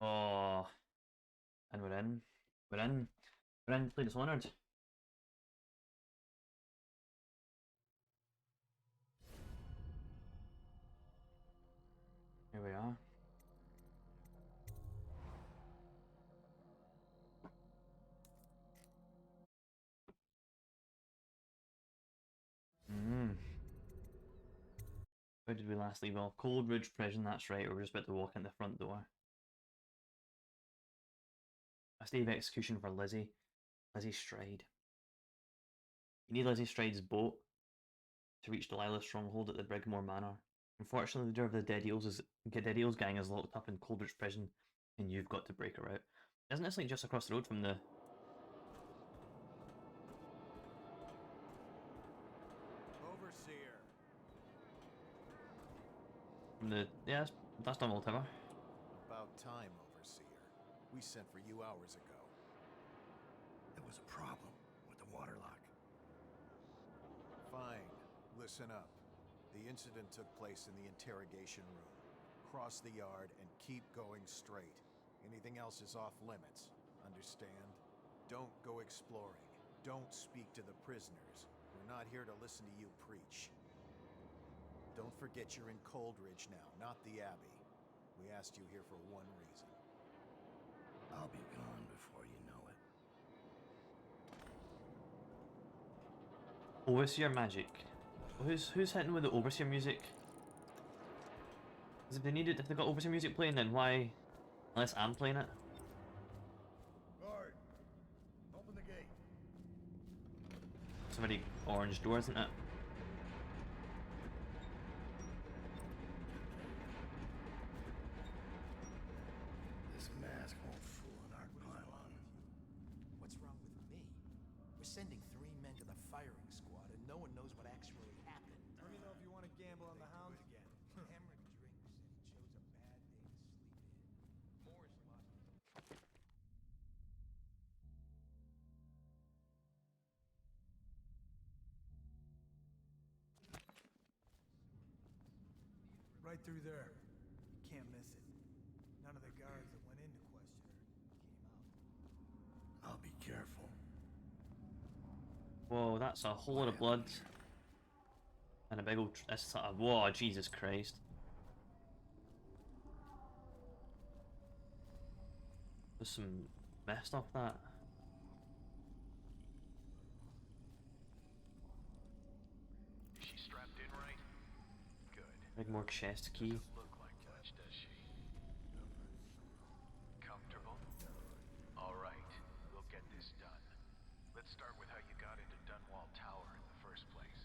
Oh, and we're in. We're in. We're in to play Dishonored. Here we are. Where did we last leave off? Coldridge Prison, that's right. We're just about to walk in the front door. A stay of execution for Lizzie. Lizzie Stride. You need Lizzie Stride's boat to reach Delilah's stronghold at the Brig-me-More Manor. Unfortunately, the leader of the Dead Eels gang is locked up in Coldridge Prison, and you've got to break her out. Isn't this like just across the road from the... Overseer. From the... Yeah, that's done whatever. About time, Overseer. We sent for you hours ago. There was a problem with the water lock. Listen up. The incident took place in the interrogation room. Cross the yard and keep going straight. Anything else is off limits. Understand? Don't go exploring. Don't speak to the prisoners. We're not here to listen to you preach. Don't forget you're in Coldridge now, not the Abbey. We asked you here for one reason. I'll be gone before you know it. Overseer magic. Who's hitting with the overseer music? Because if they need it, if they got overseer music playing, then why? Unless I'm playing it. Guard, open the gate. It's a very orange door, isn't it? This mask won't fool an arc pylon. What's wrong with me? We're sending 3 men to the firing squad, and no one knows what actually happened. Let me know if you want to gamble on the hounds again. Cameron drinks, and he chose a bad day to sleep in. Moore's lost. Right through there. You can't miss it. None of the guards that went in to question her came out. I'll be careful. Whoa, that's a whole lot of blood. And a big old. That's sort of. Whoa, Jesus Christ. There's some messed off that. Is she strapped in right? Good. Brig-me-More chest key. Doesn't look like much, does she? Comfortable? All right, we'll get this done. Let's start with how you got into Dunwall Tower in the first place.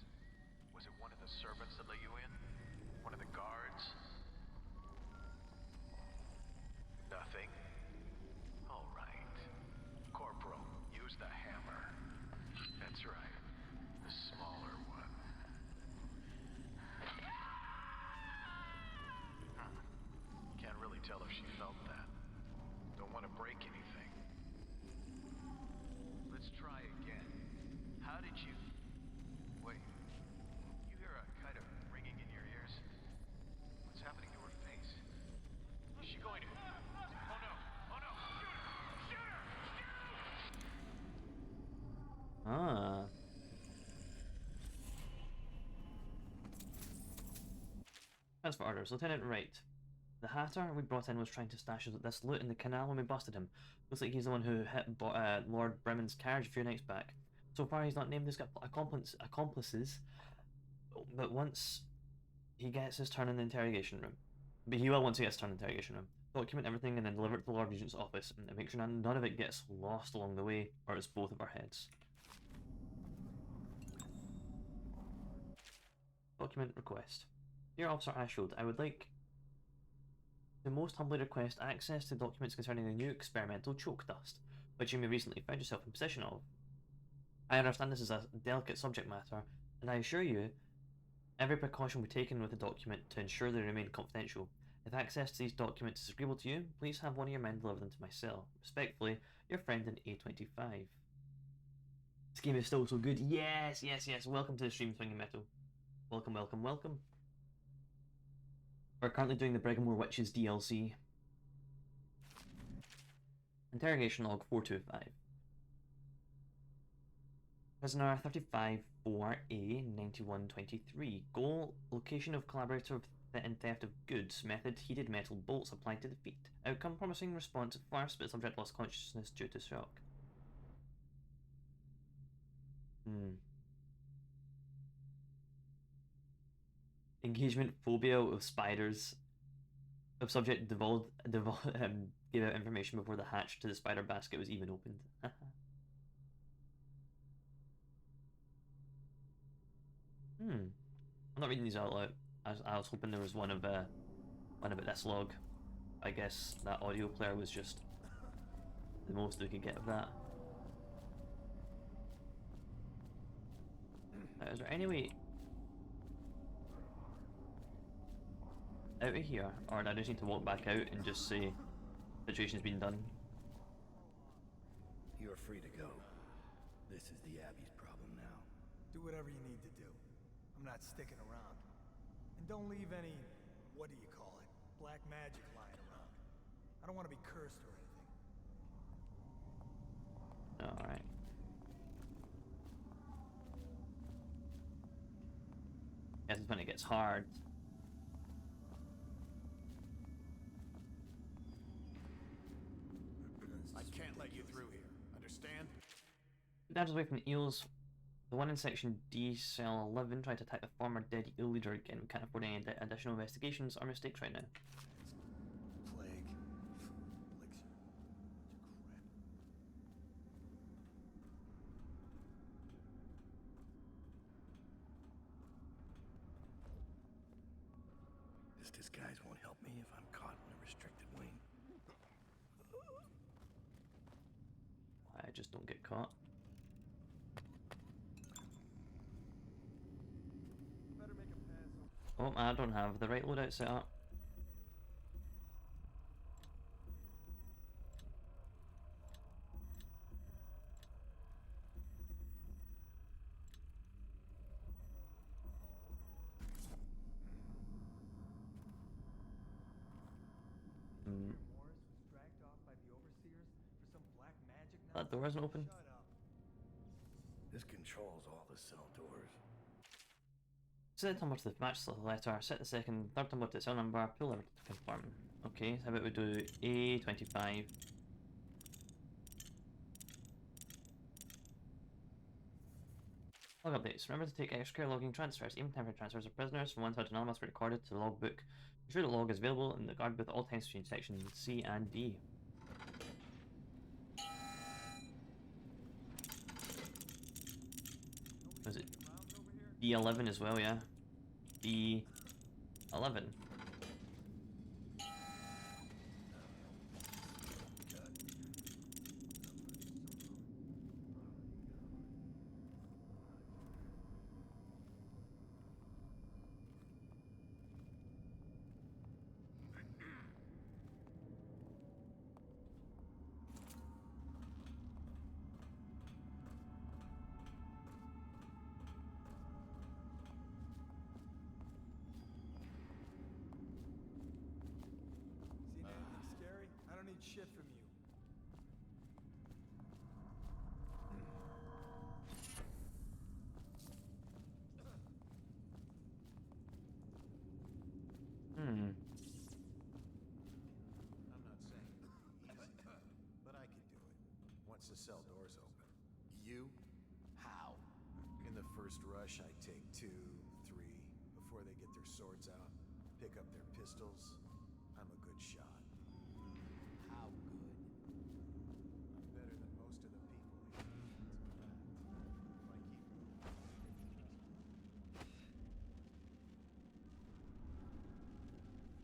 Was it one of the servants that let you in? One of the guards? Nothing? All right. Corporal, use the hammer. That's right. The smaller one. Can't really tell if she felt that. Don't want to break anything. Let's try again. How did you... Wait. You hear a kind of ringing in your ears? What's happening to her face? Is she going to... Oh no! Oh no! Shoot her! Shoot her! Ah. As for orders, Lieutenant Wright. The hatter we brought in was trying to stash this loot in the canal when we busted him. Looks like he's the one who hit Lord Bremen's carriage a few nights back. So far he's not named his accomplices, but once he gets his turn in the interrogation room. But he will once he gets his turn in the interrogation room. Document everything and then deliver it to the Lord Regent's office and make sure none of it gets lost along the way, or it's both of our heads. Document request. Dear Officer Ashfield, I would like to most humbly request access to documents concerning the new experimental choke dust, which you may recently find yourself in possession of. I understand this is a delicate subject matter, and I assure you, every precaution will be taken with the document to ensure they remain confidential. If access to these documents is agreeable to you, please have one of your men deliver them to my cell. Respectfully, your friend in A25. This game is still so good. Yes, yes, yes. Welcome to the stream, Swinging Metal. Welcome, welcome, welcome. We're currently doing the Brig-me-More Witches DLC. Interrogation log 425. Prisoner 35-4A 9123. Goal, location of collaborator in theft of goods. Method, heated metal bolts applied to the feet. Outcome, promising response at first, but subject lost consciousness due to shock. Engagement phobia of spiders. Of subject gave out information before the hatch to the spider basket was even opened. I'm not reading these out loud. I was hoping there was one about this log. I guess that audio player was just the most we could get of that. Is there any way out of here, or do I just need to walk back out and just say situation's been done? You're free to go. This is the Abbey's problem now. Do whatever you need to do. I'm not sticking around. And don't leave any, what do you call it, black magic lying around. I don't want to be cursed or anything. Alright. This is when it gets hard. I can't let you through here. Understand? Dad's away from the eels. The one in section D, cell 11, tried to attack the former dead eel leader again. We can't afford any additional investigations or mistakes right now. Plague. Elixir. Crap. This disguise won't help me if I'm caught in a restricted wing. I just don't get caught. Oh, I don't have the right loadout set up. Morris was dragged off by the overseers for some black magic now? That door isn't open. Shut up. This controls all the cell doors. Set the number to the match letter, set the second, third number to the cell number, pull lever to confirm. Okay, how about we do A25. Log updates. Remember to take extra care logging transfers. Even temporary transfers of prisoners from one side to another must be recorded to the logbook. Ensure the log is available in the guard booth at all times between sections C and D. Was it D11 as well, yeah? D11. Seen anything scary? I don't need shit from you. Hmm. I'm not saying it'll be easy, but I can do it. Once the cell doors open. You? How? In the first rush, I take 2, 3, before they get their swords out, pick up their pistols. I'm a good shot. How good? I'm better than most of the people here. That's a fact. If I keep moving, I'll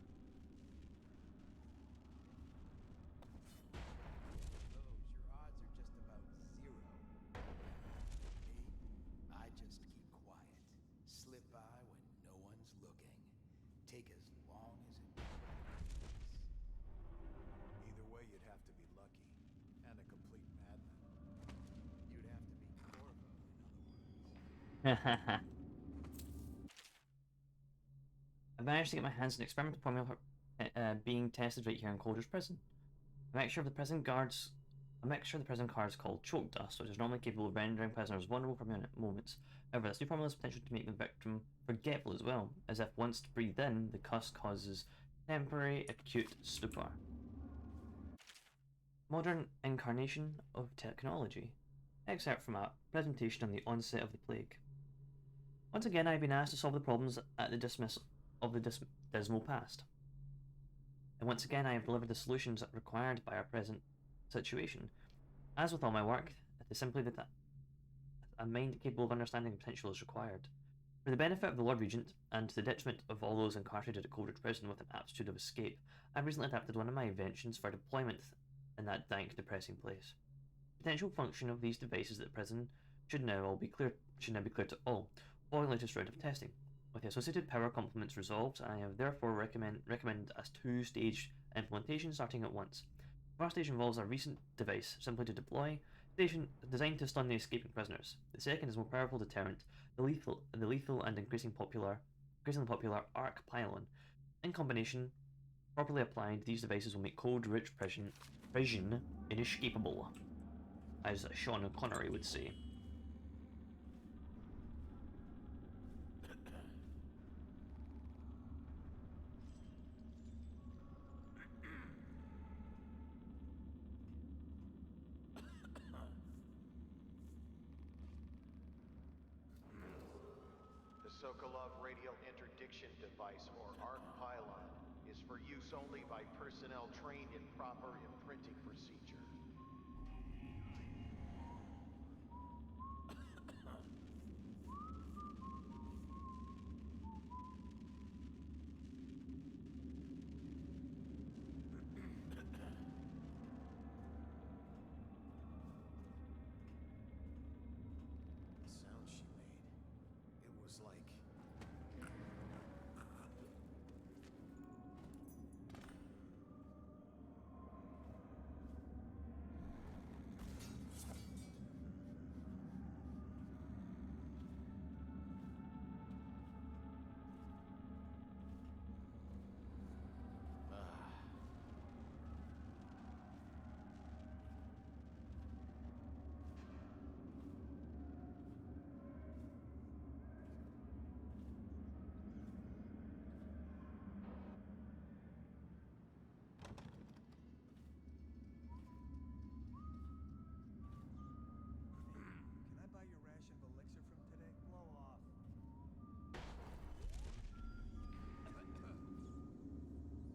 get the rest of them. Your odds are just about 0. Me? I just keep quiet. Slip by when no one's looking. Take as long as it takes. Either way, you'd have to be lucky. And a complete madman. You'd have to be Corvo, in other words. I managed to get my hands on an experimental formula being tested right here in Calder's prison. A mixture of the prison guards called choke dust, which is normally capable of rendering prisoners vulnerable for moments. However, this new formula has potential to make the victim forgetful as well, as if once breathed in, the cuss causes temporary acute stupor. Modern incarnation of technology. Excerpt from a presentation on the onset of the plague. Once again, I have been asked to solve the problems at the dismal past. And once again, I have delivered the solutions required by our present situation. As with all my work, it is simply that a mind capable of understanding potential is required. For the benefit of the Lord Regent, and to the detriment of all those incarcerated at Coldridge Prison with an aptitude of escape, I have recently adapted one of my inventions for deployment in that dank, depressing place. The potential function of these devices at the prison should now be clear to all, following the latest round of testing. With the associated power complements resolved, I have therefore recommend a 2-stage implementation starting at once. The first stage involves a recent device simply to deploy, Station designed to stun the escaping prisoners. The second is a more powerful deterrent, the lethal and increasingly popular arc pylon. In combination, properly applied, these devices will make code-rich prison inescapable, as Sean Connery would say. The Sokolov radial interdiction device, or ARC pylon, is for use only by personnel trained in proper imprinting procedure. The sound she made, it was like... Can I buy your ration of elixir from today? Blow off.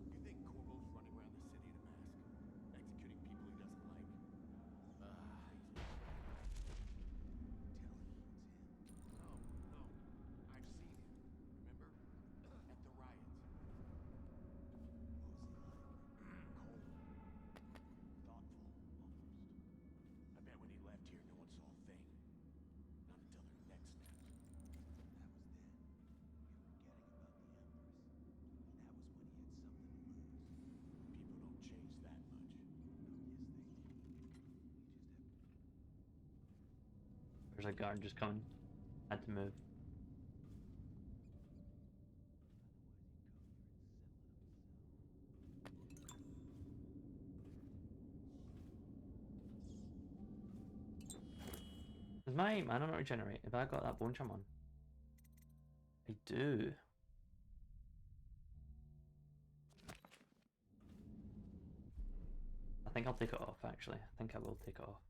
You think Corvo's running around the city in a mask, executing people he doesn't like? No, I've seen him. Remember? At the riots. Cold. Thoughtful, almost. I bet when he left here, no one saw a thing. Not until their neck snapped. That was then. You're forgetting about the Empress. That was when he had something to lose. People don't change that much. Oh, yes, they do. You just have to... There's a guard just coming. Had to move. Does my mana not regenerate if I got that bone charm on? I do. I think I'll take it off actually. I think I will take it off.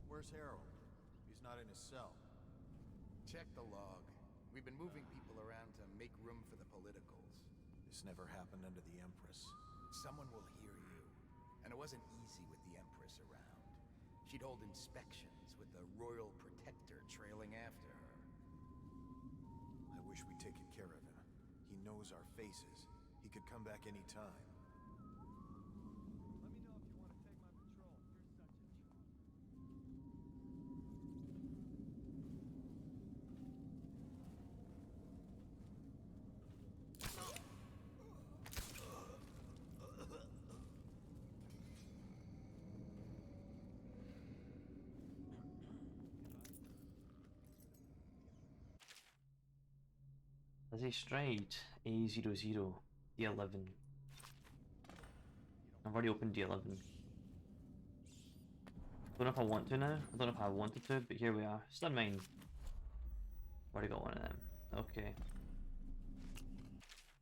Where's Harold? He's not in his cell. Check the log. We've been moving people around to make room for the politicals. This never happened under the Empress. Someone will hear you. And it wasn't easy with the Empress around. She'd hold inspections with the Royal Protector trailing after her. I wish we'd taken care of him. He knows our faces. He could come back any time. Let me know if you want to take my patrol. You're such a chump. Lizzie Stride, A00, D11. I've already opened D11. Don't know if I want to now. I don't know if I wanted to, but here we are. Stun mine. Already got one of them. Okay.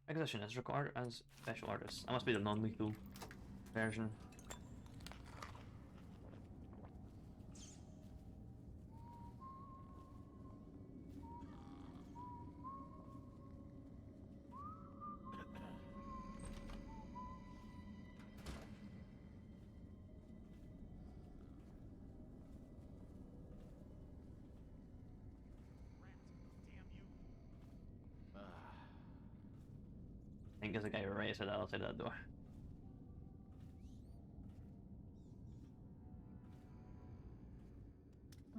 Exhibition is recorded as special artist. That must be the non-lethal version. I think there's a guy right outside that door.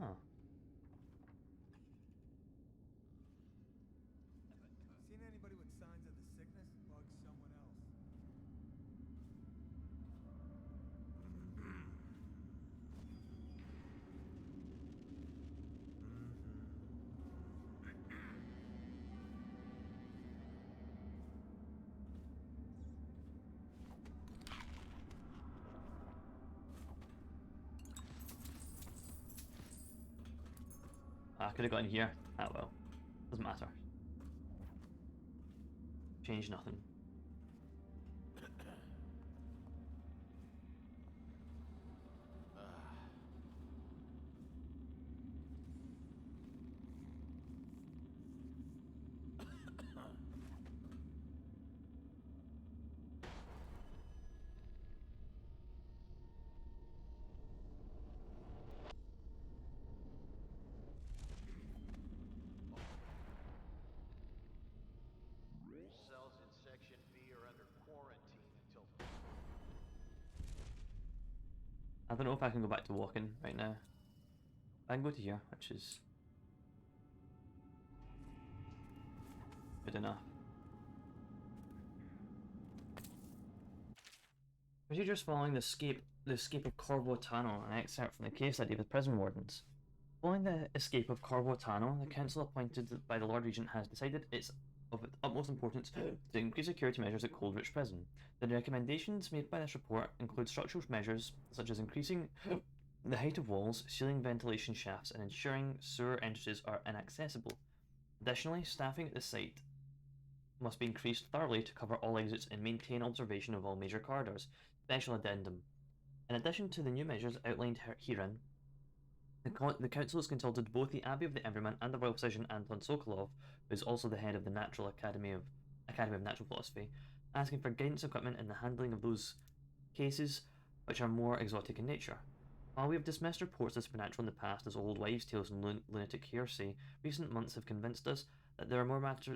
Oh. Seen anybody with signs of the sickness? Bug someone else. I could have got in here. Ah well. Doesn't matter. Change nothing. Cells in Section B are under quarantine until... I don't know if I can go back to walking right now. I can go to here, which is good enough. Procedures following the escape of Corvo Tano, an excerpt from the case study of the prison wardens. Following the escape of Corvo Tano, the council appointed by the Lord Regent has decided it's of utmost importance to increase security measures at Coldridge Prison. The recommendations made by this report include structural measures such as increasing the height of walls, sealing ventilation shafts, and ensuring sewer entrances are inaccessible. Additionally, staffing at the site must be increased thoroughly to cover all exits and maintain observation of all major corridors. Special addendum. In addition to the new measures outlined herein, the council has consulted both the Abbey of the Everyman and the Royal Physician Anton Sokolov, who is also the head of the Academy of Natural Philosophy, asking for guidance equipment in the handling of those cases which are more exotic in nature. While we have dismissed reports of supernatural in the past as old wives' tales and lunatic hearsay, recent months have convinced us that there are matters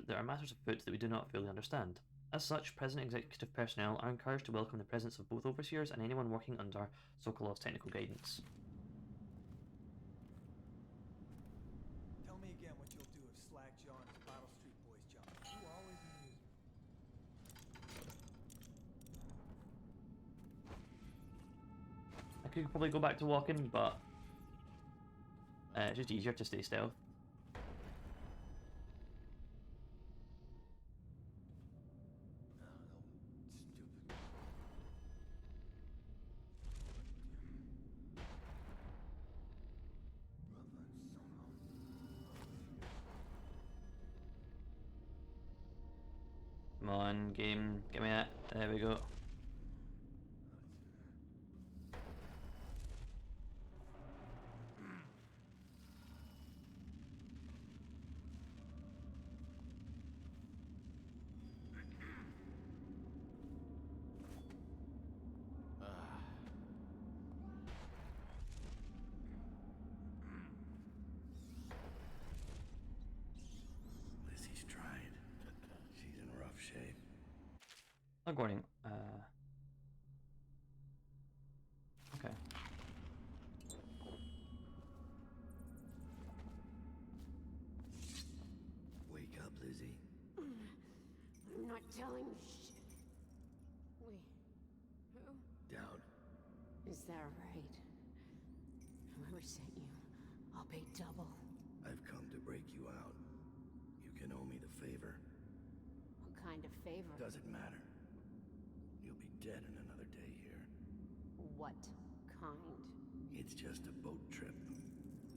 afoot that we do not fully understand. As such, prison executive personnel are encouraged to welcome the presence of both overseers and anyone working under Sokolov's technical guidance. Tell me again what you'll do if Slackjaw and his Bottle Street boys jump. You always amuse me. I could probably go back to walking, but it's just easier to stay stealth. Come on, game, give me that. There we go. Lizzie's tried. She's in rough shape. Oh, Gordon. Okay. Wake up, Lizzie. I'm not telling you shit. Wait, who? Down. Is that right? Whoever sent you, I'll pay double. I've come to break you out. You can owe me the favor. What kind of favor? Doesn't matter. You'll be dead in another day here. What kind? It's just a boat trip.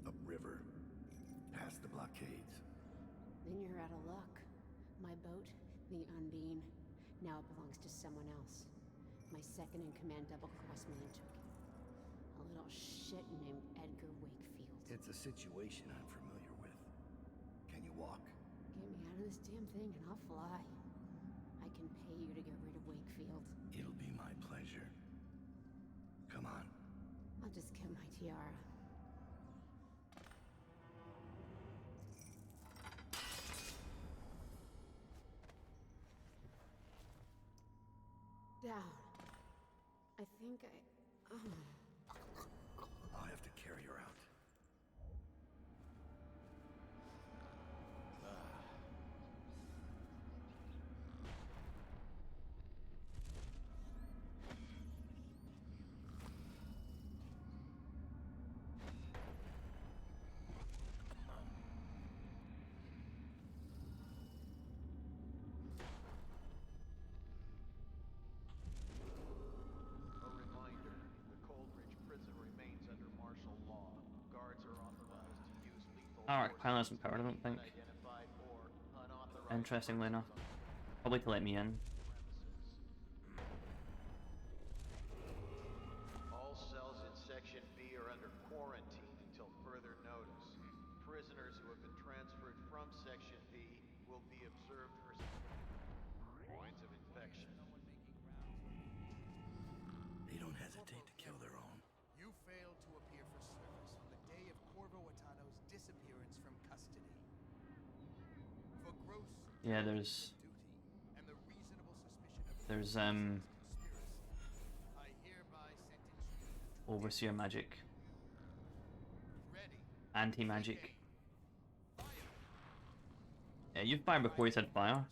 Upriver. Past the blockades. Then you're out of luck. My boat, the Undine, now it belongs to someone else. My second-in-command double-crossed me and took it. A little shit named Edgar Wakefield. It's a situation I'm familiar with. Can you walk? Get me out of this damn thing and I'll fly. I can pay you to get rid of Wakefield. It'll be my pleasure. Come on. I'll just get my tiara. Down. I think I... I'll have to carry her out. pilot isn't powered, I don't think. Unidentified or unauthorized Interestingly enough. persons on Probably to let me in. all cells in Section B are under quarantine until further notice. Prisoners who have been transferred from Section B will be observed for points of infection. They don't hesitate to kill their own. You failed to appear for service on the day of Corvo Atano's disappearance from custody. For gross Yeah, there's duty and the reasonable suspicion of there's conspiracy, I hereby sentence you to overseer magic, ready. anti-magic. Fire. Yeah, you've fired before you said fire.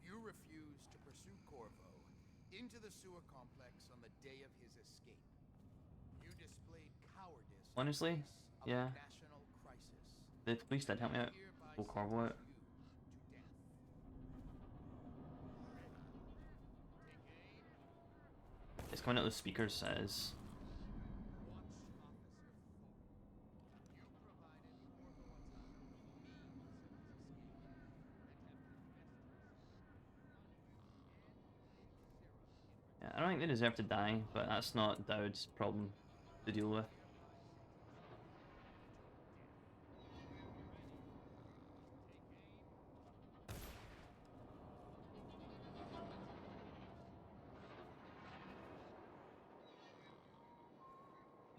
You refused to pursue Corvo into the sewer complex on the day of his escape. You displayed cowardice. in the Honestly, face of a yeah. national crisis. The police did help me out. Hereby Pull Corvo out. sentence you to death. It's coming out of the speakers says. Watch Officer Thorne. You provided Corvo Atano with means of his escape and have convinced us Yeah, I don't think they deserve to die, but that's not Dowd's problem to deal with.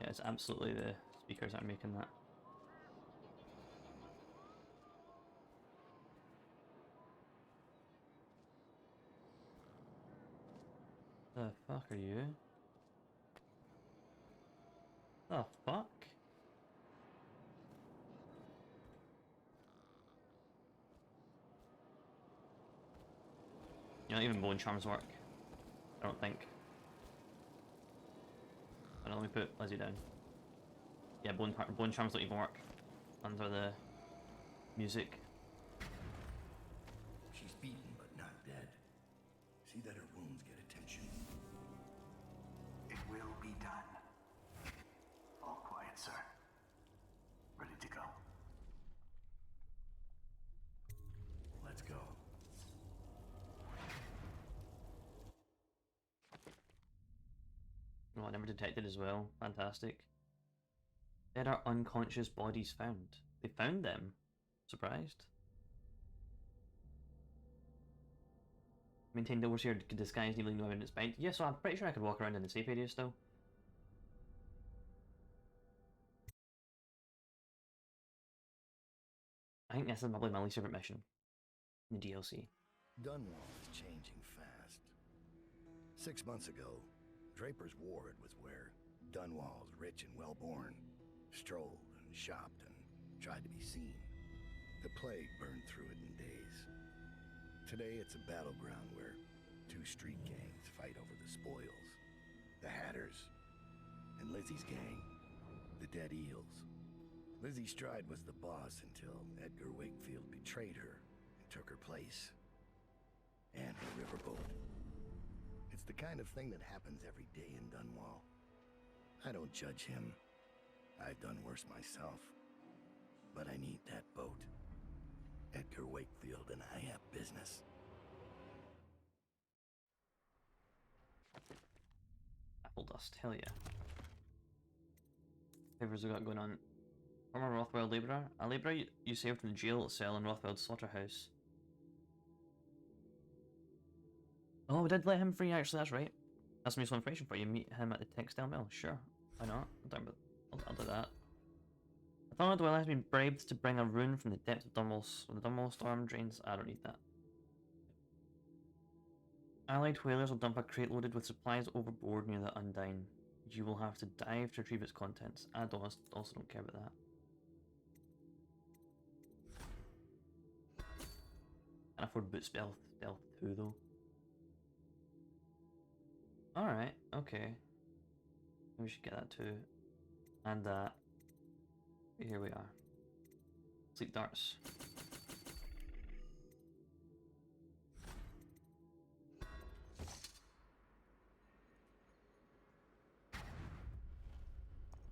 Yeah, it's absolutely the speakers that are making that. The fuck are you? The fuck? You know, even bone charms work. I don't think. And let me put Lizzie down. Yeah, bone charms don't even work under the music. She's beaten but not dead. See that her wounds get attention. It will be done. All quiet, sir. Ready to go. Let's go. Oh, I never detected as well. Fantastic. There are unconscious bodies found. They found them. Surprised. Maintain the overseer disguise, leaving no evidence behind. Yeah, so I'm pretty sure I could walk around in the safe area still. I think this is probably my least favorite mission in the DLC. Dunwall is changing fast. 6 months ago, Draper's Ward was where Dunwall's rich and well-born strolled and shopped and tried to be seen. The plague burned through it in days. Today it's a battleground where two street gangs fight over the spoils. The Hatters and Lizzie's gang, the Dead Eels. Lizzie Stride was the boss until Edgar Wakefield betrayed her and took her place. And her riverboat. It's the kind of thing that happens every day in Dunwall. I don't judge him. I've done worse myself. But I need that boat. Edgar Wakefield and I have business. Apple dust, hell yeah. Favors we got going on. Former Rothwell labourer. A labourer you saved from the jail cell in Rothwell's slaughterhouse. Oh, we did let him free actually, that's right. That's some useful information for you. Meet him at the textile mill. Sure, why not? I'll do that. I thought Dwell has been bribed to bring a rune from the depths of the Dunwall storm drains. I don't need that. Allied whalers will dump a crate loaded with supplies overboard near the Undine. You will have to dive to retrieve its contents. I also don't care about that. Can't afford boot stealth 2 though. Alright, okay. We should get that too. And that. Here we are. Sleep darts.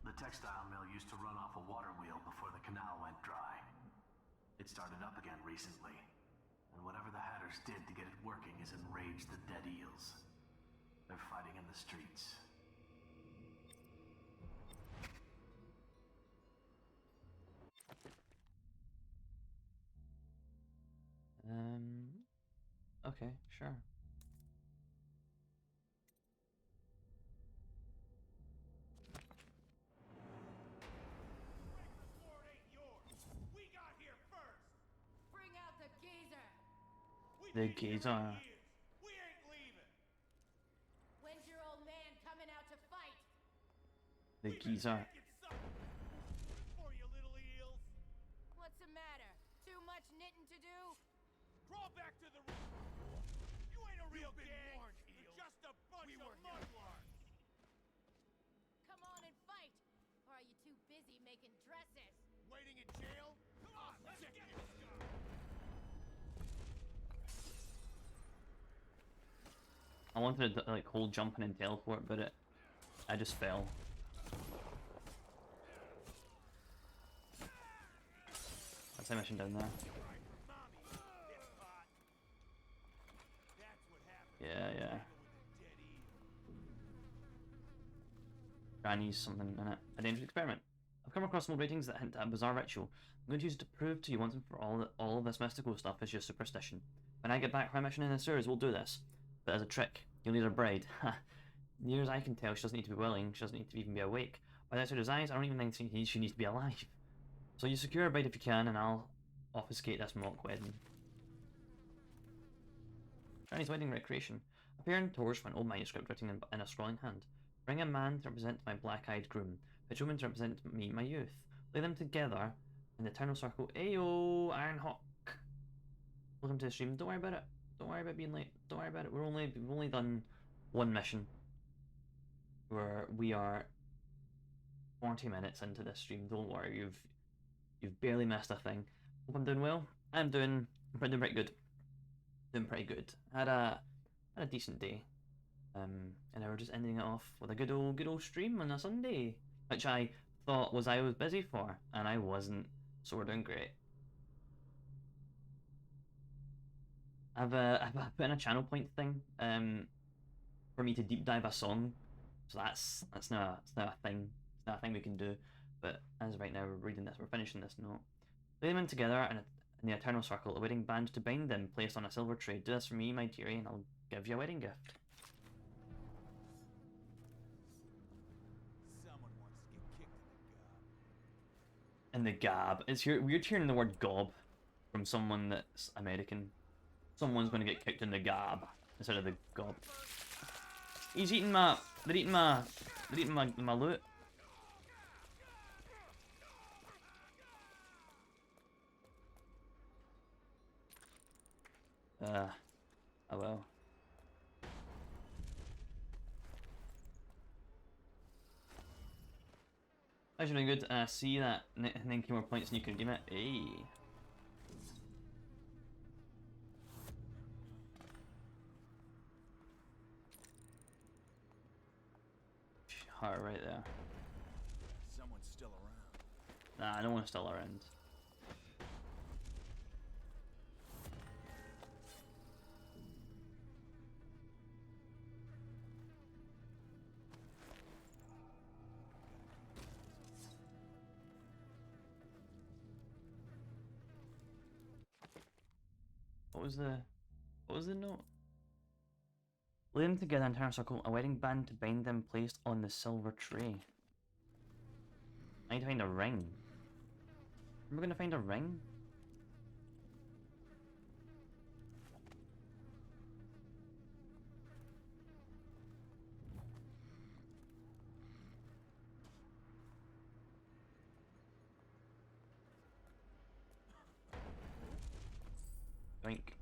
The textile mill used to run off a water wheel before the canal went dry. It started up again recently, and whatever the Hatters did to get it working has enraged the dead eels. They're fighting in the streets. Okay, sure. Sword ain't yours. We got here first. Bring out the geezer! We've The been here geezer. 8 years. We ain't leaving. When's your old man coming out to fight? The We've been geezer. packing something for you little eels. What's the matter? Too much knitting to do? Crawl back to the room. You ain't a real been gang. warned, You're eel. just a bunch We of were mudlarks. Come on and fight! Or are you too busy making dresses? Waiting in jail? Come on, let's check get this this guy. I wanted to like hold jumping and teleport, but I just fell. That's a mission down there. Right for mommy. This pot. That's what happens. Yeah, when you yeah. tangle with a dead eel. Granny's something in it. A dangerous experiment. I've come across some old ratings that hint at a bizarre ritual. I'm going to use it to prove to you once and for all that all of this mystical stuff is just superstition. When I get back from my mission in the sewers, we'll do this. But as a trick, you'll need a bride. Near as I can tell, she doesn't need to be willing, she doesn't need to even be awake. By the outsider's eyes, I don't even think she needs to be alive. So you secure a bride if you can, and I'll obfuscate this mock wedding. Granny's wedding recreation. Appear in torch for an old manuscript written in a scrawling hand. Bring a man to represent my black-eyed groom. Pitch woman to represent me, my youth. Lay them together in the eternal circle. Ayo, Ironhawk. Welcome to the stream. Don't worry about it. Don't worry about being late. Don't worry about it. We've only done one mission. We are 40 minutes into this stream. Don't worry, you've barely missed a thing. Hope I'm doing well. I'm doing pretty good. Doing pretty good. Had a decent day. And now we're just ending it off with a good old stream on a Sunday, which I thought I was busy for, and I wasn't. So we're doing great. I've put in a channel point thing for me to deep dive a song, so that's not a thing. It's not a thing we can do. But as of right now, we're finishing this note. Lay them in together in the eternal circle, a wedding band to bind them, placed on a silver tray. Do this for me, my dearie, and I'll give you a wedding gift. Someone wants to get kicked In the gab. It's weird hearing the word gob from someone that's American. Someone's going to get kicked in the gab instead of the gob. He's eating my. They're eating my loot. Oh well. That's doing good. See that 19 more points and you can redeem it. Hey. Heart right there. Someone's still around. Nah, no one's still around. What was the note? Lay them together in a circle, a wedding band to bind them placed on the silver tray. I need to find a ring. Am I gonna find a ring? Drink.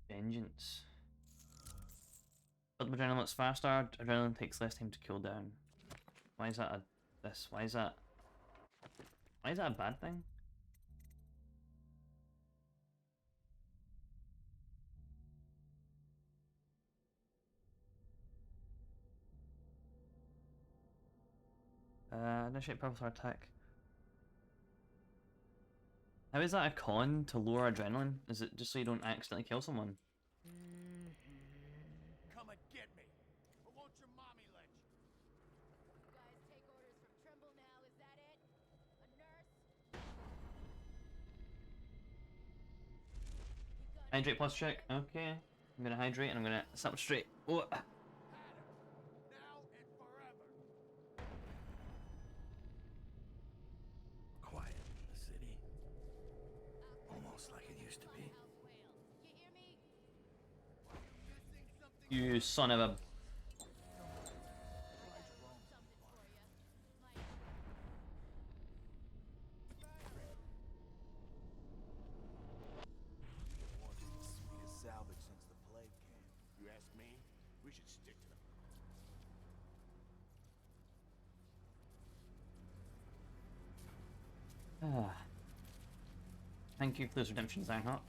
Vengeance. But adrenaline looks faster, adrenaline takes less time to cool down. Why is that why is that a bad thing? Initiate purple attack. How is that a con to lower adrenaline? Is it just so you don't accidentally kill someone? Come and get me. Or won't your mommy let you? You guys take orders from Trimble now, is that it? A nurse? Hydrate plus check. Okay. I'm gonna hydrate and I'm gonna sit up straight. Oh. Had her. Now and forever. Quiet in the city. Almost like it used to be. You hear me? Missing something. You son of a. Something for you. Sweetest salvage since the plague came. You ask me? We should stick to them. Thank you for those redemptions, Ironhawk.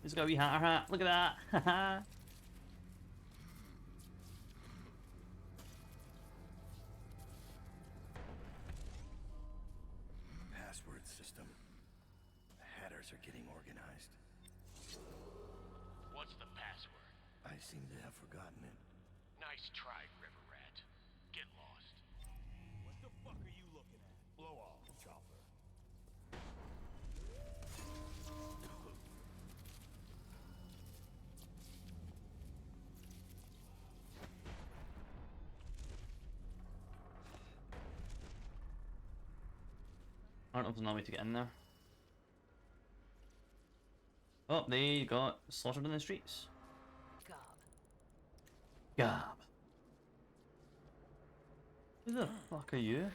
He's got a wee hat. Look at that. Haha. Password system. The Hatters are getting organized. What's the password? I seem to have forgotten it. Nice try, River Rat. Get lost. What the fuck are you looking at? Blow off, chopper. I don't know if there's no way to get in there. Oh, they got slaughtered in the streets. Gob. Who the fuck are you?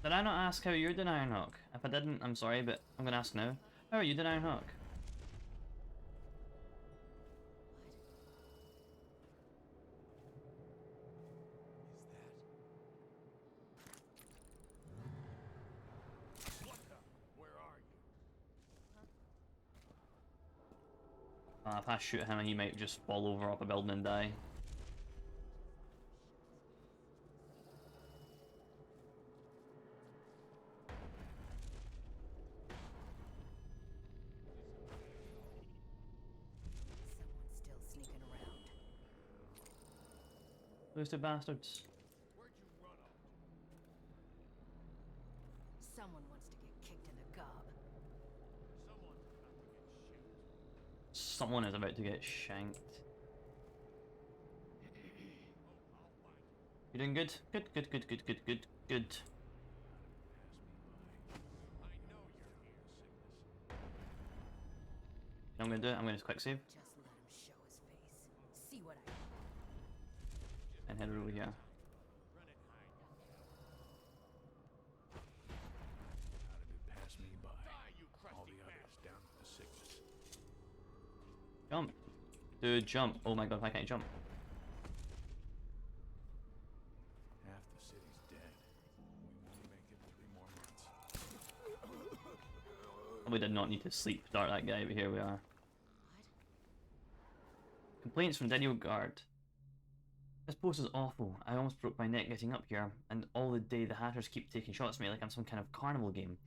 Did I not ask how you're doing, Ironhawk? If I didn't, I'm sorry, but I'm gonna ask now. How are you doing, Ironhawk? What the? Where are you? If I shoot him, he might just fall over off a building and die. Someone's still sneaking around. Those two bastards. Where'd you run off to? Someone wants to get kicked in the gob. Someone's about to get shoot. Someone is about to get shanked. Oh, I'll find you. You doing good? Good. Pass me by. I know you're here, Cygnus. I'm gonna do it. I'm gonna quick save Just let him show his face. See what I and head over here. Run it, hide. How did it pass me by? Die, you All crusty the others bastard. down with the Cygnus. Jump. Dude, jump. Oh my god, why can't you jump? Half the city's dead. We won't make it 3 more months. We did not need to sleep dart that guy, but here we are. Complaints from Daniel Guard. This post is awful. I almost broke my neck getting up here, and all the day the Hatters keep taking shots at me like I'm some kind of carnival game.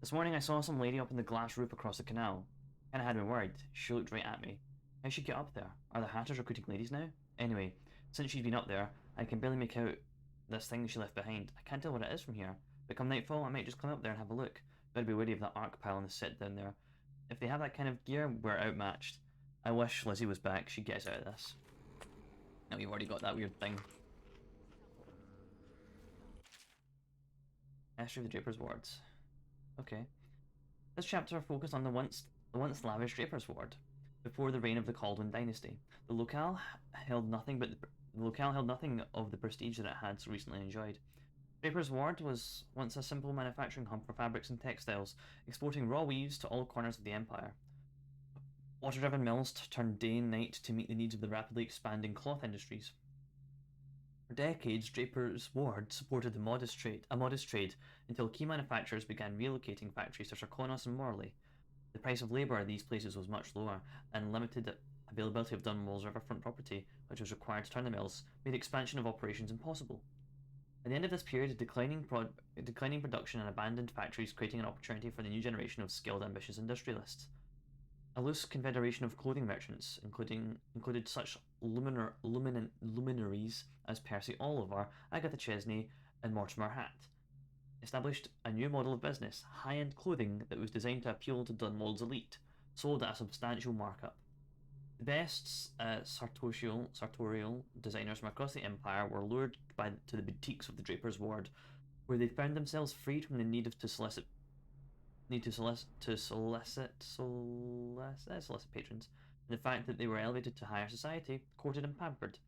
This morning I saw some lady up in the glass roof across the canal. Kinda had me worried. She looked right at me. How'd she get up there? Are the Hatters recruiting ladies now? Anyway, since she's been up there, I can barely make out this thing she left behind. I can't tell what it is from here, but come nightfall I might just climb up there and have a look. Better be wary of that arc pile on the set down there. If they have that kind of gear, we're outmatched. I wish Lizzie was back. She'd get us out of this. Now we've already got that weird thing. History of the Draper's Wards. Okay. This chapter focused on the once lavish Draper's Ward. Before the reign of the Caldwin dynasty, the locale held nothing of the prestige that it had so recently enjoyed. Draper's Ward was once a simple manufacturing hub for fabrics and textiles, exporting raw weaves to all corners of the empire. Water-driven mills turned day and night to meet the needs of the rapidly expanding cloth industries. For decades, Draper's Ward supported a modest trade until key manufacturers began relocating factories to Sarkonos and Morley. The price of labour in these places was much lower, and limited availability of Dunwall's riverfront property, which was required to turn the mills, made expansion of operations impossible. At the end of this period, declining production and abandoned factories creating an opportunity for the new generation of skilled, ambitious industrialists. A loose confederation of clothing merchants, included such luminaries as Percy Oliver, Agatha Chesney, and Mortimer Hatt, established a new model of business, high-end clothing that was designed to appeal to Dunwall's elite, sold at a substantial markup. The best sartorial designers from across the empire were lured to the boutiques of the Draper's Ward, where they found themselves freed from the need to solicit patrons, and the fact that they were elevated to higher society, courted and pampered.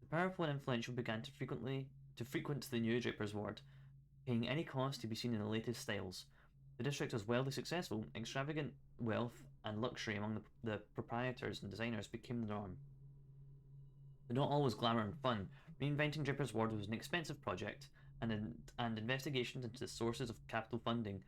The powerful and influential began to frequent the new Draper's Ward, paying any cost to be seen in the latest styles. The district was wildly successful. Extravagant wealth and luxury among the proprietors and designers became the norm. But not all was glamour and fun. Reinventing Draper's Ward was an expensive project, and investigations into the sources of capital funding.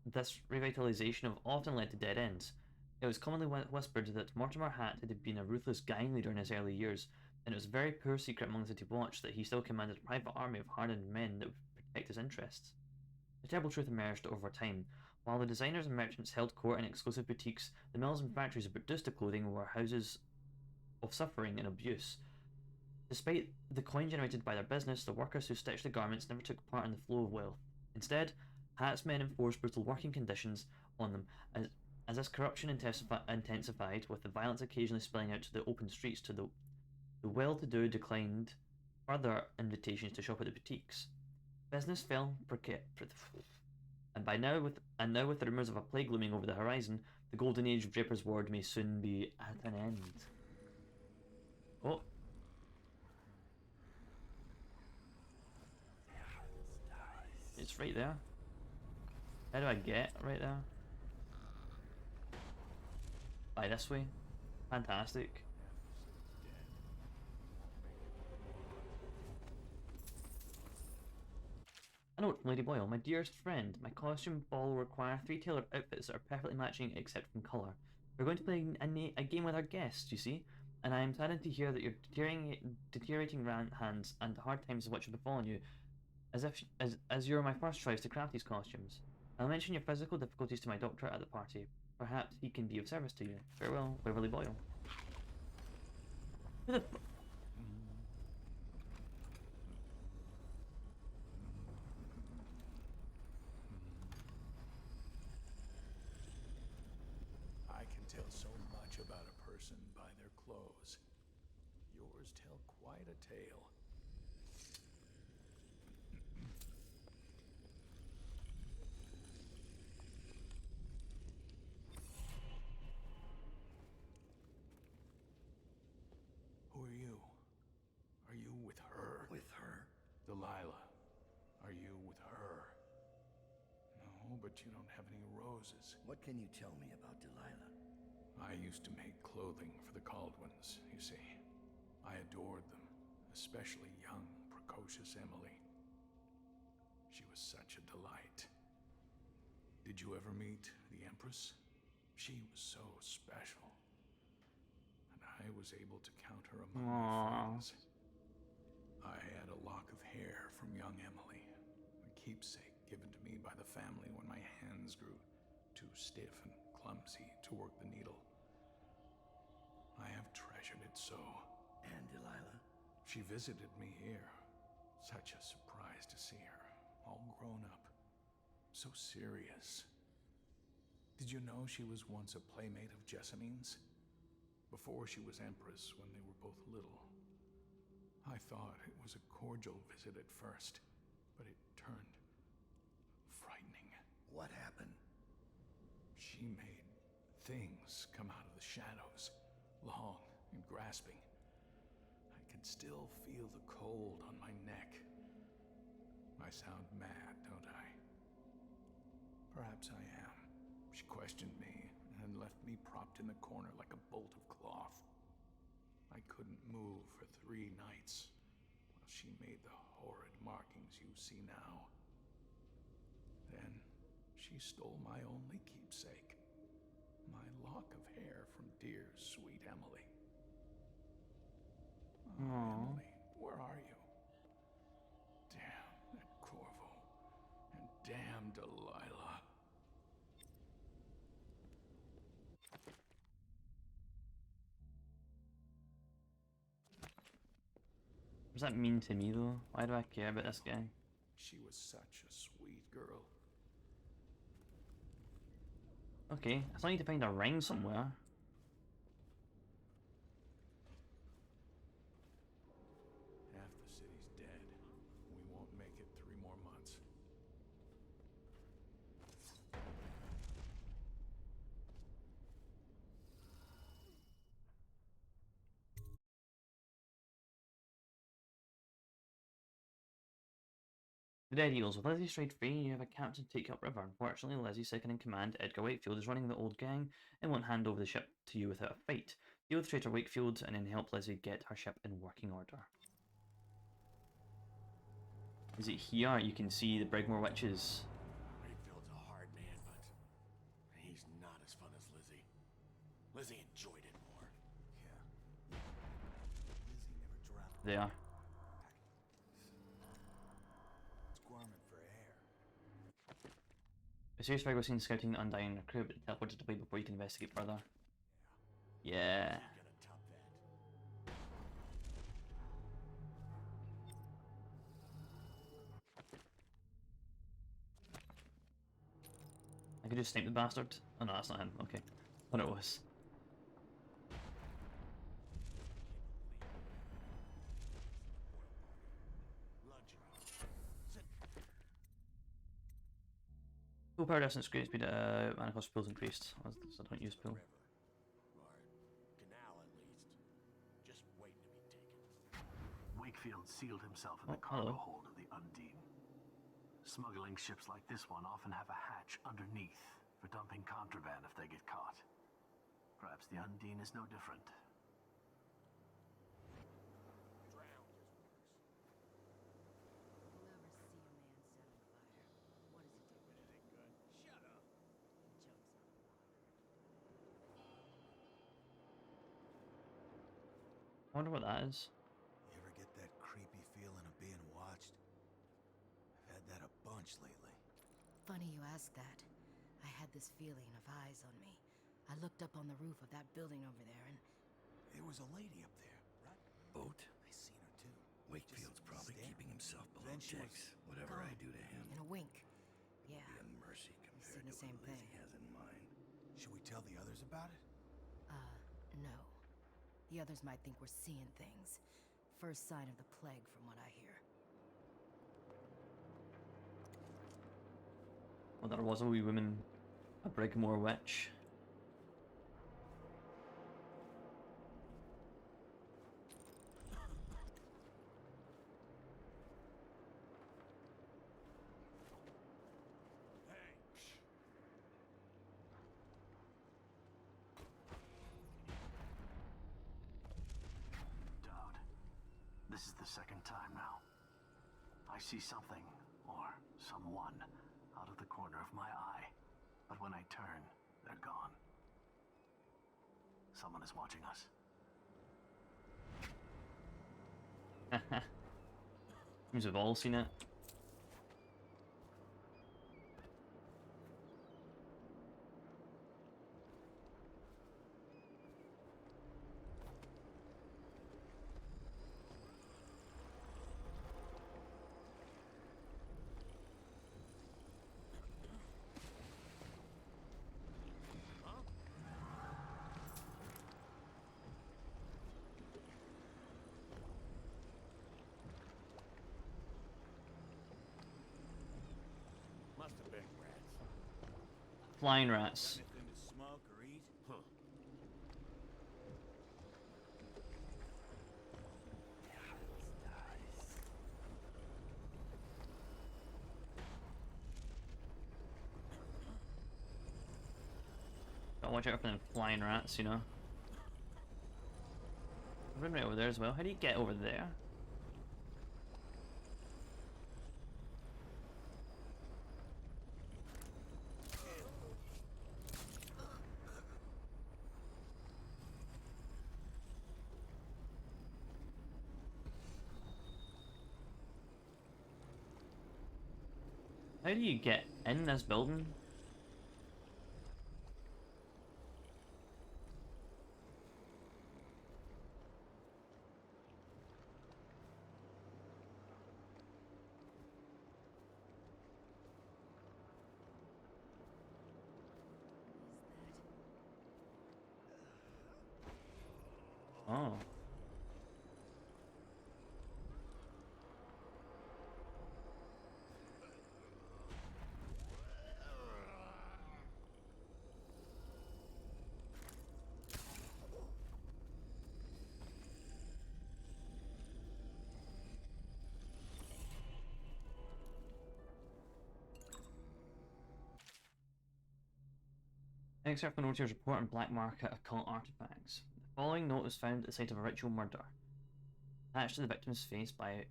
This revitalization often led to dead ends. It was commonly whispered that Mortimer Hatt had been a ruthless gang leader in his early years, and it was a very poor secret among the City Watch that he still commanded a private army of hardened men that would protect his interests. The terrible truth emerged over time. While the designers and merchants held court in exclusive boutiques, the mills and factories that produced the clothing were houses of suffering and abuse. Despite the coin generated by their business, the workers who stitched the garments never took part in the flow of wealth. Instead, Hatt's men enforced brutal working conditions on them, as this corruption intensified, with the violence occasionally spilling out to the open streets. To the well-to-do declined further invitations to shop at the boutiques. Business fell and now with the rumours of a plague looming over the horizon, the golden age of Draper's Ward may soon be at an end. Oh. It's right there. How do I get right there? By this way. Fantastic. A note from Lady Boyle. My dearest friend, my costume ball will require 3 tailored outfits that are perfectly matching except from colour. We're going to play a game with our guests, you see, and I am saddened to hear that your deteriorating hands and the hard times of which have befallen you, as you're my first choice to craft these costumes. I'll mention your physical difficulties to my doctor at the party. Perhaps he can be of service to you. Farewell, Waverly Boyle. Who the I can tell so much about a person by their clothes. Yours tell quite a tale. Who are you? Are you with her? With her? Delilah, are you with her? No, but you don't have any roses. What can you tell me about Delilah? I used to make clothing for the Caldwins, you see. I adored them, especially young, precocious Emily. She was such a delight. Did you ever meet the Empress? She was so special. And I was able to count her among my friends. I had a lock of hair from young Emily, a keepsake given to me by the family when my hands grew too stiff and clumsy to work the needle. I have treasured it so. And Delilah? She visited me here. Such a surprise to see her, all grown up, so serious. Did you know she was once a playmate of Jessamine's? Before she was Empress, when they were both little. I thought it was a cordial visit at first, but it turned frightening. What happened? She made things come out of the shadows, long and grasping. I can still feel the cold on my neck. I I sound mad, don't I? Perhaps I am. She questioned me and left me propped in the corner like a bolt of cloth. I couldn't move for 3 nights while she made the horrid markings you see now. Then she stole my only keepsake, my lock of hair from dear, sweet Emily. Oh, Emily, where are you? Damn that Corvo, and damn Delilah. What does that mean to me though? Why do I care about this guy? She was such a sweet girl. Okay, I still need to find a ring somewhere. Half the city's dead. We won't make it 3 more months. The dead heels. With Lizzie strayed free, you have a captain to take you upriver. Unfortunately, Lizzie's second in command, Edgar Wakefield, is running the old gang and won't hand over the ship to you without a fight. Deal with traitor Wakefield and then help Lizzie get her ship in working order. Is it here you can see the Brig-me-More witches? Wakefield's a hard man, but he's not as fun as Lizzie. Lizzie enjoyed it more. Yeah. Lizzie never dropped. They are. Squirming for air. A serious was seen scouting the Undying crew, but teleported away before you can investigate further. Yeah. He gonna top that. I could just snipe the bastard. Oh no, that's not him. Okay. Thought it was. Full power distance, great speed, mana cost pools increased. So I don't use pool. Or canal, at least. Just waiting to be taken. Wakefield sealed himself in the Oh, cargo hello. hold of the Undine. Smuggling ships like this one often have a hatch underneath for dumping contraband if they get caught. Perhaps the Undine is no different. I wonder what that is. You ever get that creepy feeling of being watched? I've had that a bunch lately. Funny you ask that. I had this feeling of eyes on me. I looked up on the roof of that building over there and... There was a lady up there, right? Boat? I seen her too. Wakefield's Just probably staring. keeping himself below Then she was decks. Whatever I gone. do to him In a wink. Yeah. will be a mercy seen compared the to same what thing. Lizzie has in mind. Should we tell the others about it? No. The others might think we're seeing things. First sign of the plague from what I hear. Well, there was a wee woman, a Brig-me-More witch. Dowd, this is the second time now. I see something, or someone, out of the corner of my eye. But when I turn, they're gone. Someone is watching us. Seems we've all seen it. Must have been rats. Flying rats. Anything to smoke or eat? Huh. Gotta watch out for them flying rats, you know. Run right over there as well. How do you get over there? How do you get in this building? Oh. Excerpt from Notiers report on black market occult artifacts. The following note was found at the site of a ritual murder. Attached to the victim's face by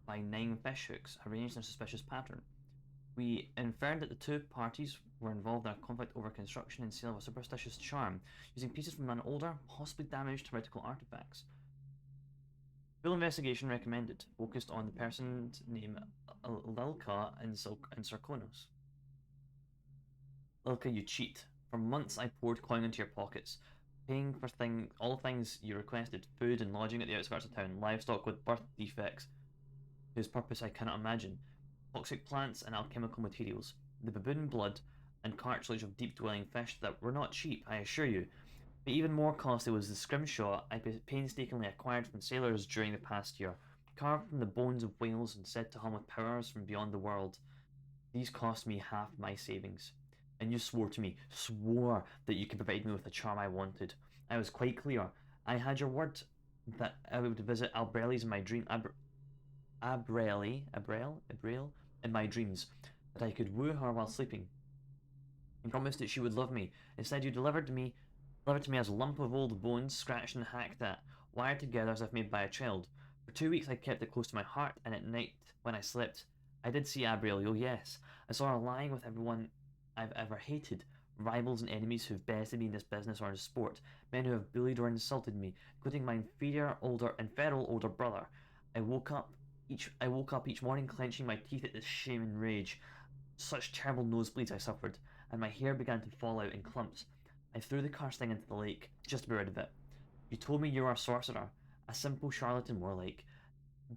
9 fishhooks, arranged in a suspicious pattern. We inferred that the two parties were involved in a conflict over construction and sale of a superstitious charm, using pieces from an older, possibly damaged heretical artifacts. Full investigation recommended, focused on the person's name Lilka and Sarkonos. Lilka, you cheat. For months I poured coin into your pockets, paying for all things you requested, food and lodging at the outskirts of town, livestock with birth defects, whose purpose I cannot imagine, toxic plants and alchemical materials, the baboon blood and cartilage of deep-dwelling fish that were not cheap, I assure you. But even more costly was the scrimshaw I painstakingly acquired from sailors during the past year, carved from the bones of whales and said to hum with powers from beyond the world. These cost me half my savings. And you swore that you could provide me with the charm I wanted. I was quite clear. I had your word that I would visit Albrelli's in my dream. Abrel in my dreams, that I could woo her while sleeping. You promised that she would love me. Instead, you delivered to me as a lump of old bones, scratched and hacked at, wired together as if made by a child. For 2 weeks I kept it close to my heart, and at night, when I slept, I did see Abriel, oh yes. I saw her lying with everyone I've ever hated, rivals and enemies who've bested me in this business or in sport, men who have bullied or insulted me, including my inferior older brother. I woke up each morning clenching my teeth at this shame and rage. Such terrible nosebleeds I suffered, and my hair began to fall out in clumps. I threw the cursed thing into the lake, just to be rid of it. You told me you were a sorcerer, a simple charlatan more like.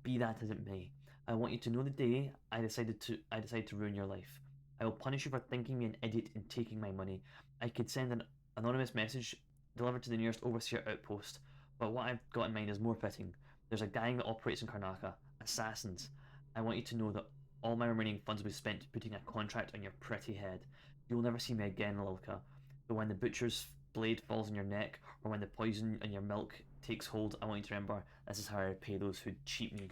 Be that as it may, I want you to know the day I decided to ruin your life. I will punish you for thinking me an idiot and taking my money. I could send an anonymous message delivered to the nearest overseer outpost, but what I've got in mind is more fitting. There's a gang that operates in Karnaka. Assassins. I want you to know that all my remaining funds will be spent putting a contract on your pretty head. You will never see me again, Lilka. But when the butcher's blade falls on your neck, or when the poison in your milk takes hold, I want you to remember this is how I repay those who cheat me.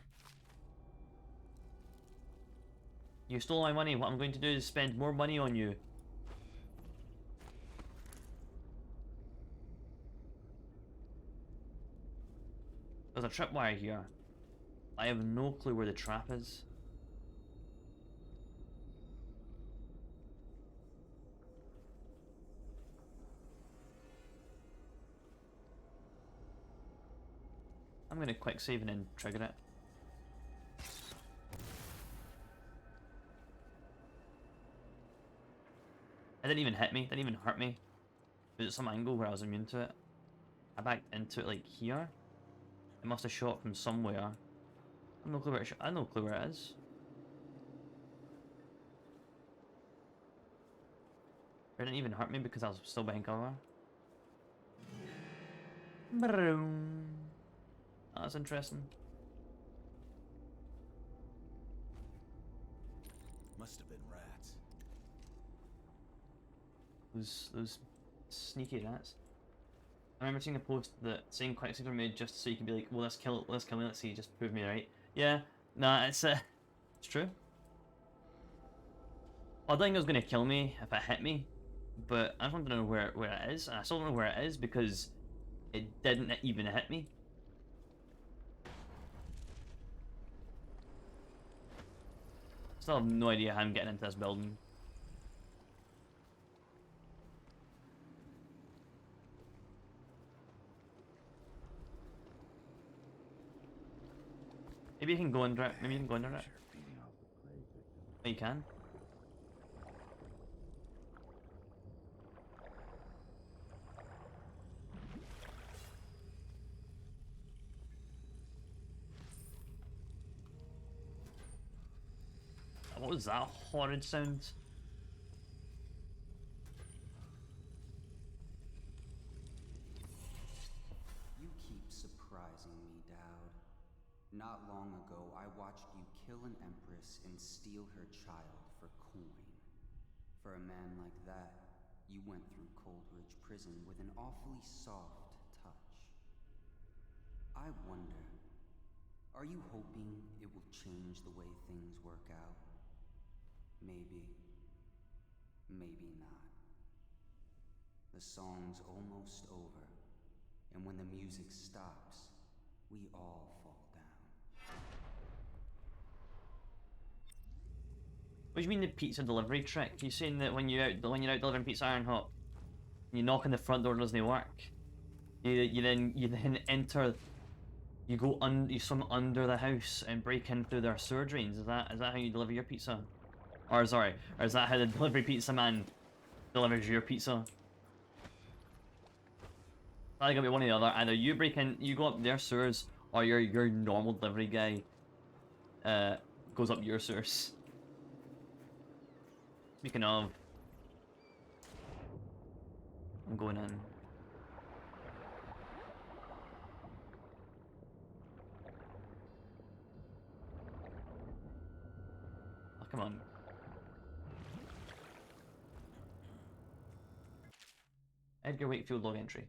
You stole my money. What I'm going to do is spend more money on you. There's a tripwire here. I have no clue where the trap is. I'm gonna quick save and then trigger it. It didn't even hit me, didn't even hurt me. Was it some angle where I was immune to it? I backed into it like here. It must have shot from somewhere. I have no clue where I have no clue where it is. It didn't even hurt me because I was still behind cover. Broom. Oh, that's interesting. Must have been rats. Those sneaky rats. I remember seeing a post that saying quick saves were made just so you can be like, well, let's kill me, let's see, just prove me right. Yeah, nah, it's true. I don't think it was gonna kill me if it hit me, but I just want to know where it is, and I still don't know where it is because it didn't even hit me. Still have no idea how I'm getting into this building. Maybe you can go under it. Maybe you can go under it. Oh, you can? What was that horrid sound? You keep surprising me, Dowd. Not long ago, I watched you kill an empress and steal her child for coin. For a man like that, you went through Coldridge Prison with an awfully soft touch. I wonder, are you hoping it will change the way things work out? Maybe. Maybe not. The song's almost over, and when the music stops, we all fall down. What do you mean the pizza delivery trick? You saying that when you're out delivering pizza iron hot, you knock on the front door, doesn't work? You then enter. You swim under the house and break in through their sewer drains. Is that how you deliver your pizza? Or sorry, or is that how the delivery pizza man delivers your pizza? It's either gonna be one or the other. Either you break in, you go up their sewers, or your normal delivery guy goes up your sewers. Speaking of, I'm going in. Oh, come on. Edgar Wakefield log entry.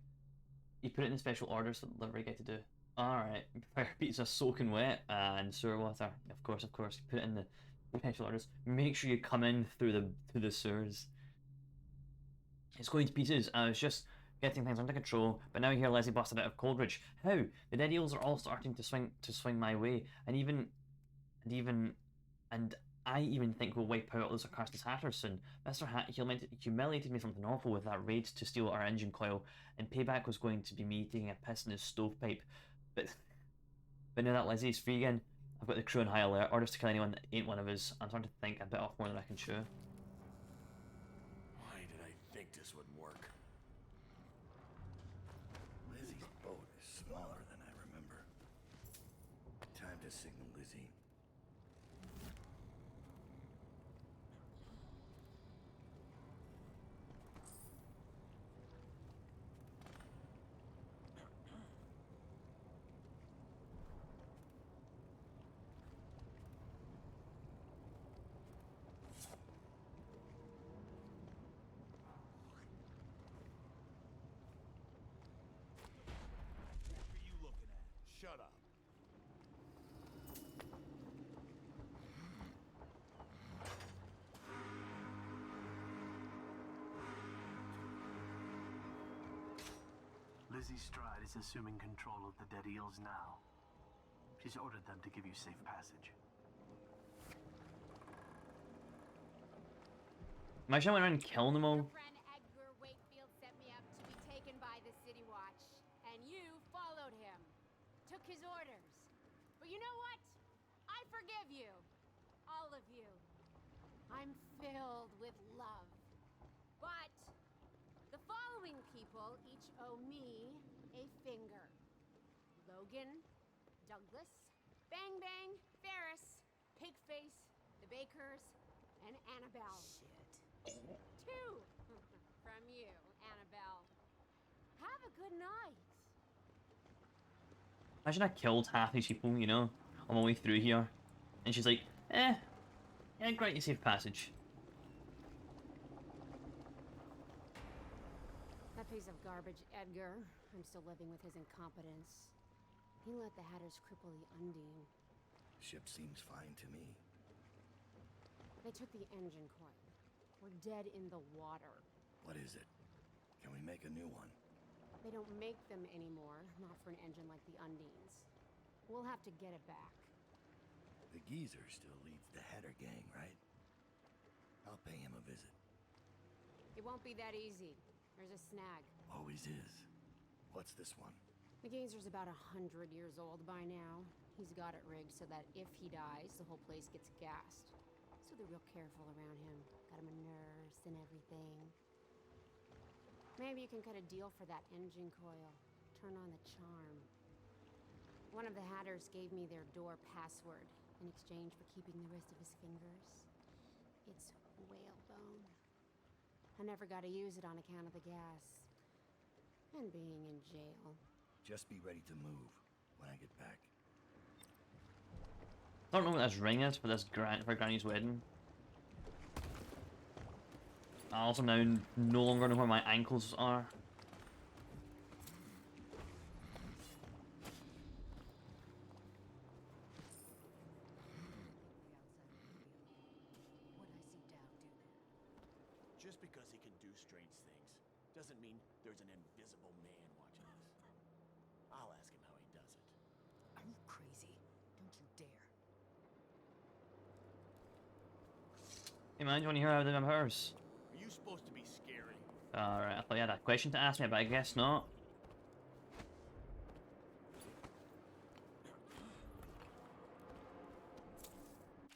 You put it in the special orders for the delivery guy to do. Alright. Prepare pizza soaking wet and sewer water. Of course. You put it in the special orders. Make sure you come in through the sewers. It's going to pieces. I was just getting things under control, but now I hear Leslie busted out of Coldridge. How? The dead eels are all starting to swing my way, and I even think we'll wipe out those Carstens Hatters soon. Mr. Hat humiliated me something awful with that raid to steal our engine coil, and payback was going to be me taking a piss in his stovepipe. But now that Leslie's free again, I've got the crew on high alert. Orders to kill anyone that ain't one of us. I'm starting to think a bit off more than I can chew. Why did I think this would work? Lizzie's boat is smaller than I remember. Time to signal Lizzie. What are you looking at? Shut up. Lizzie Stride is assuming control of the dead eels now. She's ordered them to give you safe passage. Imagine I went around and killing them all. Your friend Edgar Wakefield set me up to be taken by the City Watch, and you followed him. Took his orders. But you know what? I forgive you. All of you. I'm filled with love. But the following people each owe me a finger. Logan, Douglas, Bang Bang, Ferris, Pigface, the Bakers, and Annabelle. Shit. 2 from you, Annabelle. Have a good night. Imagine I killed half these people, you know, on my way through here. And she's like, yeah, grant you safe passage. That piece of garbage, Edgar. I'm still living with his incompetence. He let the Hatters cripple the Undine. Ship seems fine to me. They took the engine coil. We're dead in the water. What is it? Can we make a new one? They don't make them anymore, not for an engine like the Undines. We'll have to get it back. The geezer still leads the Header gang, right? I'll pay him a visit. It won't be that easy. There's a snag. Always is. What's this one? The geezer's about 100 years old by now. He's got it rigged so that if he dies, the whole place gets gassed. So they're real careful around him. Got him a nurse and everything. Maybe you can cut a deal for that engine coil. Turn on the charm. One of the Hatters gave me their door password in exchange for keeping the rest of his fingers. It's whalebone. I never got to use it on account of the gas. And being in jail. Just be ready to move when I get back. I don't know what this ring is for this for Granny's wedding. I also now no longer know where my ankles are. Just because he can do strange things doesn't mean there's an invisible man watching us. I'll ask him how he does it. Are you crazy? Don't you dare. Hey man, do you want to hear how them hers? Are you supposed to be scary? Alright, I thought you had a question to ask me, but I guess not.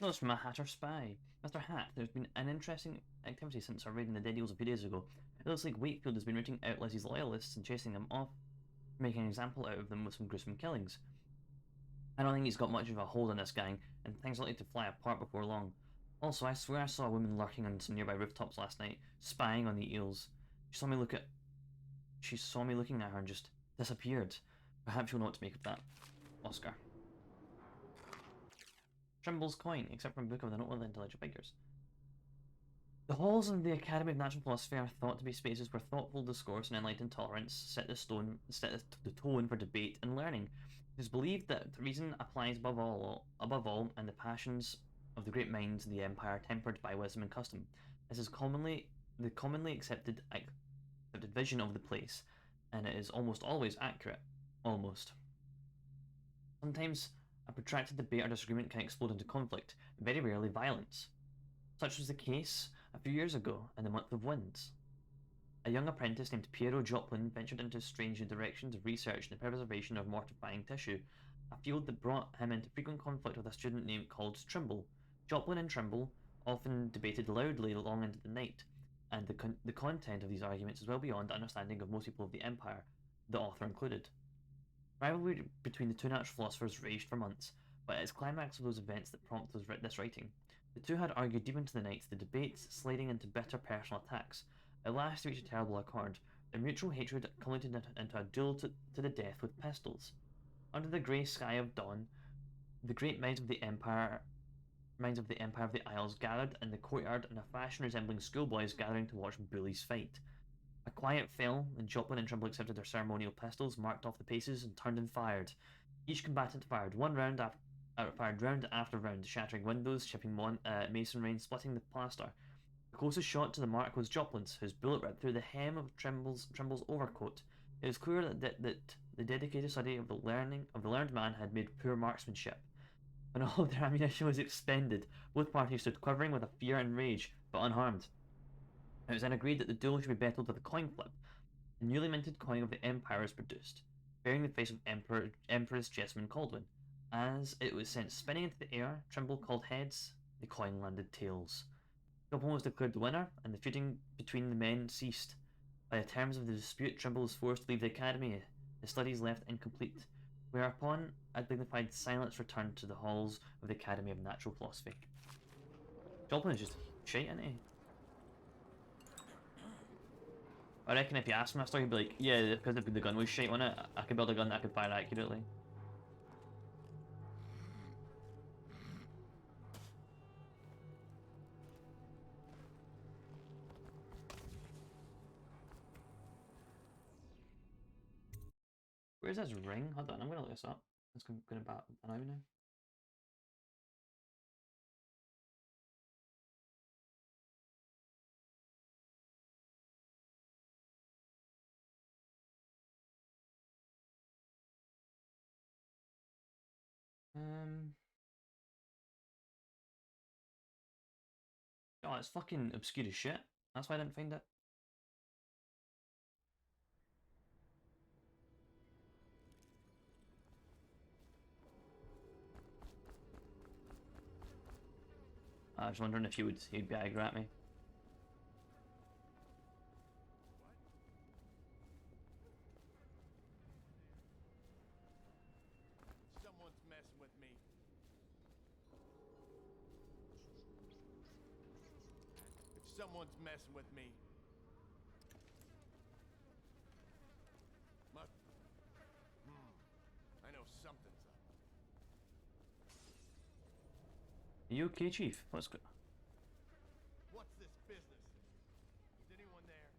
Notice from a Hatter spy. Mr. Hat, there's been an interesting activity since our raid in the Dead Eels a few days ago. It looks like Wakefield has been rooting out Lizzie's loyalists and chasing them off, making an example out of them with some gruesome killings. I don't think he's got much of a hold on this gang, and things are likely to fly apart before long. Also, I swear I saw a woman lurking on some nearby rooftops last night, spying on the eels. She saw me looking at her and just disappeared. Perhaps you'll know what to make of that. Oscar. Trimble's coin, except for a book of the noteworthy intellectual figures. The halls of the Academy of Natural Philosophy are thought to be spaces where thoughtful discourse and enlightened tolerance set the tone for debate and learning. It is believed that the reason applies above all, and the passions of the great minds of the Empire tempered by wisdom and custom. This is the commonly accepted vision of the place, and it is almost always accurate. Almost. Sometimes a protracted debate or disagreement can explode into conflict, very rarely violence. Such was the case a few years ago in the month of Winds. A young apprentice named Piero Joplin ventured into strange new directions of research in the preservation of mortifying tissue, a field that brought him into frequent conflict with a student named called Trimble. Joplin and Trimble often debated loudly long into the night, and the content of these arguments is well beyond the understanding of most people of the Empire, the author included. Rivalry between the two natural philosophers raged for months, but it is climax of those events that prompted this writing. The two had argued deep into the night, the debates sliding into bitter personal attacks. At last they reached a terrible accord. Their mutual hatred culminated into a duel to the death with pistols. Under the grey sky of dawn, the great minds of the Empire of the Isles gathered in the courtyard in a fashion resembling schoolboys gathering to watch bullies fight. A quiet fell, and Joplin and Trimble accepted their ceremonial pistols, marked off the paces, and turned and fired. Each combatant fired round after round, shattering windows, chipping masonry, and splitting the plaster. The closest shot to the mark was Joplin's, whose bullet ripped through the hem of Trimble's overcoat. It was clear that the dedicated study of the learned man had made poor marksmanship. When all of their ammunition was expended, both parties stood quivering with fear and rage, but unharmed. It was then agreed that the duel should be battled with a coin flip. A newly minted coin of the Empire was produced, bearing the face of Empress Jessamine Caldwin. As it was sent spinning into the air, Trimble called heads, the coin landed tails. Joplin was declared the winner, and the feuding between the men ceased. By the terms of the dispute, Trimble was forced to leave the academy, his studies left incomplete, whereupon a dignified silence returned to the halls of the Academy of Natural Philosophy. Joplin is just shite, isn't he? I reckon if you asked Master, he'd be like, yeah, because the gun was shite on it, I could build a gun that could fire accurately. Where's this ring? Hold on, I'm gonna look this up. It's gonna be about an hour now. Oh, it's fucking obscure as shit. That's why I didn't find it. I was wondering if he'd be aggro at me. Someone's messing with me. If someone's messing with me. I know something's up. Are you okay, Chief? What's good? What's this business? Is anyone there?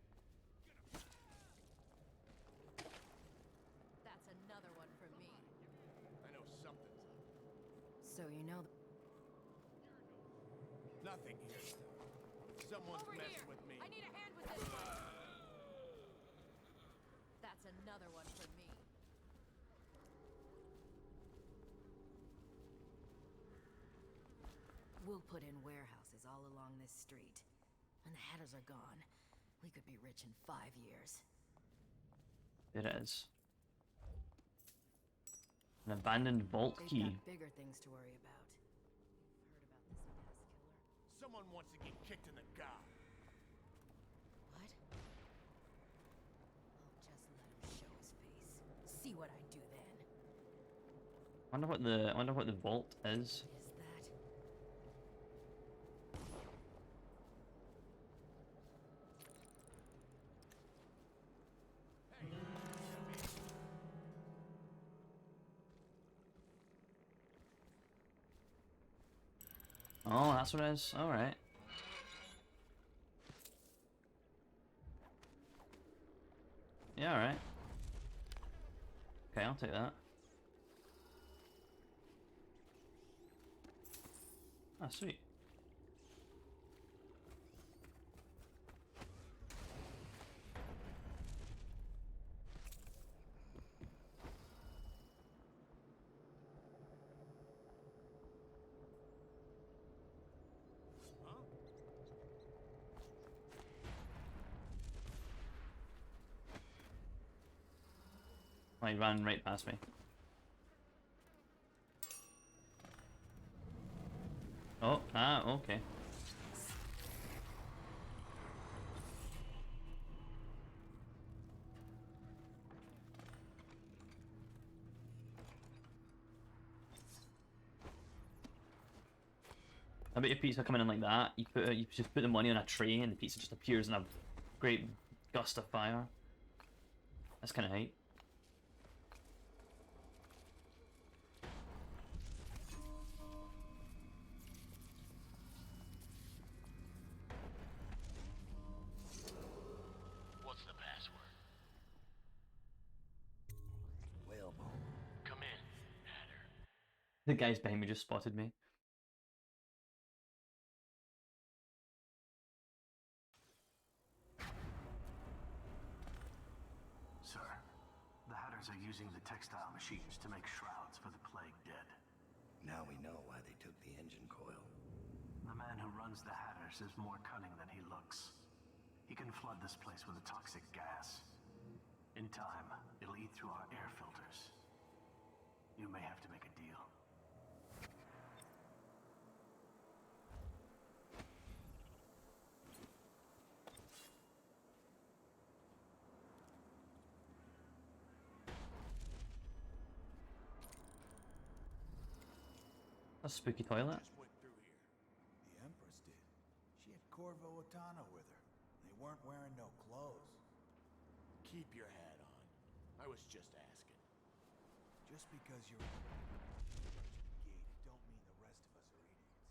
That's another one for me. I know something's up. So you know... Nothing here. Someone's Over messing here. with me. I need a hand with this one. That's another one for me. We'll put in warehouses all along this street. When the Hatters are gone, we could be rich in 5 years. It is. An abandoned vault They've key. got bigger things to worry about. Heard about this mass killer? Someone wants to get kicked in the gob. What? I'll just let him show his face. See what I do then. I wonder what the vault is. Is that? Oh, that's what it is. All right. Yeah, all right. Okay, I'll take that. Ah, sweet. Oh, he ran right past me. Oh, okay. I bet your pizza coming in like that. You just put the money on a tray and the pizza just appears in a great gust of fire. That's kind of hype. What's the password? Whalebone. Come in, Hatter. The guys behind me just spotted me. Sir, the Hatters are using the textile machines to make shrouds for the plague dead. Now we know why they took the engine coil. The man who runs the Hatters is more cunning than he looks. He can flood this place with a toxic gas. In time, it'll eat through our air filters. You may have to make a deal. That's a spooky toilet. Just went through here. The Empress did. She had Corvo Otano with her. They weren't wearing no clothes. Keep your hat on. I was just asking. Just because you're a gate, don't mean the rest of us are idiots.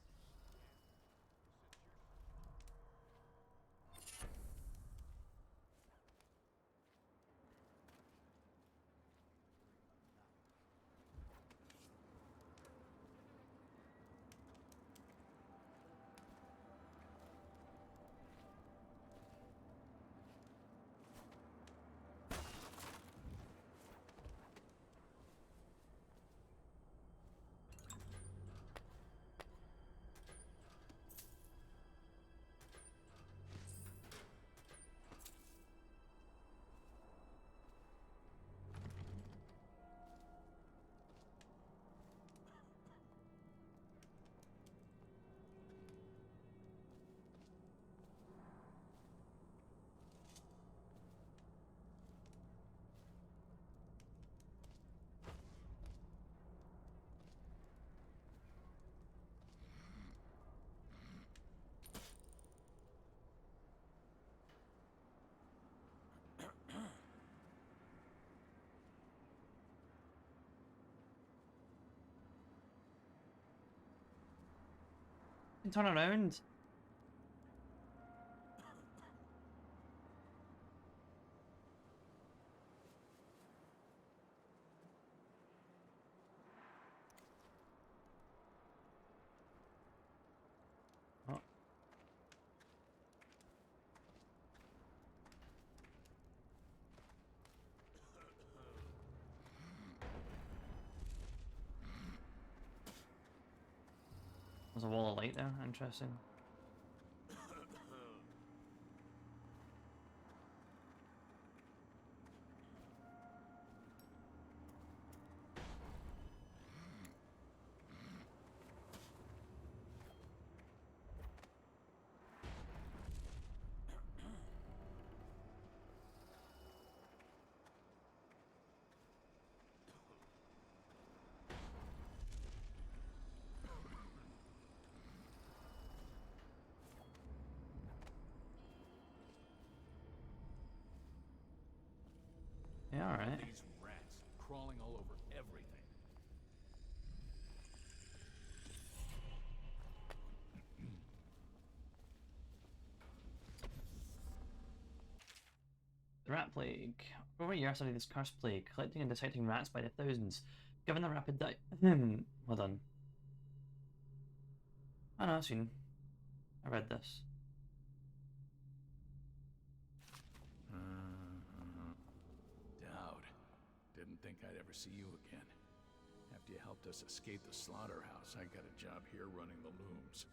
Turn around. Oh. There's a wall of light there. Interesting. Yeah, all right. These rats crawling all over everything. The rat plague. Over a year studying this cursed plague, collecting and dissecting rats by the thousands, given the rapid well done. I know, I've seen. I read this. Dowd, didn't think I'd ever see you again. After you helped us escape the slaughterhouse, I got a job here running the looms.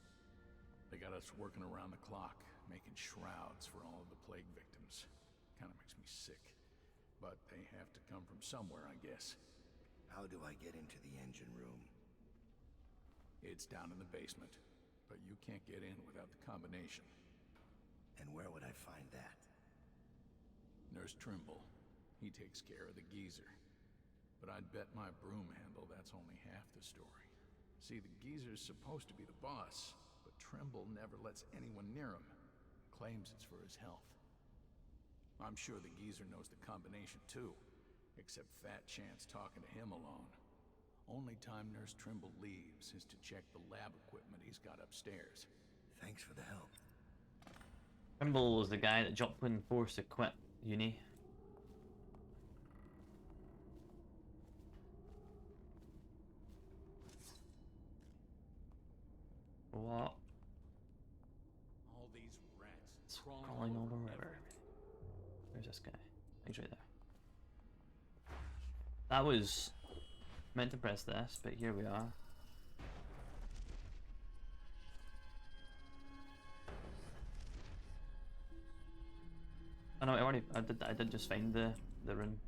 They got us working around the clock, making shrouds for all of the plague victims. Kinda makes me sick. But they have to come from somewhere, I guess. How do I get into the engine room? It's down in the basement, but you can't get in without the combination. And where would I find that? Nurse Trimble. He takes care of the geezer. But I'd bet my broom handle that's only half the story. See, the geezer's supposed to be the boss, but Trimble never lets anyone near him. Claims it's for his health. I'm sure the geezer knows the combination too, except Fat Chance talking to him alone. Only time Nurse Trimble leaves is to check the lab equipment he's got upstairs. Thanks for the help. Trimble was the guy that Joplin forced to quit uni. What? All these rats It's crawling crawling all over over river. everything. There's this guy. He's right there. That was meant to press this, but here we are. I know. I did just find the rune.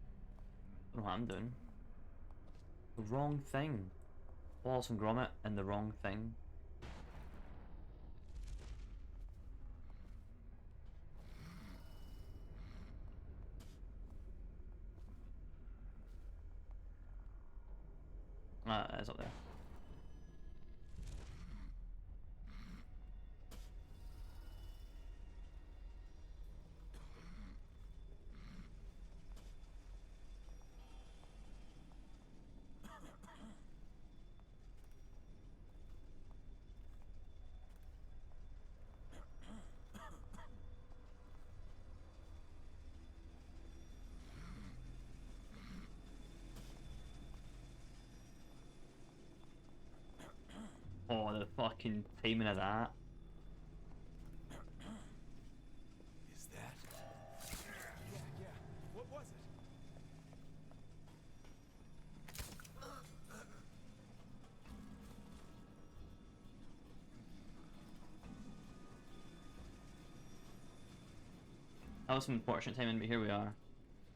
I don't know what I'm doing. The wrong thing. Wallace and Gromit and the wrong thing. Ah, it's up there. Oh, the fucking timing of that. Is that? Yeah. What was it? That was some unfortunate timing, but here we are.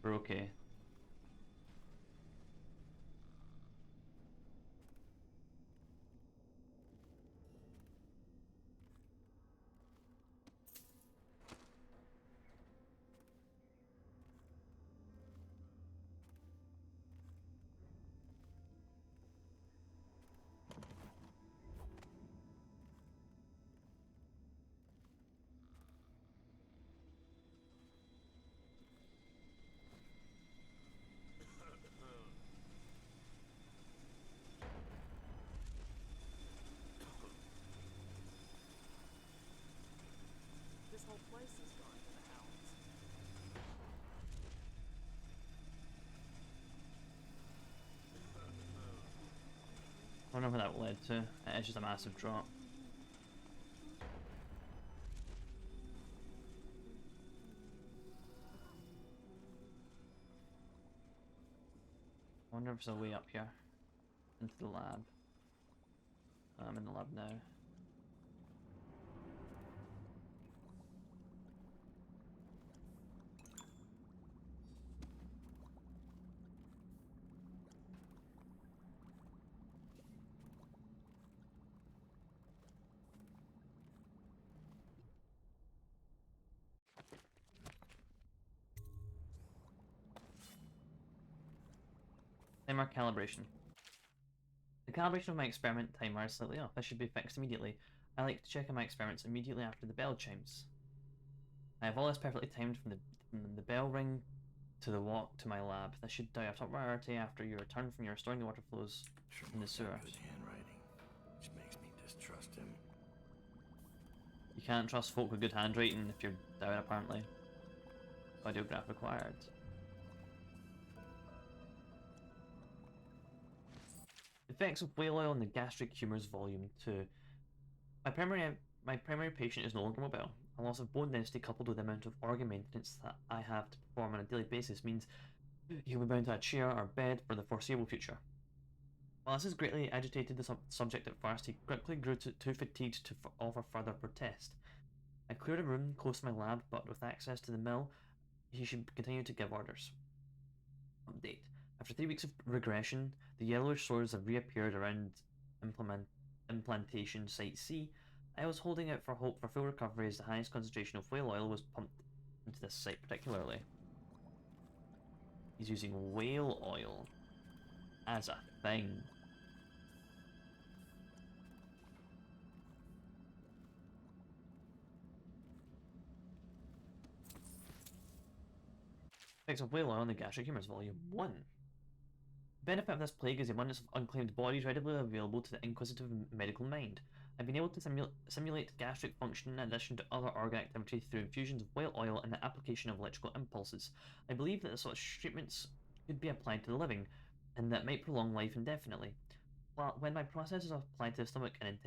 We're okay. know what that led to. It's just a massive drop. I wonder if there's a way up here into the lab. I'm in the lab now. Timer calibration. The calibration of my experiment timer is slightly off. This should be fixed immediately. I like to check on my experiments immediately after the bell chimes. I have all this perfectly timed from the bell ring to the walk to my lab. This should die of top priority after you return from your restoring the water flows in the sewer. Good handwriting, which makes me distrust him. You can't trust folk with good handwriting if you're down, apparently. Audiograph required. Effects of whale oil on the gastric humours, volume 2. My primary patient is no longer mobile. A loss of bone density coupled with the amount of organ maintenance that I have to perform on a daily basis means he'll be bound to a chair or bed for the foreseeable future. While this has greatly agitated the subject at first, he quickly grew too fatigued to offer further protest. I cleared a room close to my lab, but with access to the mill, he should continue to give orders. Update. After 3 weeks of regression, the yellowish sores have reappeared around implantation site C. I was holding out for hope for full recovery as the highest concentration of whale oil was pumped into this site particularly. He's using whale oil as a thing. Effects of whale oil on the gastric humours, volume 1. The benefit of this plague is the abundance of unclaimed bodies readily available to the inquisitive medical mind. I've been able to simulate gastric function in addition to other organ activity through infusions of whale oil and the application of electrical impulses. I believe that such treatments could be applied to the living, and that might prolong life indefinitely. When my process is applied to the stomach and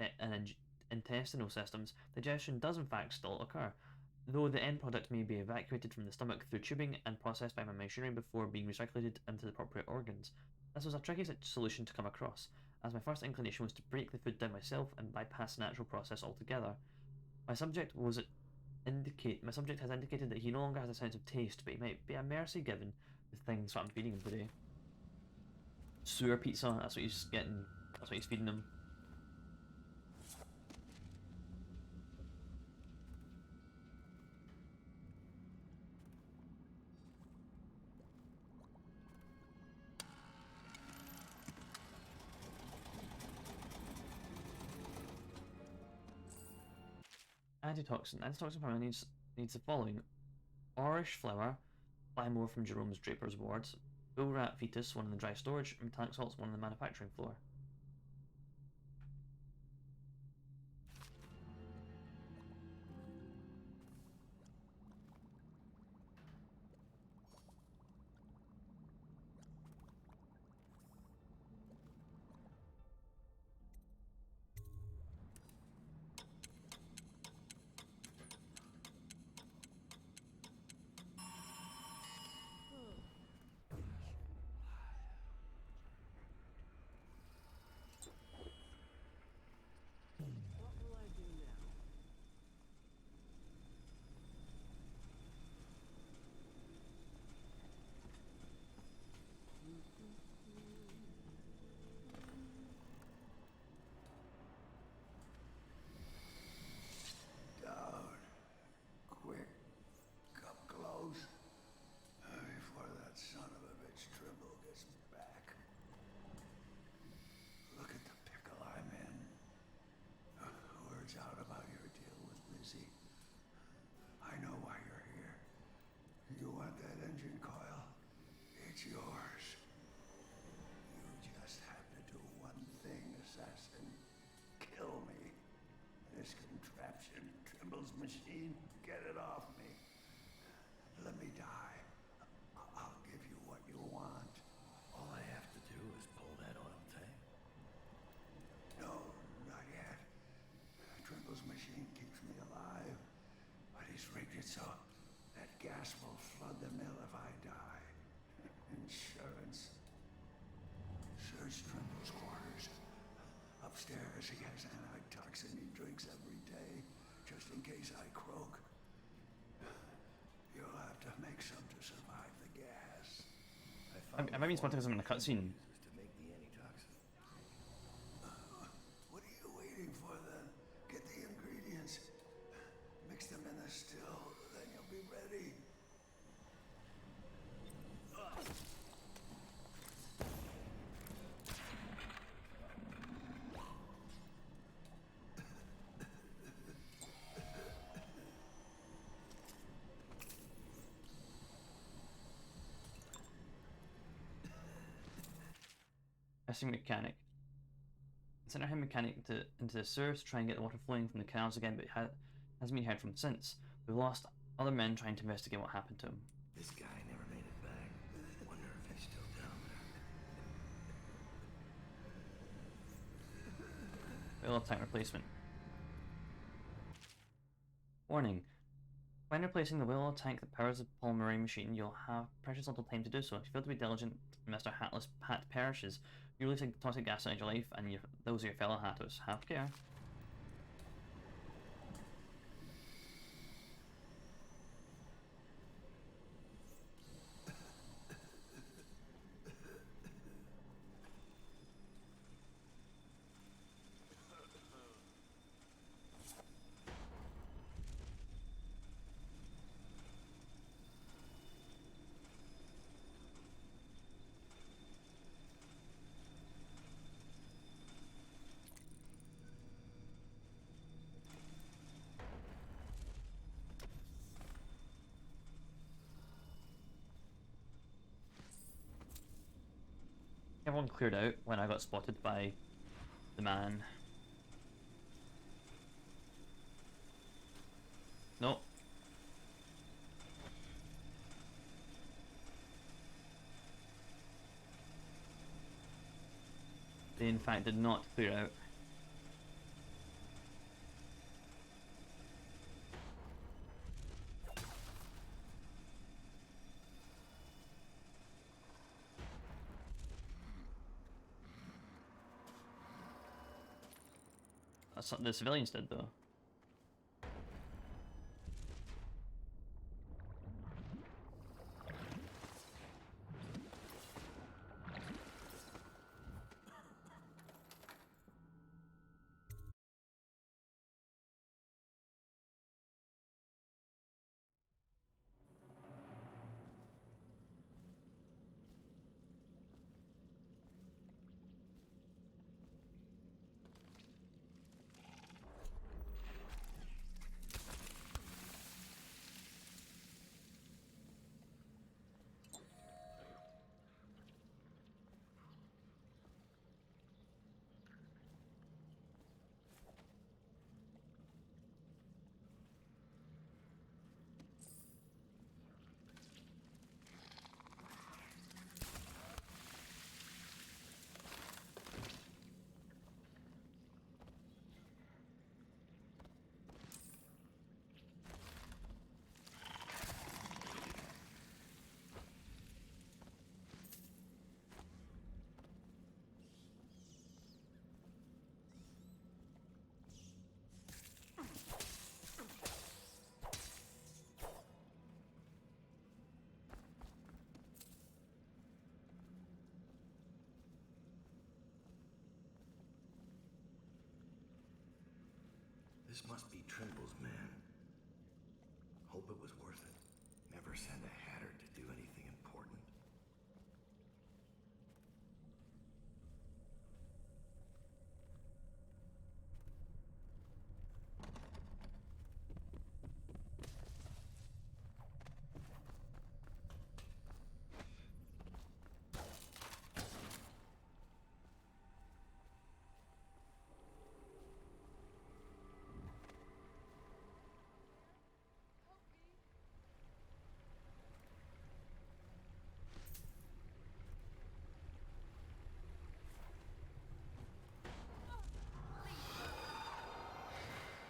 intestinal systems, digestion does in fact still occur, though the end product may be evacuated from the stomach through tubing and processed by my machinery before being recirculated into the appropriate organs. This was a tricky solution to come across, as my first inclination was to break the food down myself and bypass the natural process altogether. My subject has indicated that he no longer has a sense of taste, but he might be a mercy given the things that I'm feeding him today. Sewer pizza, that's what he's getting, that's what he's feeding him. Antitoxin. Antitoxin formula needs the following: Orish flour, Brig-me-More from Jerome's Draper's wards, bull rat fetus, one in the dry storage, and metallic salts, one on the manufacturing floor. Machine, get it off me. Let me die. I'll give you what you want. All I have to do is pull that oil tank. I might be spotting because I'm in a cutscene. To make the antitoxin. What are you waiting for then? Get the ingredients. Mix them in the still, then you'll be ready. Pressing mechanic. Sent our mechanic into the sewers to try and get the water flowing from the canals again, but hasn't been heard from since. We've lost other men trying to investigate what happened to him. This guy never made it back. Wonder if he's still down there. Whale tank replacement. Warning. When replacing the whale tank that powers the polymerase machine, you'll have precious little time to do so. If you fail to be diligent, Mr. Hatless Hat perishes. You release toxic gas into your life and those of your fellow Hatters. Have care. Everyone cleared out when I got spotted by the man. No. They in fact did not clear out. That's what the civilians did though. This must be Trimble's man. Hope it was worth it. Never send a Hatter to do anything important.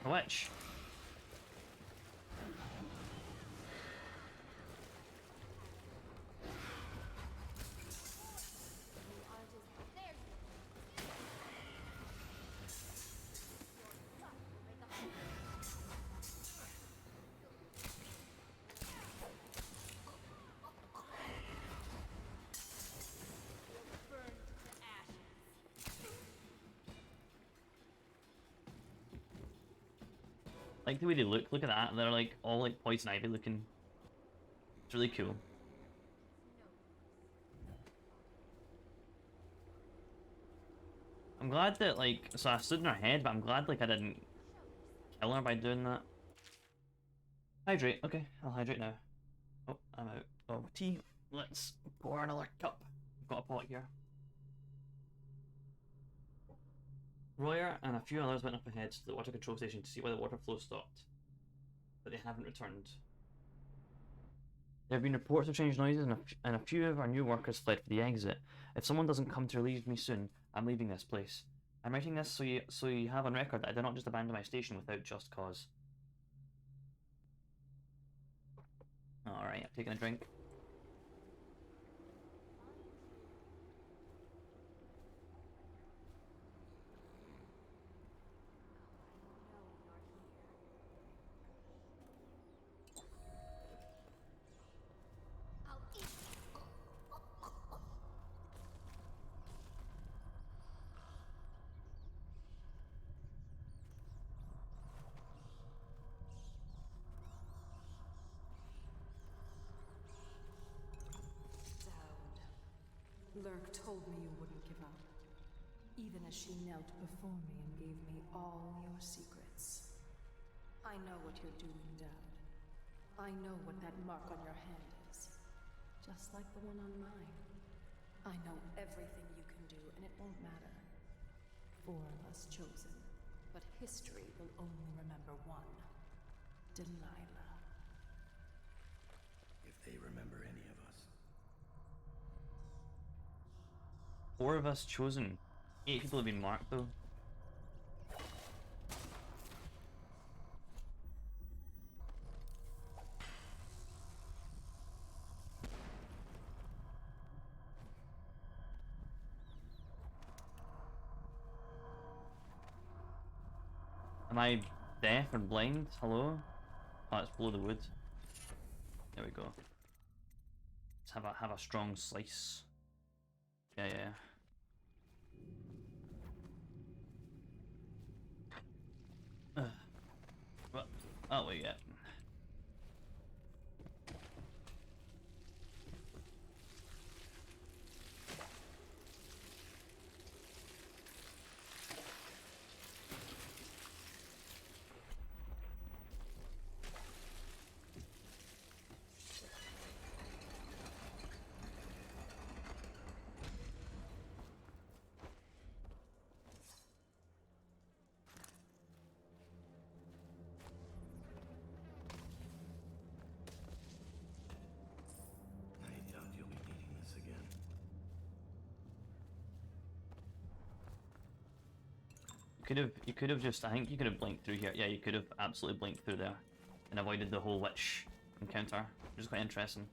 A witch. Like the way they look. Look at that. They're like all like poison ivy looking. It's really cool. I'm glad that like, so I stood in her head, but I'm glad like I didn't kill her by doing that. Hydrate. Okay, I'll hydrate now. Oh, I'm out of tea. Let's pour another cup. I've got a pot here. Royer and a few others went up ahead to the water control station to see why the water flow stopped, but they haven't returned. There have been reports of strange noises, and a few of our new workers fled for the exit. If someone doesn't come to relieve me soon, I'm leaving this place. I'm writing this so you have on record that I did not just abandon my station without just cause. Alright, I'm taking a drink. Lurk told me you wouldn't give up, even as she knelt before me and gave me all your secrets. I know what you're doing, Dad. I know what that mark on your hand is, just like the one on mine. I know everything you can do, and it won't matter. 4 of us chosen, but history will only remember one. Delilah. If they remember any of us. 4 of us chosen. 8 people have been marked though. Am I deaf or blind? Hello? Oh, it's below the wood. There we go. Let's have a strong slice. Yeah, yeah. What? Oh, wait, yeah. I doubt you'll be needing this again. You could have just, I think you could have blinked through here. Yeah, you could have absolutely blinked through there and avoided the whole witch encounter, which is quite interesting.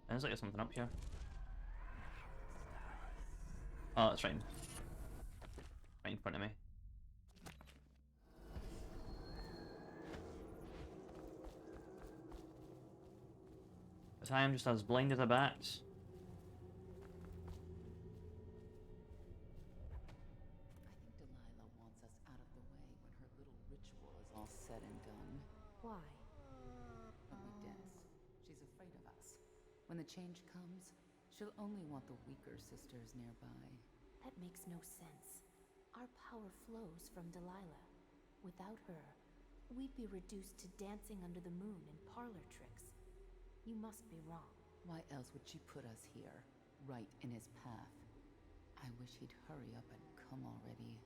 Sounds like there's something up here. Oh, that's right. Right in front of me. Because I am just as blind as a bat. I think Delilah wants us out of the way when her little ritual is all said and done. Why? When we dance, she's afraid of us. When the change comes, she'll only want the weaker sisters nearby. That makes no sense. Our power flows from Delilah. Without her, we'd be reduced to dancing under the moon and parlor tricks. You must be wrong. Why else would she put us here, right in his path? I wish he'd hurry up and come already.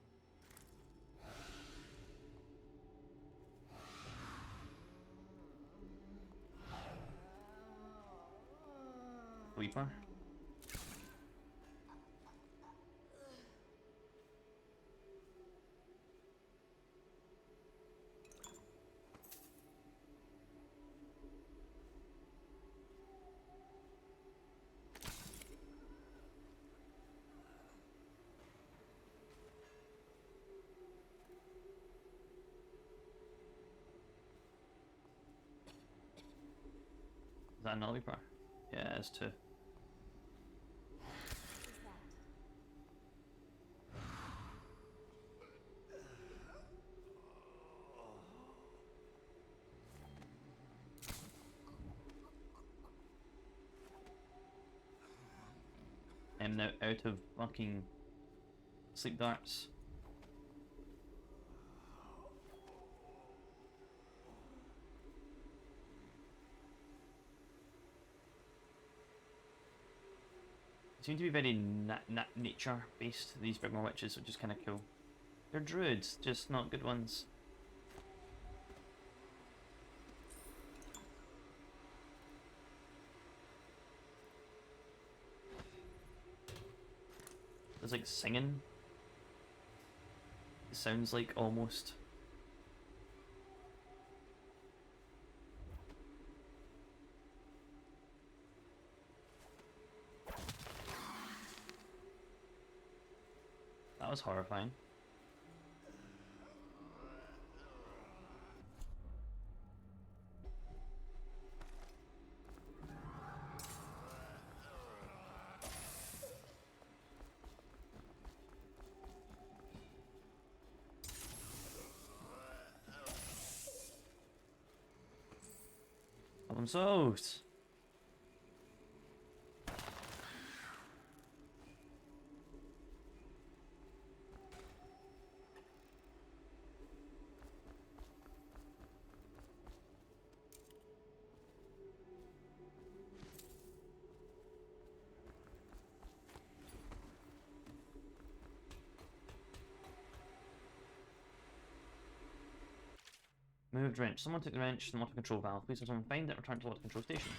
Weeper. that another Reaper? Yeah, it's two. I'm now out of fucking sleep darts. They seem to be very nature based, these Brig-me-More witches, which is kind of cool. They're druids, just not good ones. There's like singing. It sounds like almost. That was horrifying. I'm so. Moved wrench. Someone took the wrench to the motor control valve. Please have someone find it and return it to the motor control station.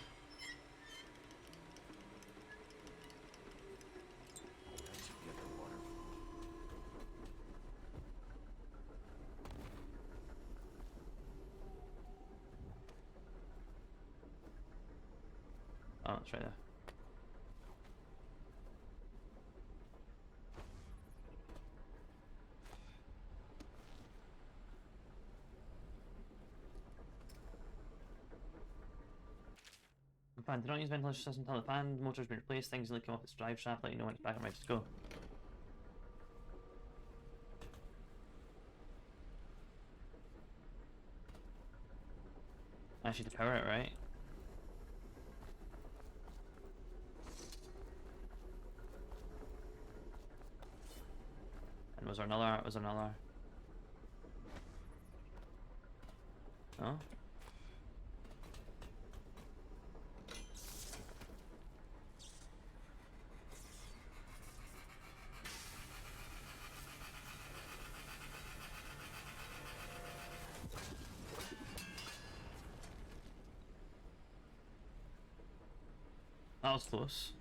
Oh, that's right there. Fan, do not use ventilation system until the fan motor's been replaced. Things leaking off its drive shaft, let you know when it's back and ready to go. Actually, to power it, right? And was there another? Was there another? No? That was close.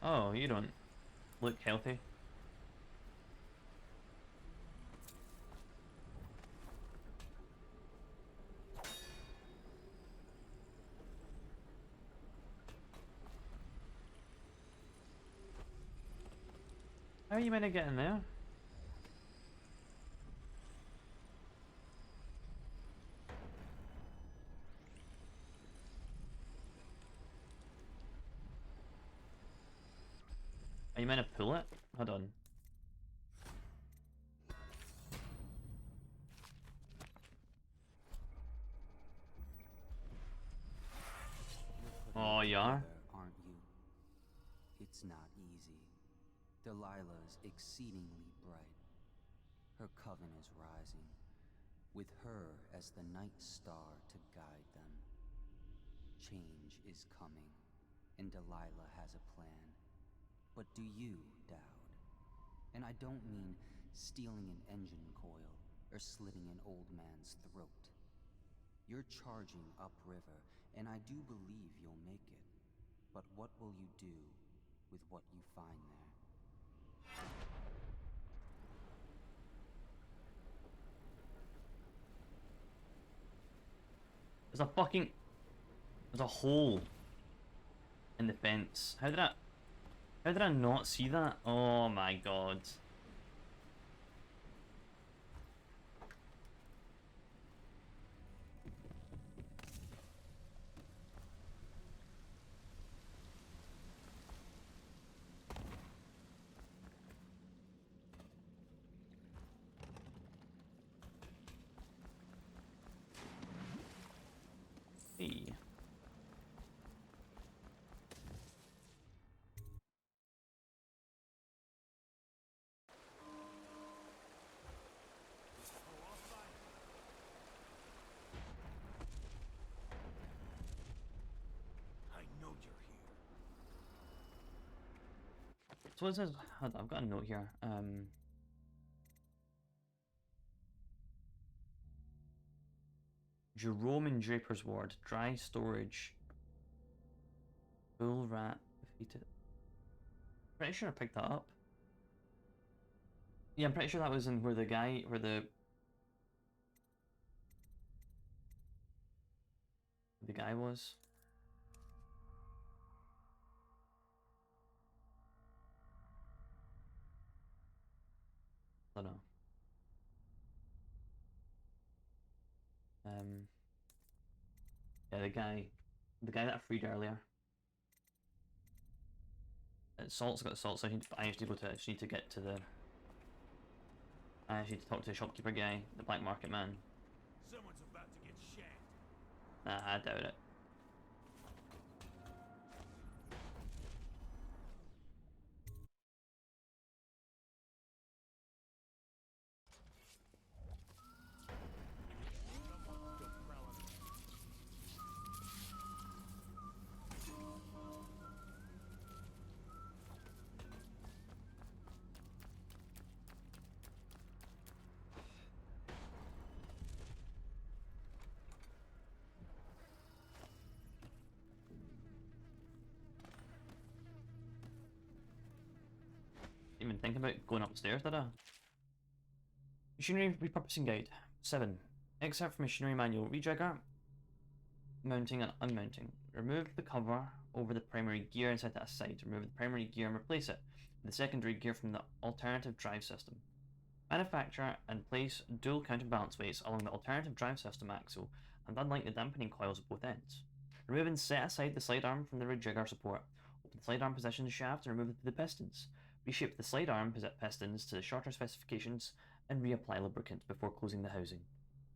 Oh, you don't look healthy. How are you meant to get in there? Are you meant to pull it? Hold on. Oh, you are? Aren't you? It's not easy. Delilah's exceedingly bright. Her coven is rising, with her as the night star to guide them. Change is coming, and Delilah has a plan. But do you, Dowd? And I don't mean stealing an engine coil or slitting an old man's throat. You're charging upriver, and I do believe you'll make it. But what will you do with what you find there? There's a fucking... There's a hole. in the fence. How did I not see that? Oh my god. Hey. I know you're here. So what says? Hold on, I've got a note here. Jerome and Draper's Ward, dry storage. Bull rat defeated. Pretty sure I picked that up. Yeah, I'm pretty sure that was in where the guy was. I don't know. Yeah, the guy that I freed earlier. Salt's got salt, so I actually just need to get to the. I actually need to talk to the shopkeeper guy, the black market man. Someone's about to get shanked. Nah, I doubt it. Didn't even think about going upstairs, did I? Machinery repurposing guide 7. Excerpt from machinery manual. Rejigger. Mounting and unmounting. Remove the cover over the primary gear and set it aside. Remove the primary gear and replace it with the secondary gear from the alternative drive system. Manufacture and place dual counterbalance weights along the alternative drive system axle and unlike the dampening coils at both ends. Remove and set aside the slide arm from the rejigger support. Open the slide arm position shaft and remove the pistons. Reshape the slide arm pistons to the shorter specifications and reapply lubricant before closing the housing.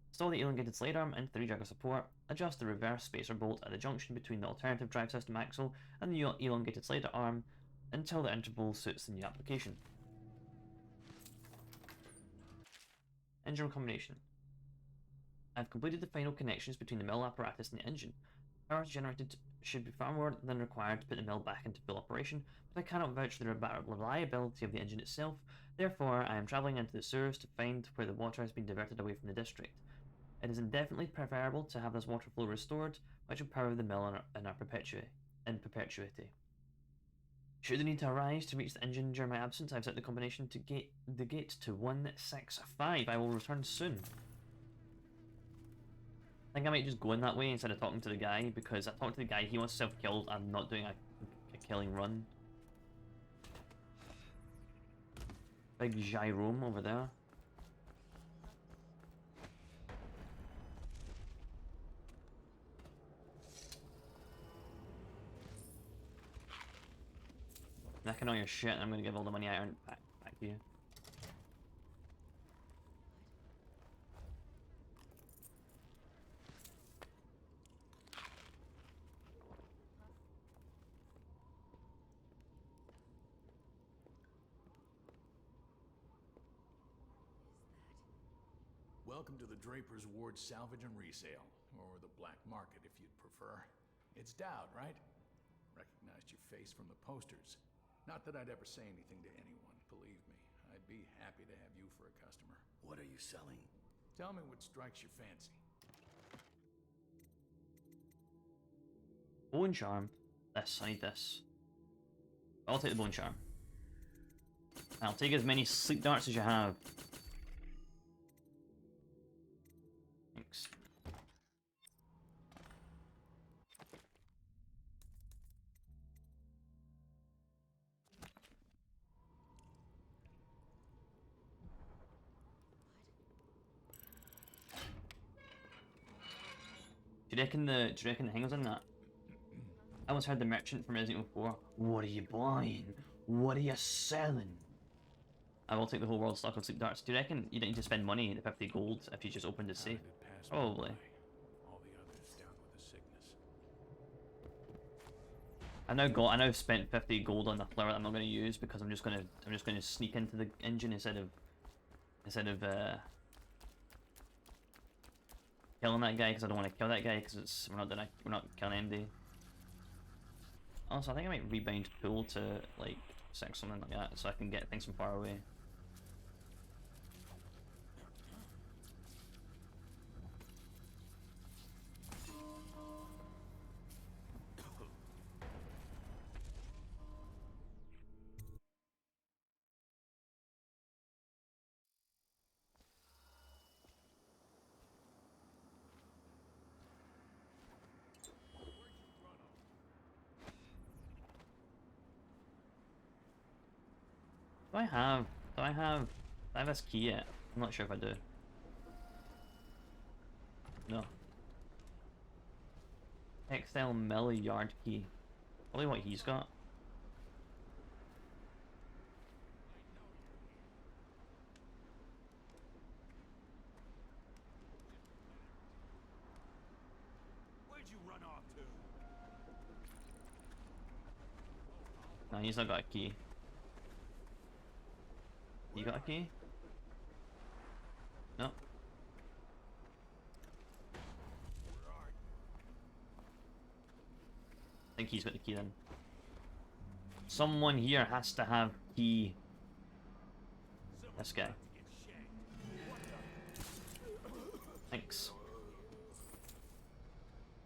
Install the elongated slide arm into the rejigger support. Adjust the reverse spacer bolt at the junction between the alternative drive system axle and the elongated slide arm until the interval suits the new application. Engine combination. I've completed the final connections between the mill apparatus and the engine. Power generated should be far more than required to put the mill back into full operation, but I cannot vouch for the reliability of the engine itself. Therefore, I am travelling into the sewers to find where the water has been diverted away from the district. It is indefinitely preferable to have this water flow restored, which will power the mill in perpetuity. Should the need to arise to reach the engine during my absence, I've set the combination to the gate to 165. I will return soon. I think I might just go in that way instead of talking to the guy, because I talked to the guy, he wants to self-kill, I'm not doing a killing run. Big Gyrome over there. Knacking all your shit, and I'm gonna give all the money I earned back to you. Welcome to the Draper's Ward Salvage and Resale, or the Black Market if you'd prefer. It's Dowd, right? Recognized your face from the posters. Not that I'd ever say anything to anyone, believe me. I'd be happy to have you for a customer. What are you selling? Tell me what strikes your fancy. Bone charm. This, I need this. I'll take the bone charm. I'll take as many sleep darts as you have. Thanks. Do you reckon the hang was in that? I once heard the merchant from Resident Evil 4. What are you buying? What are you selling? I will take the whole world stock of sleep darts. Do you reckon you don't need to spend money, the 50 gold, if you just opened the safe? Probably. All the others down with the sickness. I now spent 50 gold on the flower that I'm not going to use because I'm just going to sneak into the engine instead of killing that guy, because I don't want to kill that guy because we're not killing MD. Also, I think I might rebind pool to like 6 something like that, so I can get things from far away. Do I have this key yet? I'm not sure if I do. No. XL Milliard key. Probably what he's got. Where'd you run off to? No, he's not got a key. You got a key? No. I think he's got the key then. Someone here has to have key. This guy. Thanks.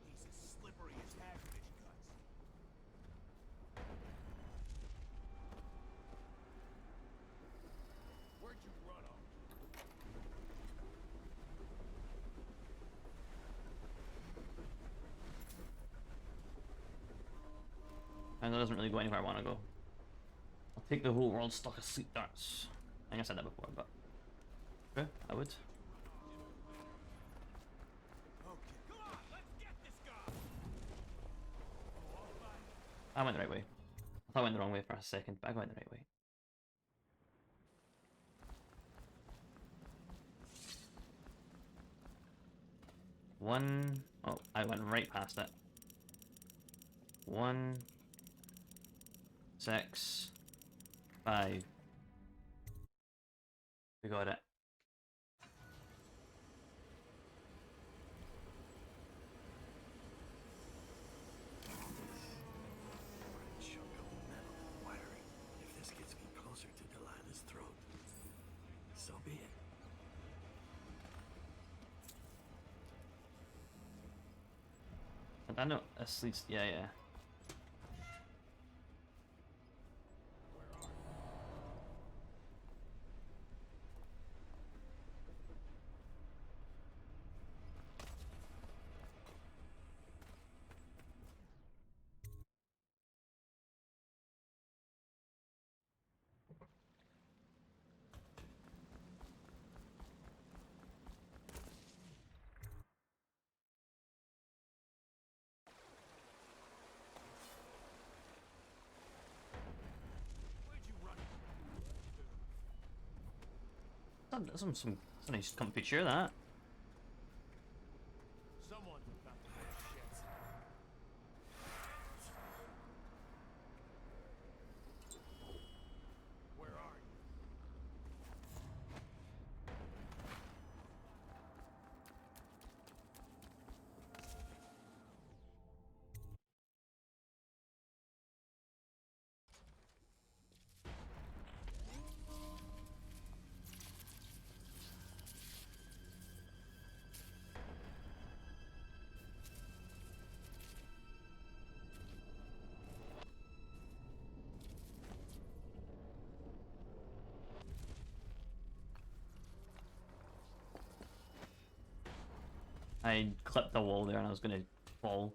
He's as slippery as hagfish guts. Where'd you run off? And that doesn't really go anywhere I want to go. I'll take the whole world stock of sleep darts. I think I said that before, but okay, I would. I went the right way. I thought I went the wrong way for a second, but I went the right way. Oh, I went right past it. 1, 6, 5. We got it. If this gets me closer to Delilah's throat, so be it. I know this leads. Yeah. That's some nice comfy chair, that. Someone's about to get shit. Where are you? I clipped the wall there and I was gonna fall.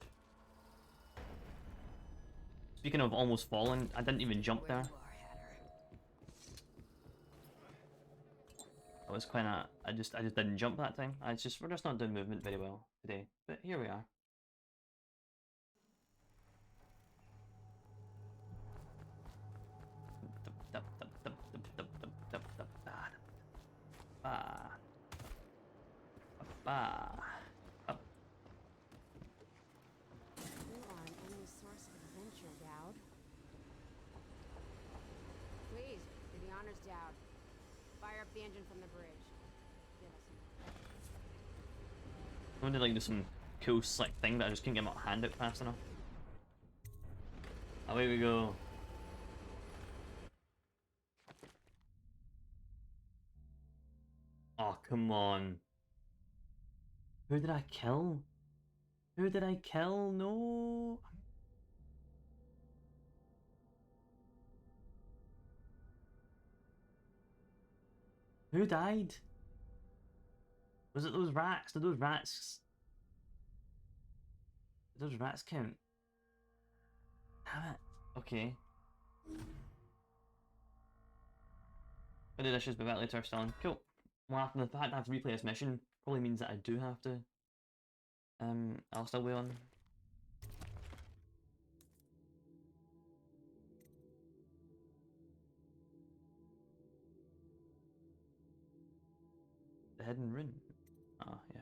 Speaking of almost falling, I didn't even jump there. I was kinda I just didn't jump that time. We're just not doing movement very well today. But here we are. Up. You aren't any source of adventure, Dowd. Please, do the honors, Dowd. Fire up the engine from the bridge. Give us some. I wanted to like do some cool slick thing, but I just couldn't get my hand out fast enough. Away we go. Oh, come on. Who did I kill? Who did I kill? No. Who died? Was it those rats? Did those rats... Did those rats count? Damn it. Okay. I did issues with that later, Stalin. Cool. Well, after the fact I have to replay this mission probably means that I do have to. I'll still wait on. The hidden rune. Oh, yeah.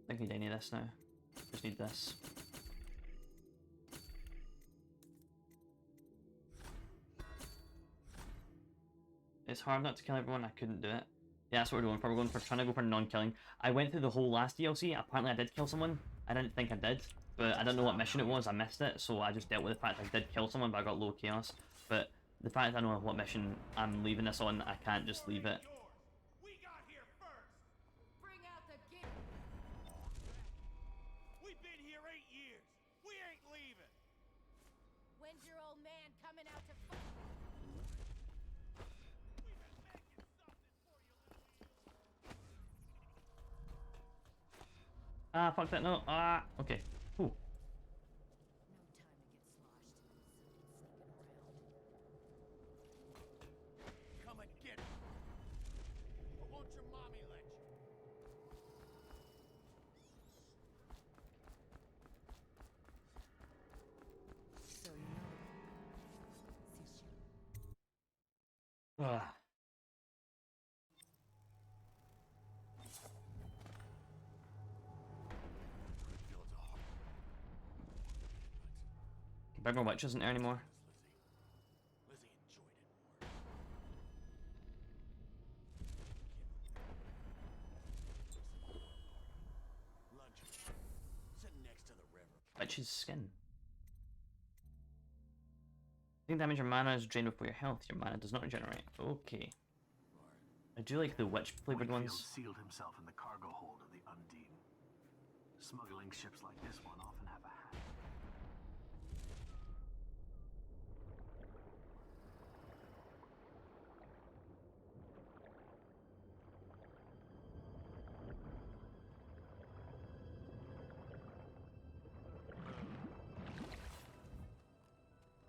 I don't need any of this now. Just need this. It's hard not to kill everyone. I couldn't do it. Yeah, that's what we're going for. We're going for trying to go for non-killing. I went through the whole last DLC. Apparently I did kill someone. I didn't think I did, but I don't know what mission it was. I missed it, so I just dealt with the fact I did kill someone, but I got low chaos. But the fact I know what mission I'm leaving this on, I can't just leave it. We got here first. Bring out the gear. We've been here 8 years. We ain't leaving. When's your old man coming out to fight? Ah, fuck that, no. Ah, okay. Ooh. Come and get it. Or won't your mommy let you? So you know. Ah. Brig-me-More Witch isn't there anymore. Lizzie enjoyed it more. Lunch. Sitting next to the river. Witch's skin. Think damage your mana is drained before your health. Your mana does not regenerate. Okay. I do like the witch flavored ones. Sealed himself in the cargo hold of the Undine. Smuggling ships like this one often have a habit.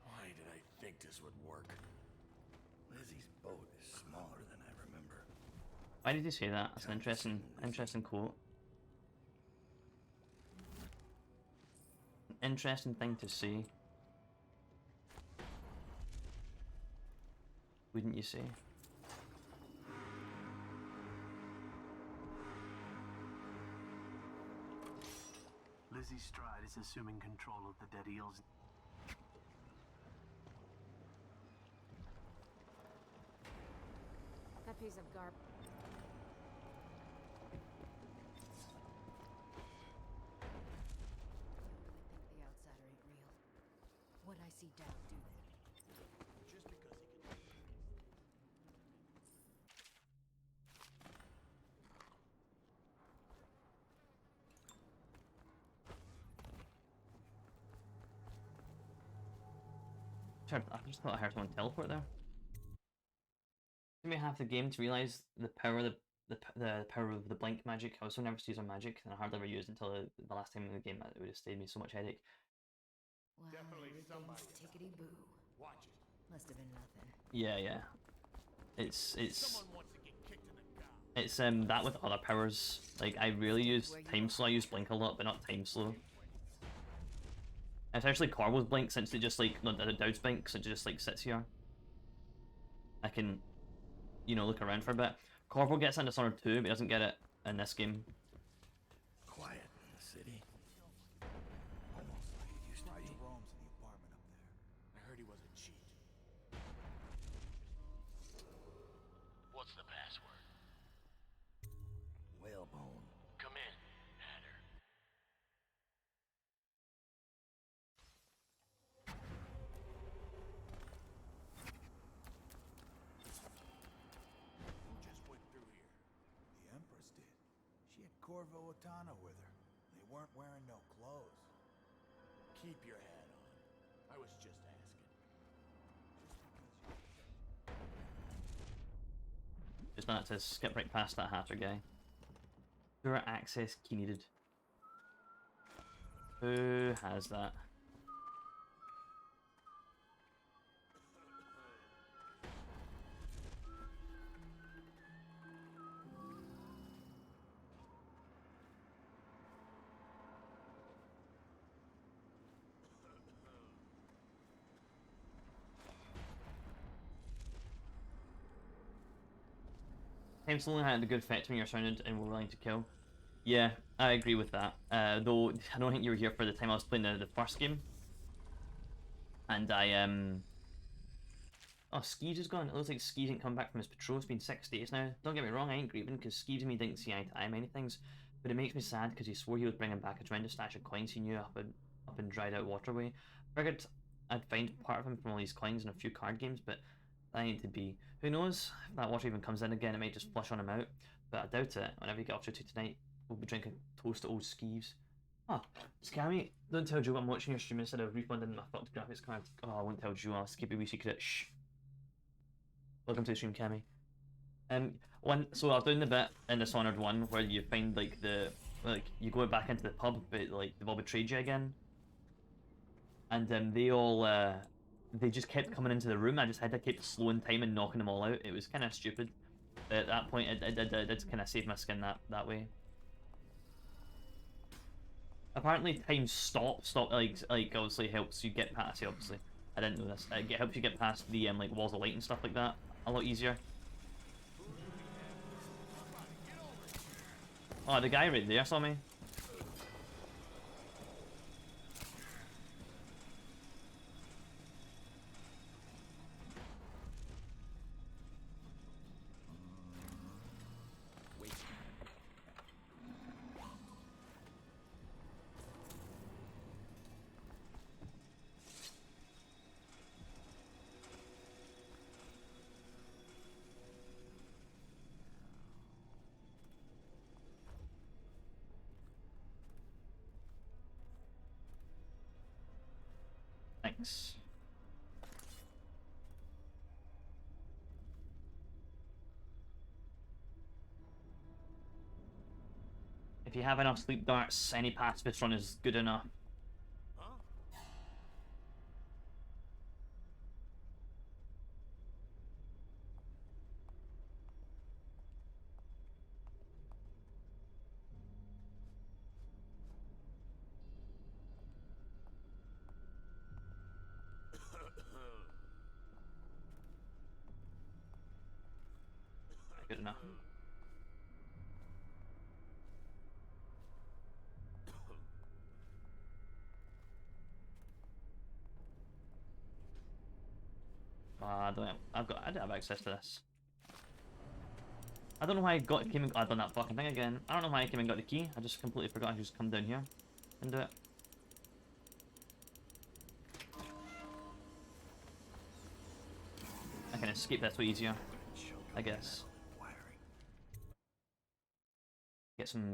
Why did I think this would work? Lizzie's boat is smaller than I remember. Why did you say that? That's an interesting quote. An interesting thing to say. Wouldn't you say? Lizzie Stride is assuming control of the dead eels. That piece of garb. The outsider ain't real. What I see Dad do then. Just because he can. I just thought I heard someone teleport there. Took me half the game to realize the power of the power of the blink magic. I was so nervous to use on magic, and I hardly ever used it until the last time in the game. It would have saved me so much headache. Well, Definitely somebody. tickety boo. Watch it. Must have been nothing. Yeah, yeah. It's Someone wants to get kicked in the gow. that with other powers. Like I really use time slow. I use blink a lot, but not time slow. It's actually Corvo's blink, since it just like no, the Dowd's blink, so it just like sits here. I can, you know, look around for a bit. Corvo gets in Dishonored 2, but he doesn't get it in this game. Quiet in the city. Almost like it used to be. Jerome's in the apartment up there. I heard he was a cheat. What's the password? Whalebone. Come in, Hatter. Who just went through here? The Empress did. She had Corvo Otana with her. They weren't wearing no clothes. Keep your hat on. I was just asking. Just that to skip right past that Hatter guy. Sewer access key needed. Who has that? Time slowing had a good effect when you're surrounded and were willing to kill. Yeah, I agree with that. Though I don't think you were here for the time I was playing the first game. And oh, Skeeves is gone. It looks like Skeeves ain't come back from his patrol. It's been 6 days now. Don't get me wrong, I ain't grieving, because Skeeves and me didn't see eye to eye many things. But it makes me sad because he swore he would bring him back a tremendous stash of coins he knew up in dried out waterway. Figured I'd find part of him from all these coins in a few card games, but that ain't to be. Who knows? If that water even comes in again, it might just flush on him out. But I doubt it. Whenever you get up to tonight, we'll be drinking toast to old Skeeves. Oh, Scammy, don't tell Joe I'm watching your stream instead of refunding my fucked graphics card. Oh, I won't tell Joe, I'll keep a wee secret. Shh. Welcome to the stream, Cammy. So I've done the bit in Dishonored 1 where you find you go back into the pub, but like they've all betrayed you again. And they just kept coming into the room. I just had to keep slowing time and knocking them all out. It was kind of stupid. But at that point, it did kind of save my skin that way. Apparently, time stop like obviously helps you get past. Obviously, I didn't know this. It helps you get past the like walls of light and stuff like that a lot easier. Oh, the guy right there saw me. Thanks. If you have enough sleep darts, any pacifist run is good enough. Good enough. I don't know. I don't have access to this. I don't know why I've done that fucking thing again. I don't know why I came and got the key. I just completely forgot I just come down here and do it. I can escape this way easier, I guess.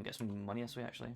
Get some money this way actually.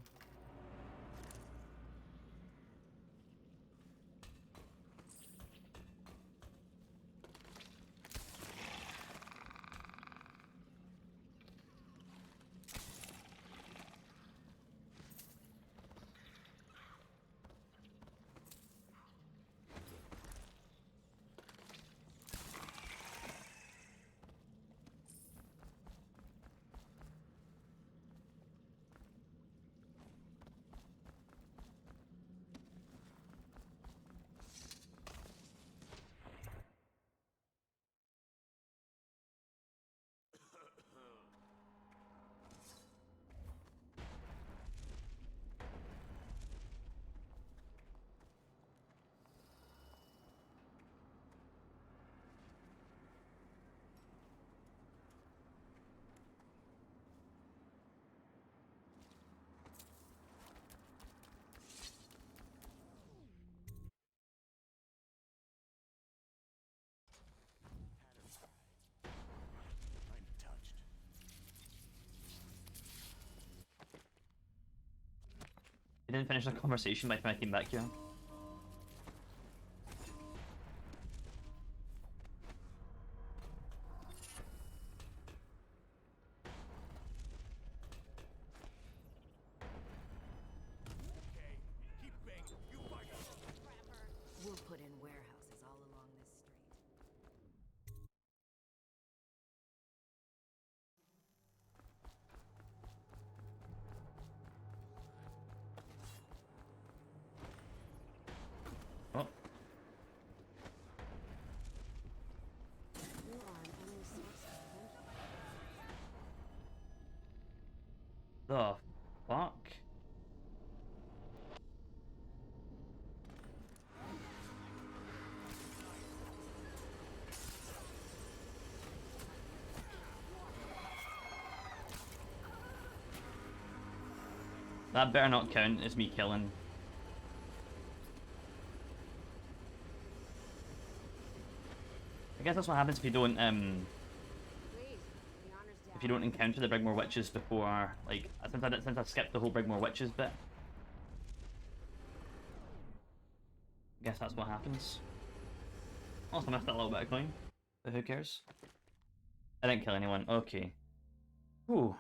We didn't finish the conversation by the time I came back here. We'll put in warehouses all along this street. Oh. You are an endless source of adventure. The fuck? That better not count as me killing. I guess that's what happens if you don't if you don't encounter the Brig-me-More witches before, like, since I skipped the whole Brig-me-More witches bit. I guess that's what happens. Also missed that little bit of coin, but who cares? I didn't kill anyone. Okay. Whew.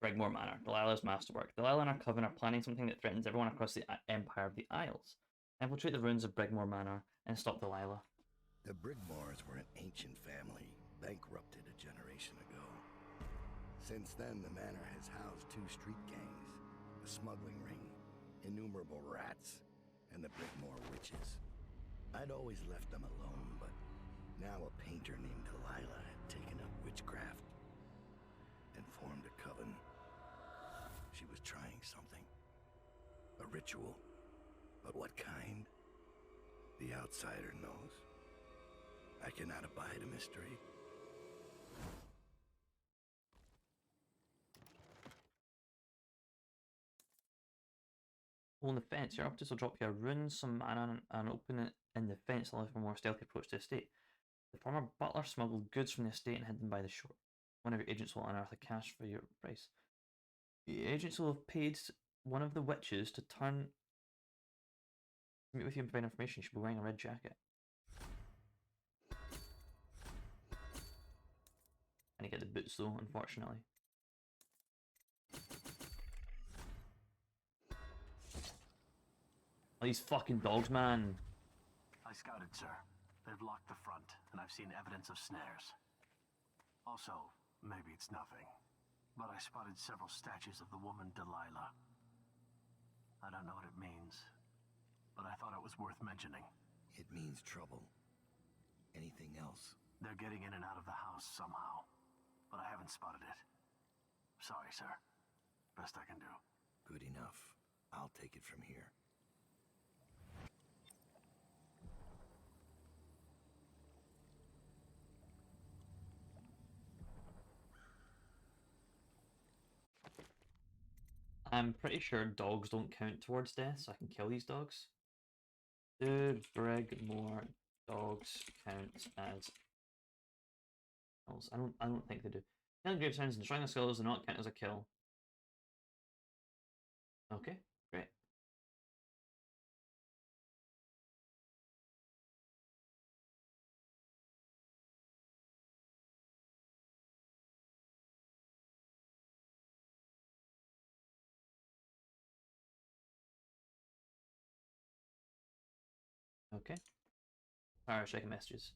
Brig-me-More Manor. Delilah's masterwork. Delilah and her coven are planning something that threatens everyone across the Empire of the Isles. Infiltrate the ruins of Brig-me-More Manor and stop Delilah. The Brig-me-Mores were an ancient family, bankrupted a generation ago. Since then, the manor has housed 2 street gangs, a smuggling ring, innumerable rats, and the Brig-me-More witches. I'd always left them alone, but now a painter named Delilah had taken up witchcraft and formed a coven. She was trying something. A ritual. But what kind? The outsider knows. I cannot abide a mystery. Hole in the fence. Your optics will drop you a rune, some mana, and open it in the fence, allowing for a more stealthy approach to the estate. The former butler smuggled goods from the estate and hid them by the shore. One of your agents will unearth a cache for your price. The agents will have paid one of the witches to meet with you and provide information. She should be wearing a red jacket. I need to get the boots though, unfortunately. Oh, these fucking dogs, man. I scouted, sir. They've locked the front, and I've seen evidence of snares. Also, maybe it's nothing, but I spotted several statues of the woman Delilah. I don't know what it means, but I thought it was worth mentioning. It means trouble. Anything else? They're getting in and out of the house somehow, but I haven't spotted it. Sorry, sir. Best I can do. Good enough. I'll take it from here. I'm pretty sure dogs don't count towards death, so I can kill these dogs. Do Brig-me-More dogs count as kills? I don't think they do. Killing gravestones and destroying the skulls do not count as a kill. Okay, great. Okay. Alright, checking messages.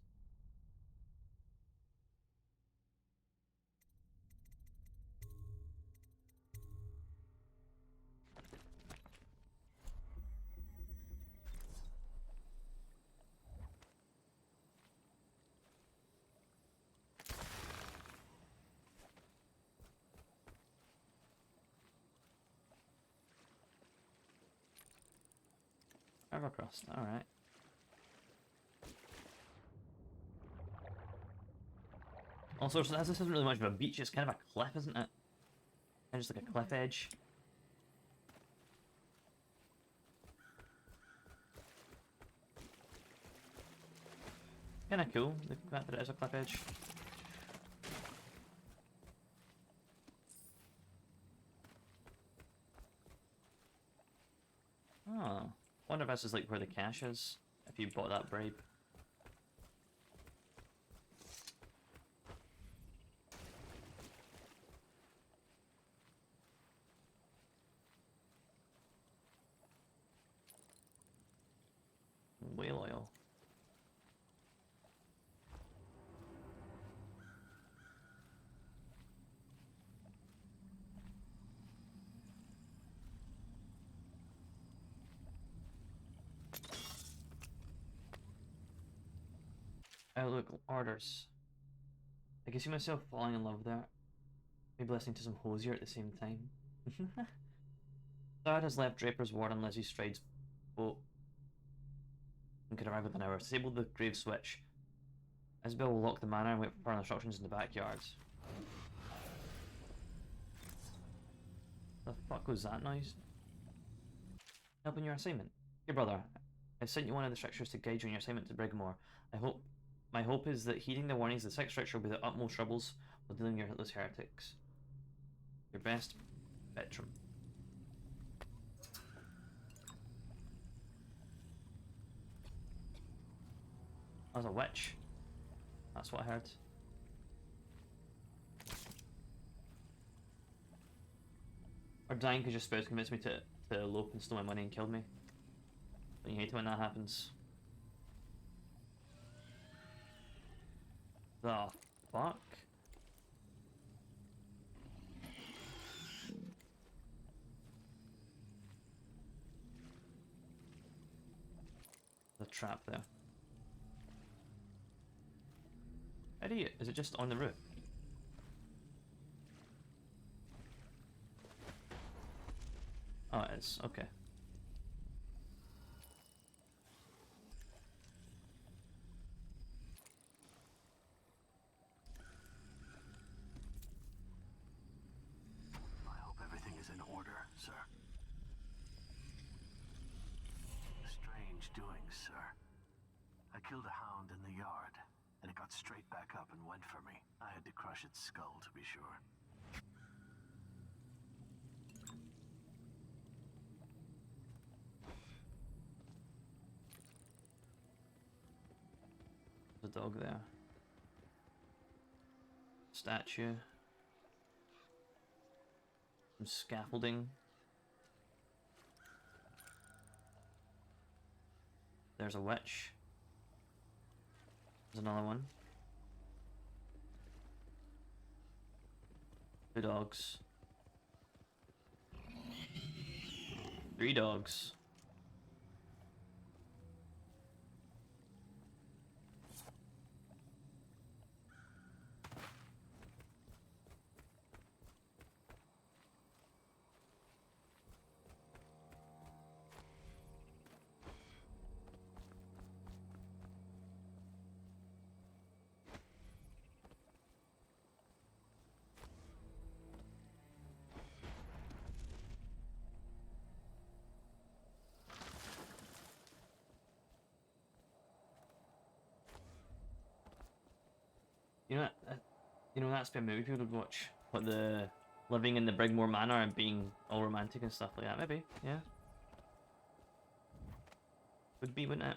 Evercrust, alright. Also, so this isn't really much of a beach, it's kind of a cliff, isn't it? And just like a cliff edge. Kinda cool, the fact that it is a cliff edge. Oh. Wonder if this is like where the cash is, if you bought that bribe. Whale oil. Outlook orders. I can see myself falling in love there. Maybe listening to some Hosier at the same time. Dad has left Draper's ward on Lizzie Stride's boat and could arrive within an hour. Disable the grave switch. Isabel will lock the manor and wait for further instructions in the backyard. The fuck was that noise? Helping your assignment. Hey brother, I've sent you one of the strictures to guide you on your assignment to Brig-me-More. My hope is that heeding the warnings of the sixth stricture will be the utmost troubles while dealing with those heretics. Your best, Bertram. I was a witch. That's what I heard. Or dying because your spouse convinced me to elope and steal my money and killed me. Don't you hate it when that happens? The fuck? The trap there. Idiot, is it just on the roof? Oh, it is, okay. I hope everything is in order, sir. Strange doings, sir. I killed a hound in the yard, and it got straight back up and went for me. I had to crush its skull, to be sure. There's a dog there. Statue. Some scaffolding. There's a witch. There's another one. 2 dogs. 3 dogs. You know that's been a movie people would watch, like the living in the Brig-me-More manor and being all romantic and stuff like that. Maybe, yeah. Would be, wouldn't it?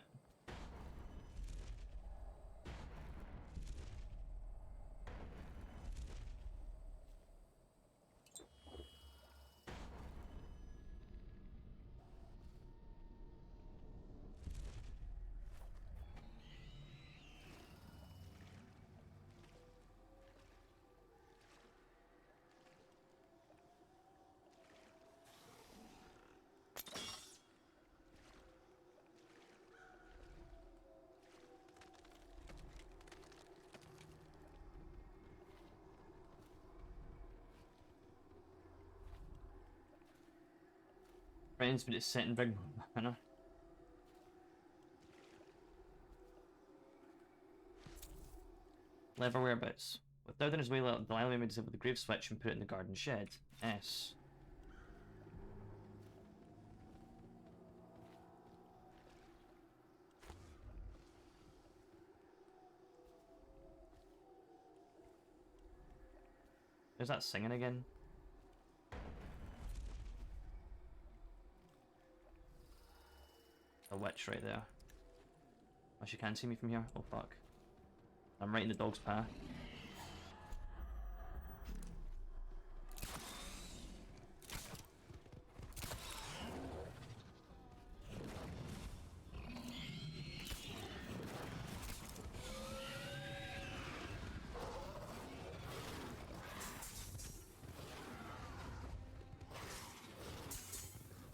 Friends, but it's set in Brig-me-More manor. Lever whereabouts. Without in his way, Delilah may disable the grave switch and put it in the garden shed. S. There's that singing again. A witch right there. Oh, she can see me from here? Oh fuck. I'm right in the dog's path.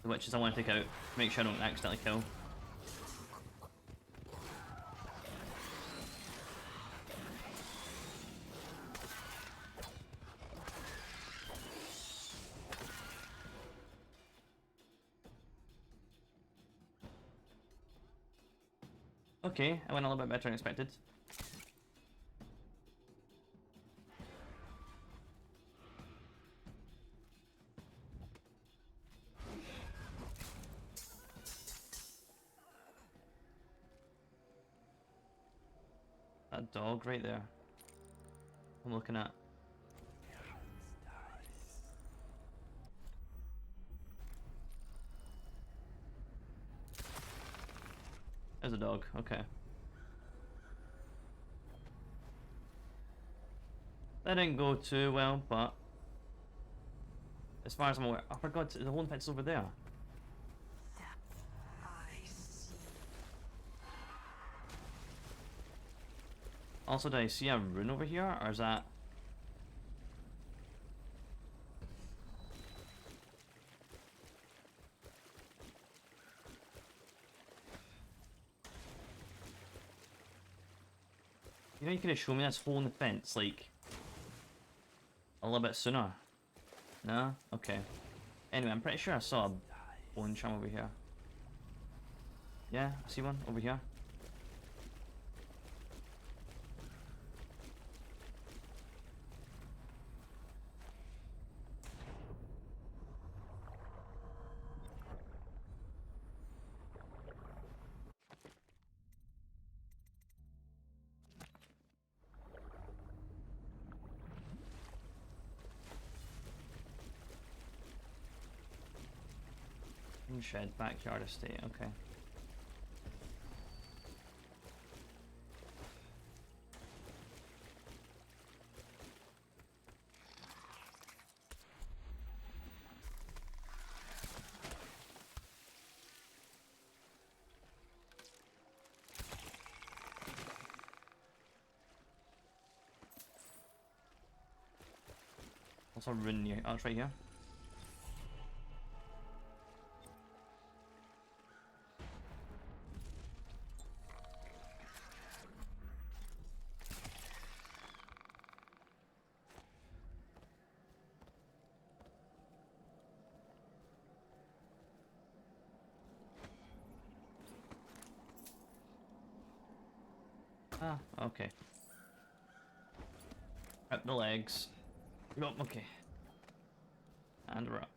The witches I want to take out. Make sure I don't accidentally kill. Okay, I went a little bit better than expected. That dog right there. I'm looking at. There's a dog, okay. That didn't go too well, but as far as I'm aware, I forgot the whole fence over there. Also, do I see a rune over here, or is that? You know, you could have shown me this hole in the fence, like, a little bit sooner. No? Okay. Anyway, I'm pretty sure I saw a bone charm over here. Yeah, I see one over here. Shed, backyard estate, okay. Also rune here. Oh, it's right here. Ah, okay. Up the legs. Oh, okay. And we're up.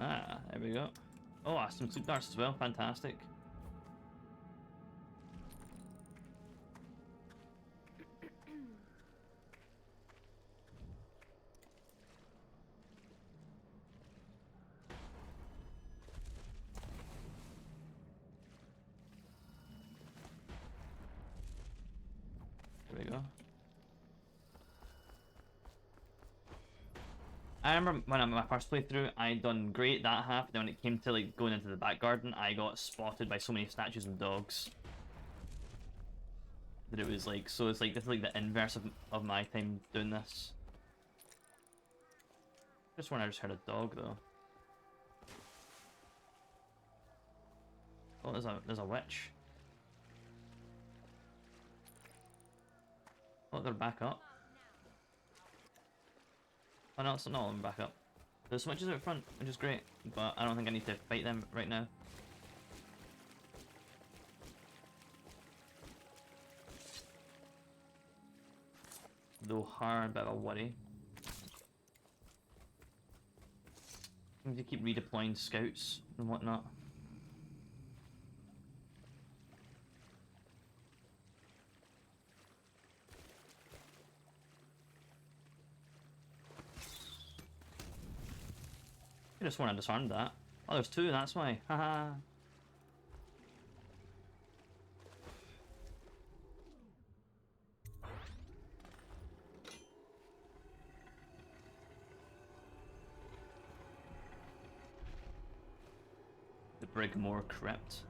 Ah, there we go. Oh, some sleep darts as well. Fantastic. There we go. I remember when I my first playthrough, I done great that half. Then when it came to like going into the back garden, I got spotted by so many statues and dogs that it was like, so it's like this is like the inverse of my time doing this. Just when I just heard a dog though. Oh, there's a witch. Oh, they're back up. Oh no, it's not all of them back up. There's switches out front, which is great, but I don't think I need to fight them right now. Though hard, bit of a worry. I need to keep redeploying scouts and whatnot. I just want to disarm that. Oh, there's two, that's why. Haha. The Brig-me-More crypt.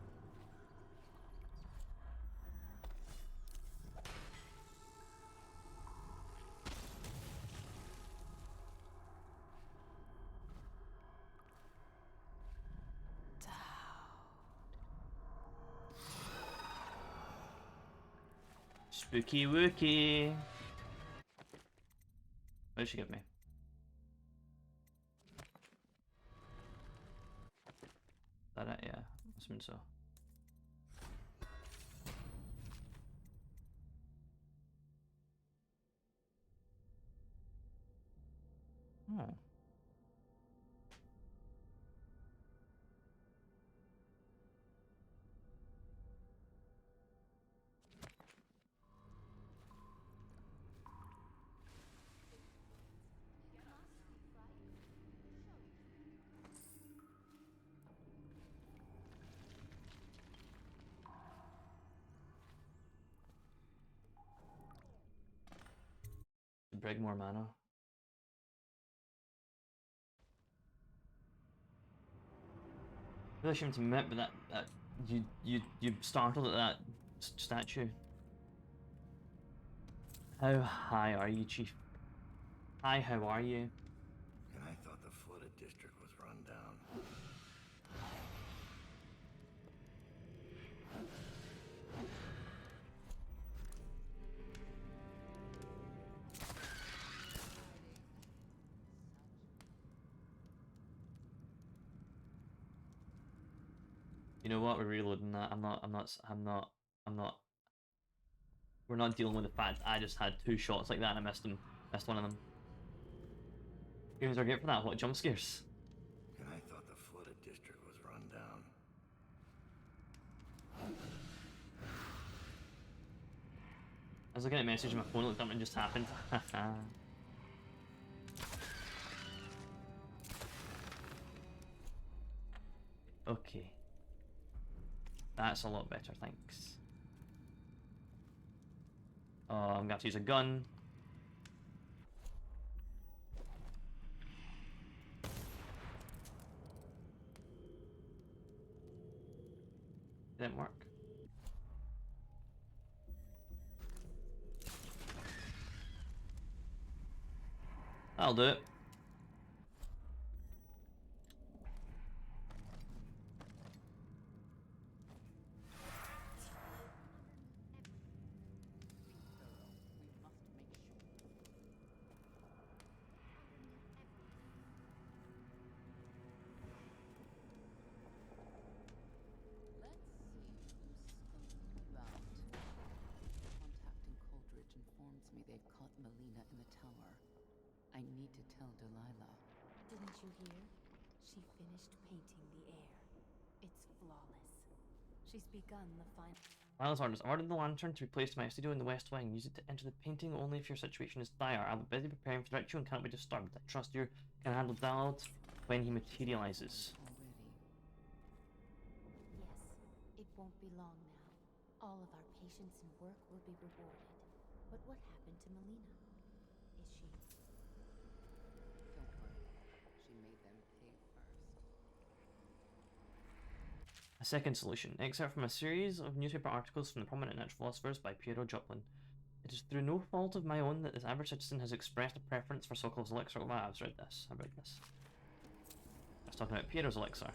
Spooky wookie. What did she give me? Is that it? Yeah, I assume so. Oh. Brig-me-More mana. Really ashamed to admit, but that you startled at that statue. How high are you, Chief? Hi, how are you? And I thought the flooded district was run down. You know what? We're reloading that. We're not dealing with the fact I just had two shots like that and I missed one of them. Games are great for that. What, jump scares? And I thought the flooded district was run down. I was looking at a message on my phone, looked up and just happened. Okay. That's a lot better, thanks. Oh, I'm gonna have to use a gun. Didn't work. That'll do it. They've caught Melina in the tower. I need to tell Delilah. Didn't you hear? She finished painting the air. It's flawless. She's begun the final. Lila's orders. I ordered the lantern to be placed in my studio in the West Wing. Use it to enter the painting only if your situation is dire. I'm busy preparing for the ritual and cannot be disturbed. I trust you can handle Donald when he materializes. Yes, it won't be long now. All of our patience and work will be rewarded. But what happened to Melina? Is she... Don't worry. She made them pay first. A second solution. Excerpt from a series of newspaper articles from the prominent natural philosophers by Piero Joplin. It is through no fault of my own that this average citizen has expressed a preference for Sokol's elixir. Wow, I've read this. I've read this. I was talking about Piero's elixir.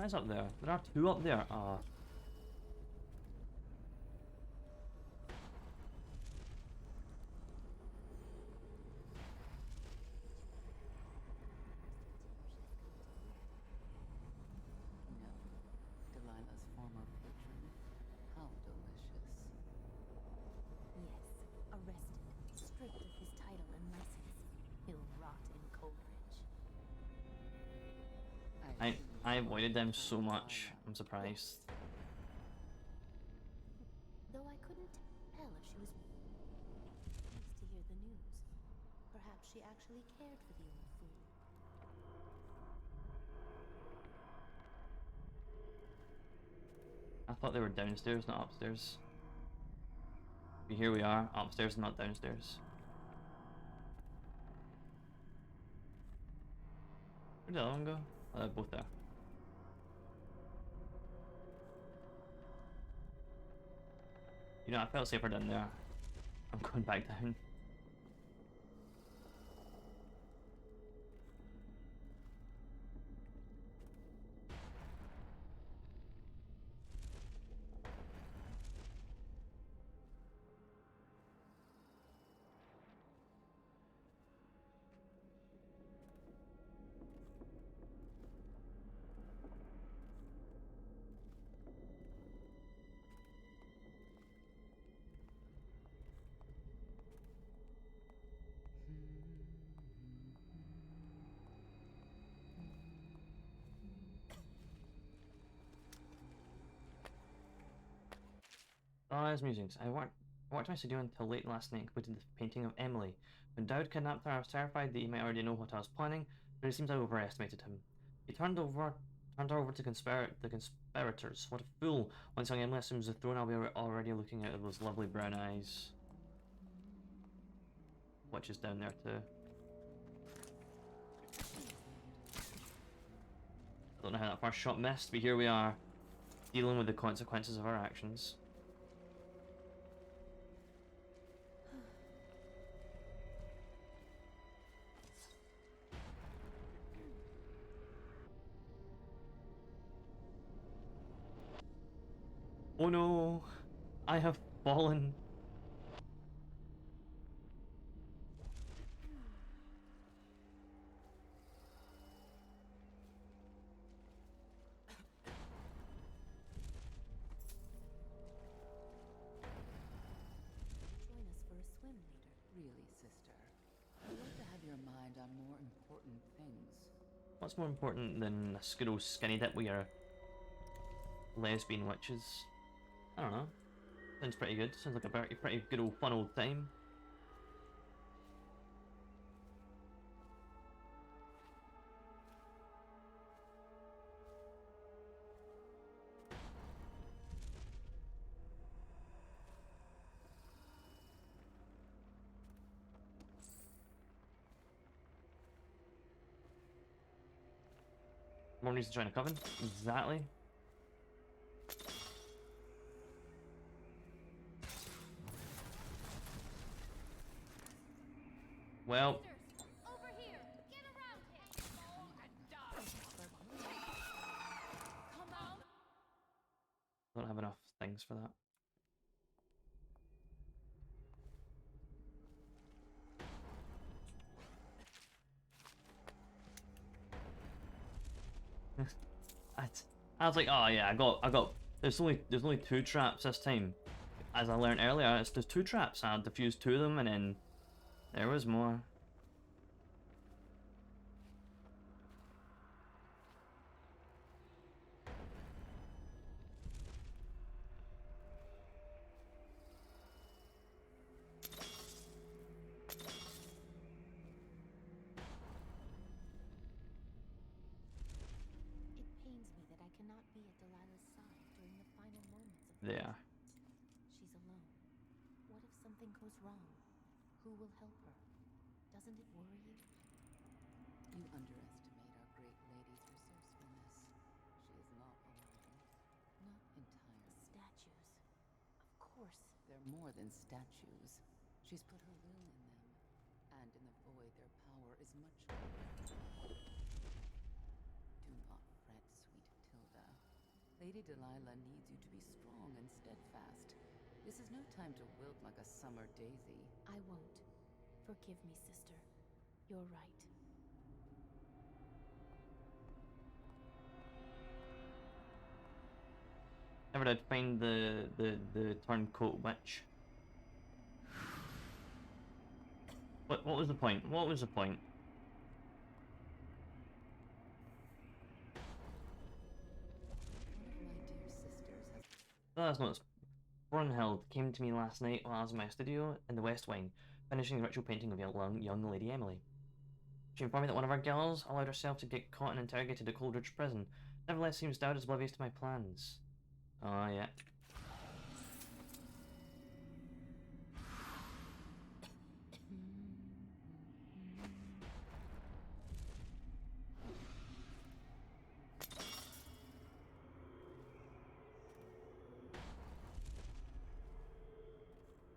That is up there. There are two up there. No. Delilah's former patron. How delicious. Yes, arrested, stripped of his title and license. He'll rot in Coldridge. I avoided them so much. I'm surprised. Though I couldn't tell if she was pleased to hear the news. Perhaps she actually cared for the old fool. I thought they were downstairs, not upstairs. But here we are, upstairs, not downstairs. Where did the other one go? Oh, they're both there. You know, I felt safer down there. I'm going back down. As musings. I worked my studio until late last night and completed the painting of Emily. When Dowd kidnapped her, I was terrified that he might already know what I was planning, but it seems I overestimated him. He turned her over to the conspirators. What a fool! Once young Emily assumes the throne, I'll be already looking at those lovely brown eyes. Witch is down there too. I don't know how that first shot missed, but here we are, dealing with the consequences of our actions. Oh no! I have fallen! Join us for a swim later. Really, sister. You like to have your mind on more important things. What's more important than a good old skinny dip with your lesbian witches? I don't know. Sounds pretty good. Sounds like a pretty good old fun old time. More reason to join a coven? Exactly. Well. Over here! Get around him! Go and die! Come on! I don't have enough things for that. I was like, oh yeah, I got. There's only 2 traps this time. As I learned earlier, there's 2 traps. I defused 2 of them, and then there was more. It pains me that I cannot be at Delilah's side during the final moments of There. She's alone. What if something goes wrong? Who will help her? Doesn't it worry you? You underestimate our great lady's resourcefulness. She is not alone. Not entirely. The statues. Of course. They're more than statues. She's put her will in them. And in the void, their power is much greater. Do not fret, sweet Tilda. Lady Delilah needs you to be strong and steadfast. This is no time to wilt like a summer daisy. I won't. Forgive me, sister. You're right. Never did find the turncoat witch. What was the point? What was the point? Last notice. Brunhild came to me last night while I was in my studio in the West Wing, finishing the ritual painting of young Lady Emily. She informed me that one of our girls allowed herself to get caught and interrogated at Coldridge Prison. Nevertheless, seems doubt is oblivious to my plans. Oh, yeah.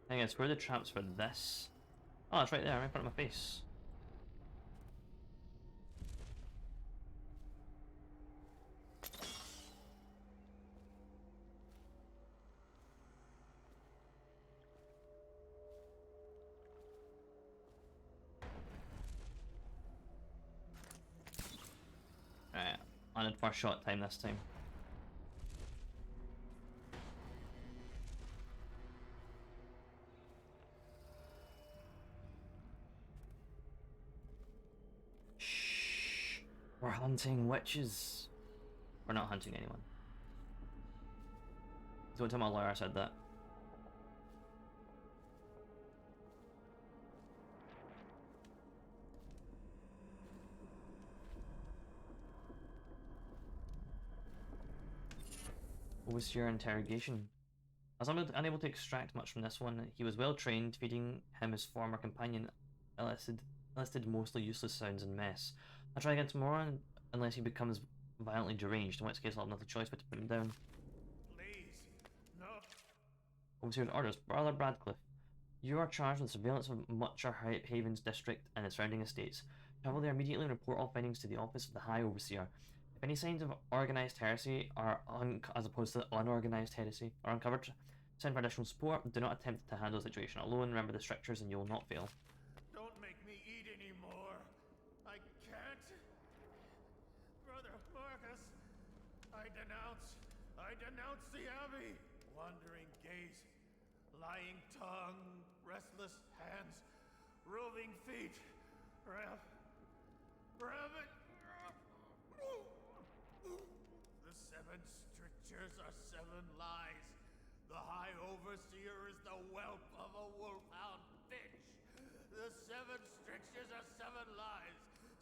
I guess where are the traps for this? Oh, it's right there, right in front of my face. Alright, I need first shot time this time. Shh. We're hunting witches. We're not hunting anyone. Don't tell my lawyer I said that. What was your interrogation? I was unable to extract much from this one. He was well trained, feeding him his former companion elicited mostly useless sounds and mess. I'll try again tomorrow unless he becomes violently deranged, in which case I'll have another choice but to put him down. Please, no. Overseer's orders. Brother Bradcliffe, you are charged with surveillance of Mutcher Havens district and its surrounding estates. Travel there immediately and report all findings to the office of the High Overseer. If any signs of organised heresy are as opposed to unorganised heresy are uncovered, send for additional support. Do not attempt to handle the situation alone. Remember the strictures and you will not fail. Don't make me eat anymore. I can't. Brother Marcus, I denounce the Abbey. Wandering gaze, lying tongue, restless hands, roving feet. Rabbit. The 7 strictures are 7 lies. The High Overseer is the whelp of a wolfhound bitch. The 7 strictures are 7 lies.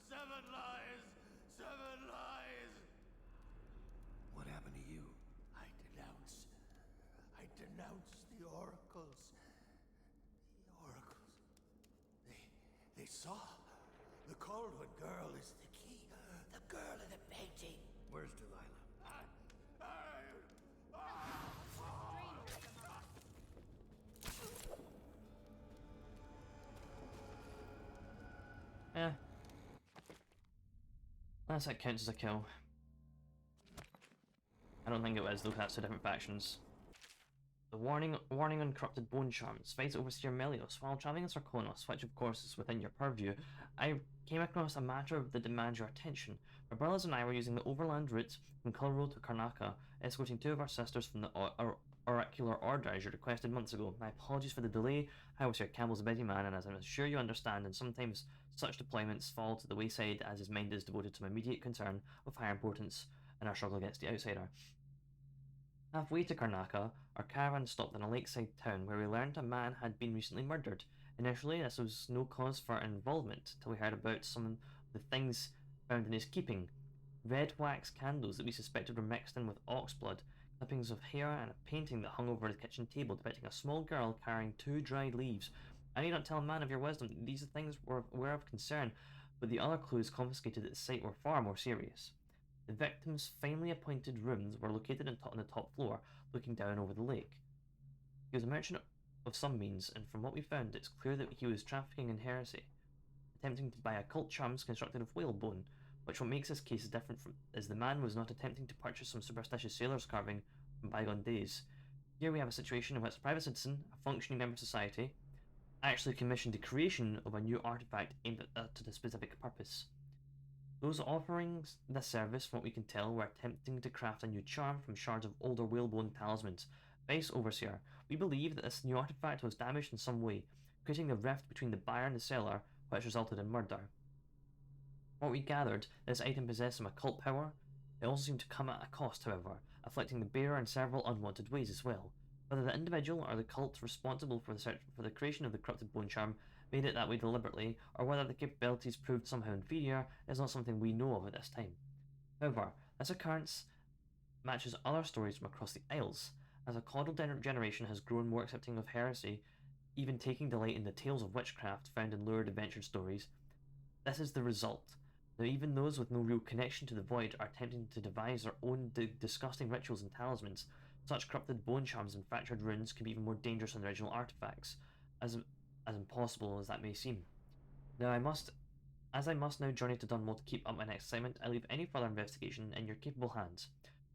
7 lies. 7 lies. What happened to you? I denounce the oracles. The oracles. They saw. The Caldwell girl is the key. The girl in the painting. Where's Delilah? Yeah. Unless that counts as a kill. I don't think it was, though that's 2 different factions. The warning on corrupted bone charms. Fight Overseer Melios. While travelling in Sarkonos, which of course is within your purview, I came across a matter that demands your attention. My brothers and I were using the overland route from Culroad to Karnaca, escorting 2 of our sisters from the Oracular Order as you requested months ago. My apologies for the delay. Overseer Campbell's a busy man, and as I'm sure you understand, and sometimes such deployments fall to the wayside as his mind is devoted to my immediate concern of higher importance in our struggle against the outsider. Halfway to Karnaca, our caravan stopped in a lakeside town where we learned a man had been recently murdered. Initially, this was no cause for involvement till we heard about some of the things found in his keeping. Red wax candles that we suspected were mixed in with ox blood, clippings of hair, and a painting that hung over the kitchen table depicting a small girl carrying 2 dried leaves. I need not tell a man of your wisdom that these things were of concern, but the other clues confiscated at the site were far more serious. The victim's finely appointed rooms were located on the top floor, looking down over the lake. He was a merchant of some means, and from what we found, it's clear that he was trafficking in heresy, attempting to buy occult charms constructed of whalebone. which what makes this case different from is the man was not attempting to purchase some superstitious sailor's carving from bygone days. Here we have a situation in which a private citizen, a functioning member of society, actually commissioned the creation of a new artifact aimed at a specific purpose. Those offering this service, from what we can tell, were attempting to craft a new charm from shards of older whalebone talismans. Vice Overseer, we believe that this new artifact was damaged in some way, creating a rift between the buyer and the seller, which resulted in murder. What we gathered, this item possessed some occult power. It also seemed to come at a cost, however, afflicting the bearer in several unwanted ways as well. Whether the individual or the cult responsible for the creation of the corrupted bone charm made it that way deliberately, or whether the capabilities proved somehow inferior, is not something we know of at this time. However, this occurrence matches other stories from across the Isles, as a caudal generation has grown more accepting of heresy, even taking delight in the tales of witchcraft found in lurid adventure stories. This is the result. Now, even those with no real connection to the void are attempting to devise their own disgusting rituals and talismans. Such corrupted bone charms and fractured runes can be even more dangerous than the original artifacts, as impossible as that may seem. Now, I must now journey to Dunwall to keep up my next assignment, I leave any further investigation in your capable hands.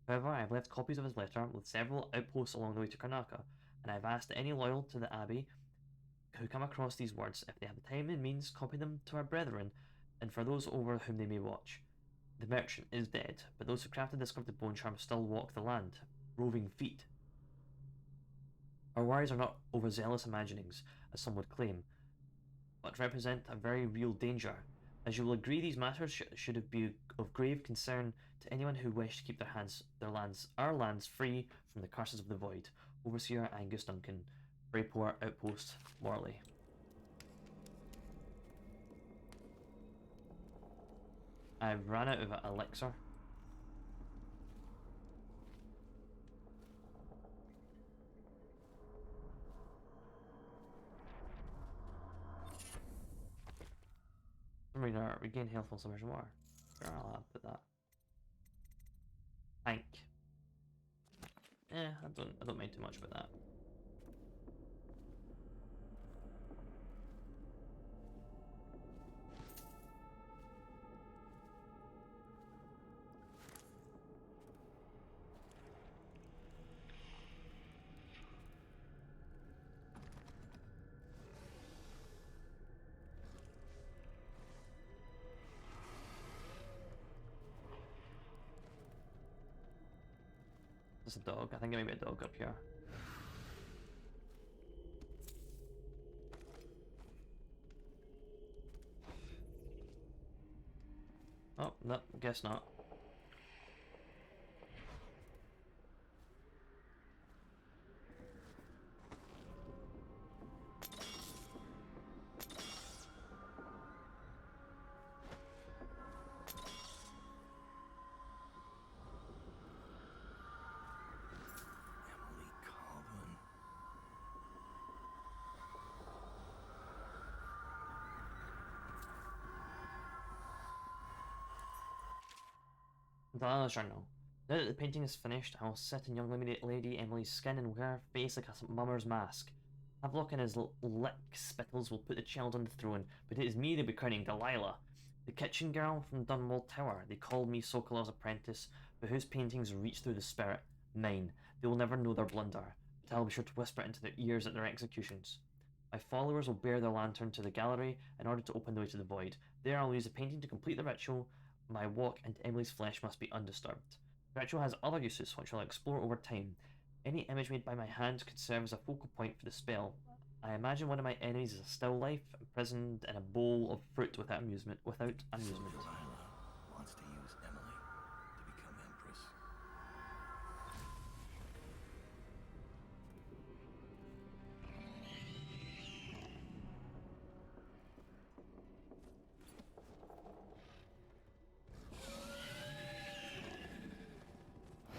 However, I have left copies of his letter with several outposts along the way to Karnaca, and I have asked any loyal to the Abbey who come across these words, if they have the time and means, copy them to our brethren, and for those over whom they may watch. The merchant is dead, but those who crafted this corrupted bone charm still walk the land, roving feet. Our worries are not overzealous imaginings, as some would claim, but represent a very real danger. As you will agree, these matters should be of grave concern to anyone who wish to keep our lands free from the curses of the void. Overseer Angus Duncan, Brayport Outpost, Morley. I've run out of elixir. Regain health while submersion water. Sure, I'll put that. Tank. I don't mind too much about that. There's a dog. I think there may be a dog up here. Oh, no, guess not. The journal. Now that the painting is finished, I will sit in young Lady Emily's skin and wear her face like a mummer's mask. Havelock and his lick spittles will put the child on the throne, but it is me they'll be crowning Delilah. The kitchen girl from Dunwall Tower. They called me Sokolow's apprentice, but whose paintings reach through the spirit? Mine. They will never know their blunder, but I will be sure to whisper it into their ears at their executions. My followers will bear their lantern to the gallery in order to open the way to the void. There I will use the painting to complete the ritual. My walk into Emily's flesh must be undisturbed. The ritual has other uses, which I'll explore over time. Any image made by my hand could serve as a focal point for the spell. I imagine one of my enemies is a still life, imprisoned in a bowl of fruit without amusement. So Delilah wants to use Emily to become Empress.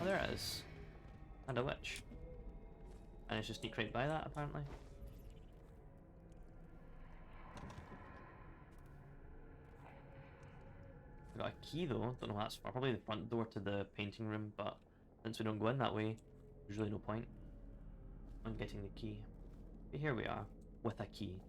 Oh, there it is. And a witch. And it's just sneak right by that, apparently. I got a key though, don't know what that's for. Probably the front door to the painting room, but since we don't go in that way, there's really no point on getting the key. But here we are, with a key.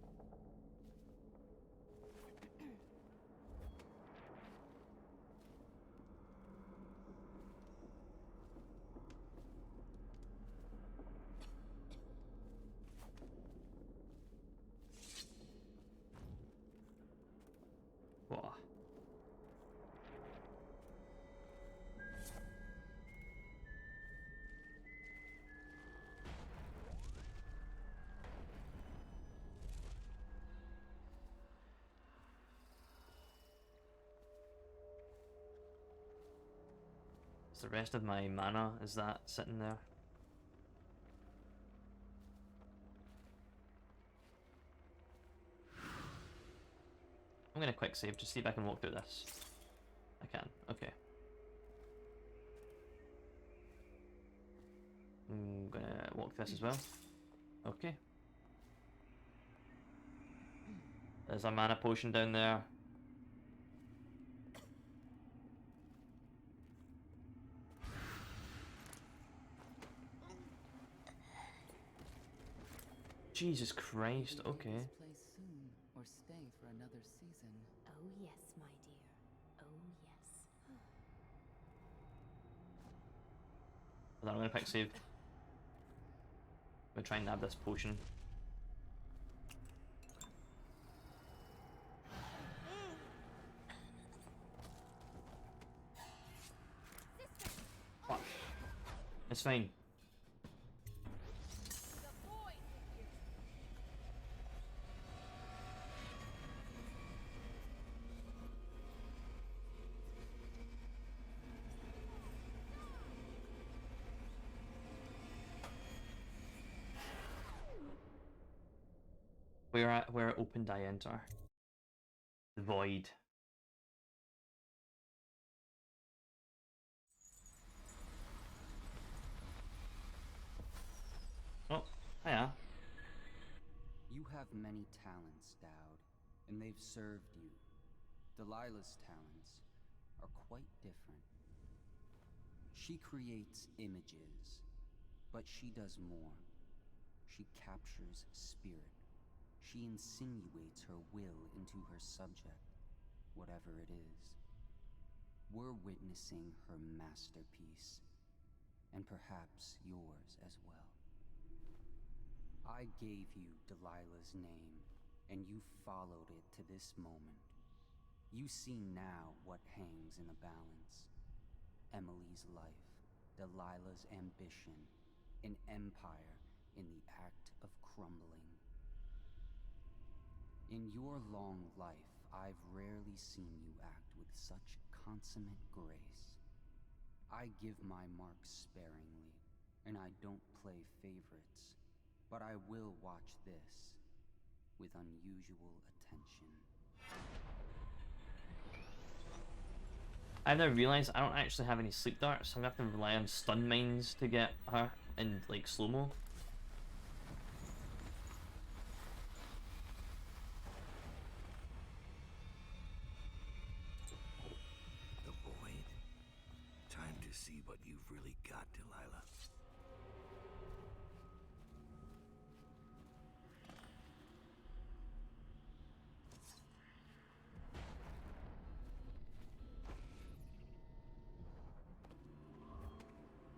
the rest of my mana? Is that sitting there? I'm gonna quick save, just see if I can walk through this. I can, okay. I'm gonna walk this as well. Okay. There's a mana potion down there. Jesus Christ, okay. This place soon, or stay for another season. Oh yes, my dear. Oh yes. Hold on, I'm gonna pick save. I'm gonna try and nab this potion. Fuck. It's fine. Where opened I enter? The void. Oh, hiya. You have many talents, Dowd, and they've served you. Delilah's talents are quite different. She creates images, but she does more. She captures spirit. She insinuates her will into her subject, whatever it is. We're witnessing her masterpiece, and perhaps yours as well. I gave you Delilah's name, and you followed it to this moment. You see now what hangs in the balance. Emily's life, Delilah's ambition, an empire in the act of crumbling. In your long life, I've rarely seen you act with such consummate grace. I give my marks sparingly, and I don't play favorites, but I will watch this with unusual attention. I've now realised I don't actually have any sleep darts, so I'm gonna have to rely on stun mines to get her in like slow-mo. The void. Time to see what you've really got, Delilah.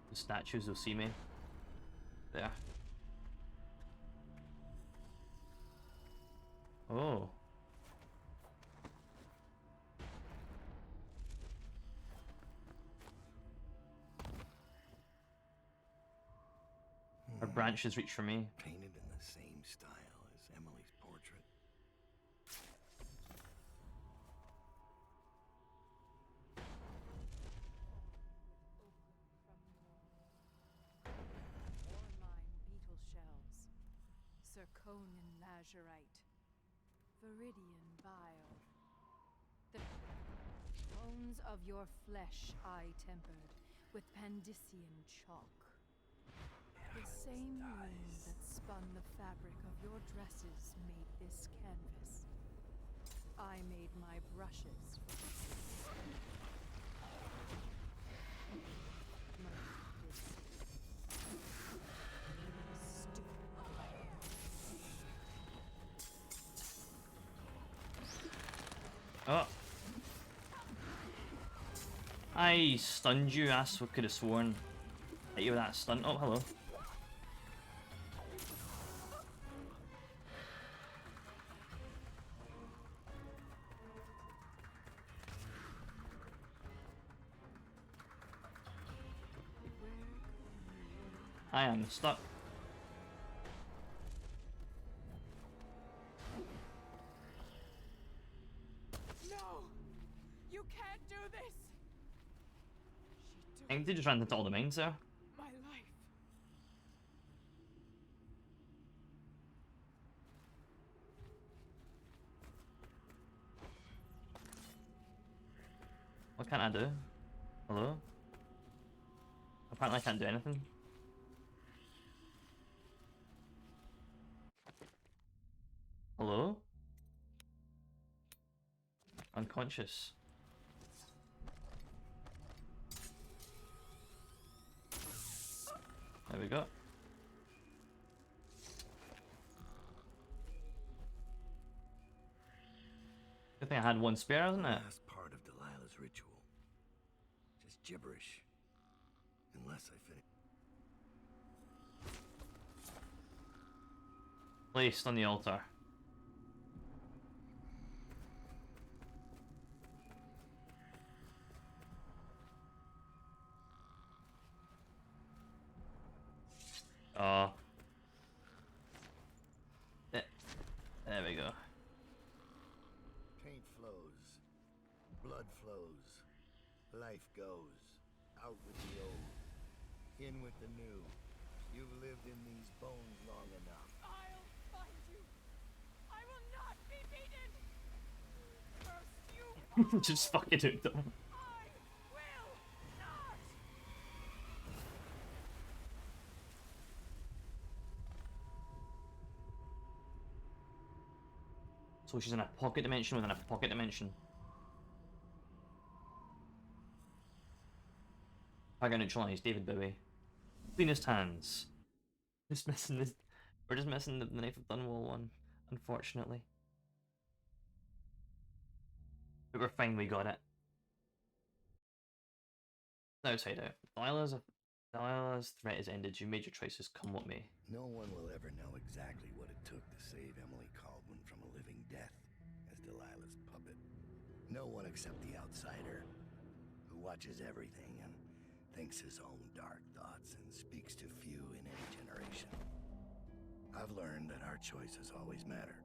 The statues will see me. There. Oh. Her branches reach for me. Painted in the same style as Emily's portrait. Ormine beetle shells, zirconian lazurite, viridian bile. The bones of your flesh I tempered with Pandician chalk. The same loom that spun the fabric of your dresses made this canvas. I made my brushes for Oh. I stunned you, I could have sworn that you were that stunned. Oh, hello. I am stuck. No! You can't do this! I think they just ran into all the mines there. My life. What can't I do? Hello? Apparently I can't do anything. Hello? Unconscious. There we go. Good thing I had one spare, isn't it? Last part of Delilah's ritual. Just gibberish. Unless I finish. Placed on the altar. Oh. There we go. Paint flows. Blood flows. Life goes. Out with the old. In with the new. You've lived in these bones long enough. I'll find you. I will not be beaten. Curse you. Just fucking hooked them. I will not. So she's in a pocket dimension within a pocket dimension. Target neutralized, David Bowie. Cleanest hands. Just missing this. We're just missing the Knife of Dunwall one, unfortunately. But we're fine, we got it. Outside out. Delilah's threat is ended. You made your choices, come what may. No one will ever know exactly what it took to save Emily Caldwin from a living death as Delilah's puppet. No one except the outsider, who watches everything and thinks his own dark thoughts and speaks to few in any generation. I've learned that our choices always matter.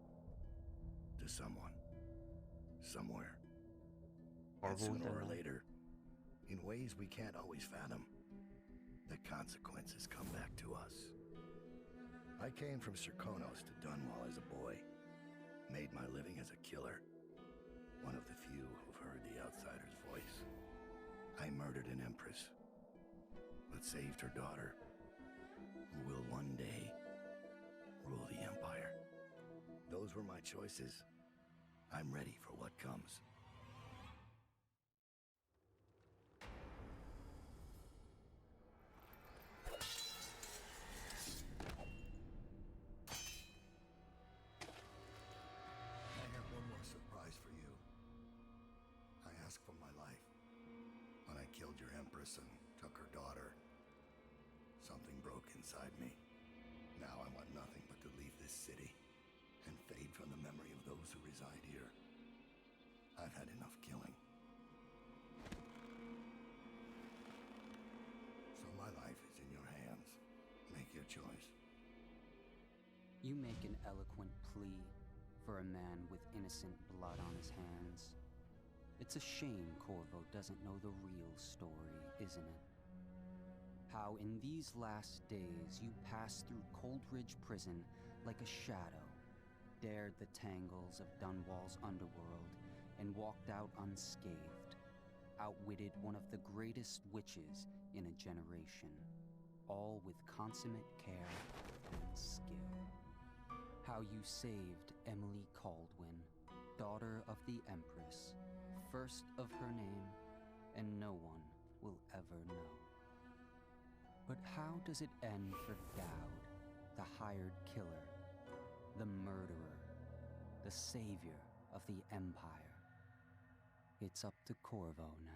To someone. Somewhere. And sooner or later, in ways we can't always fathom, the consequences come back to us. I came from Serkonos to Dunwall as a boy. Made my living as a killer. One of the few who've heard the outsider's voice. I murdered an empress, but saved her daughter, who will one day rule the empire. Those were my choices. I'm ready for what comes. I have one more surprise for you. I asked for my life. When I killed your empress and took her daughter, something broke inside me. Now I want nothing but to leave this city and fade from the memory of those who reside here. I've had enough killing. So my life is in your hands. Make your choice. You make an eloquent plea for a man with innocent blood on his hands. It's a shame Corvo doesn't know the real story, isn't it? How in these last days you passed through Coldridge Prison like a shadow, dared the tangles of Dunwall's underworld, and walked out unscathed, outwitted one of the greatest witches in a generation, all with consummate care and skill. How you saved Emily Caldwin, daughter of the Empress, first of her name, and no one will ever know. But how does it end for Dowd, the hired killer, the murderer, the savior of the Empire? It's up to Corvo now.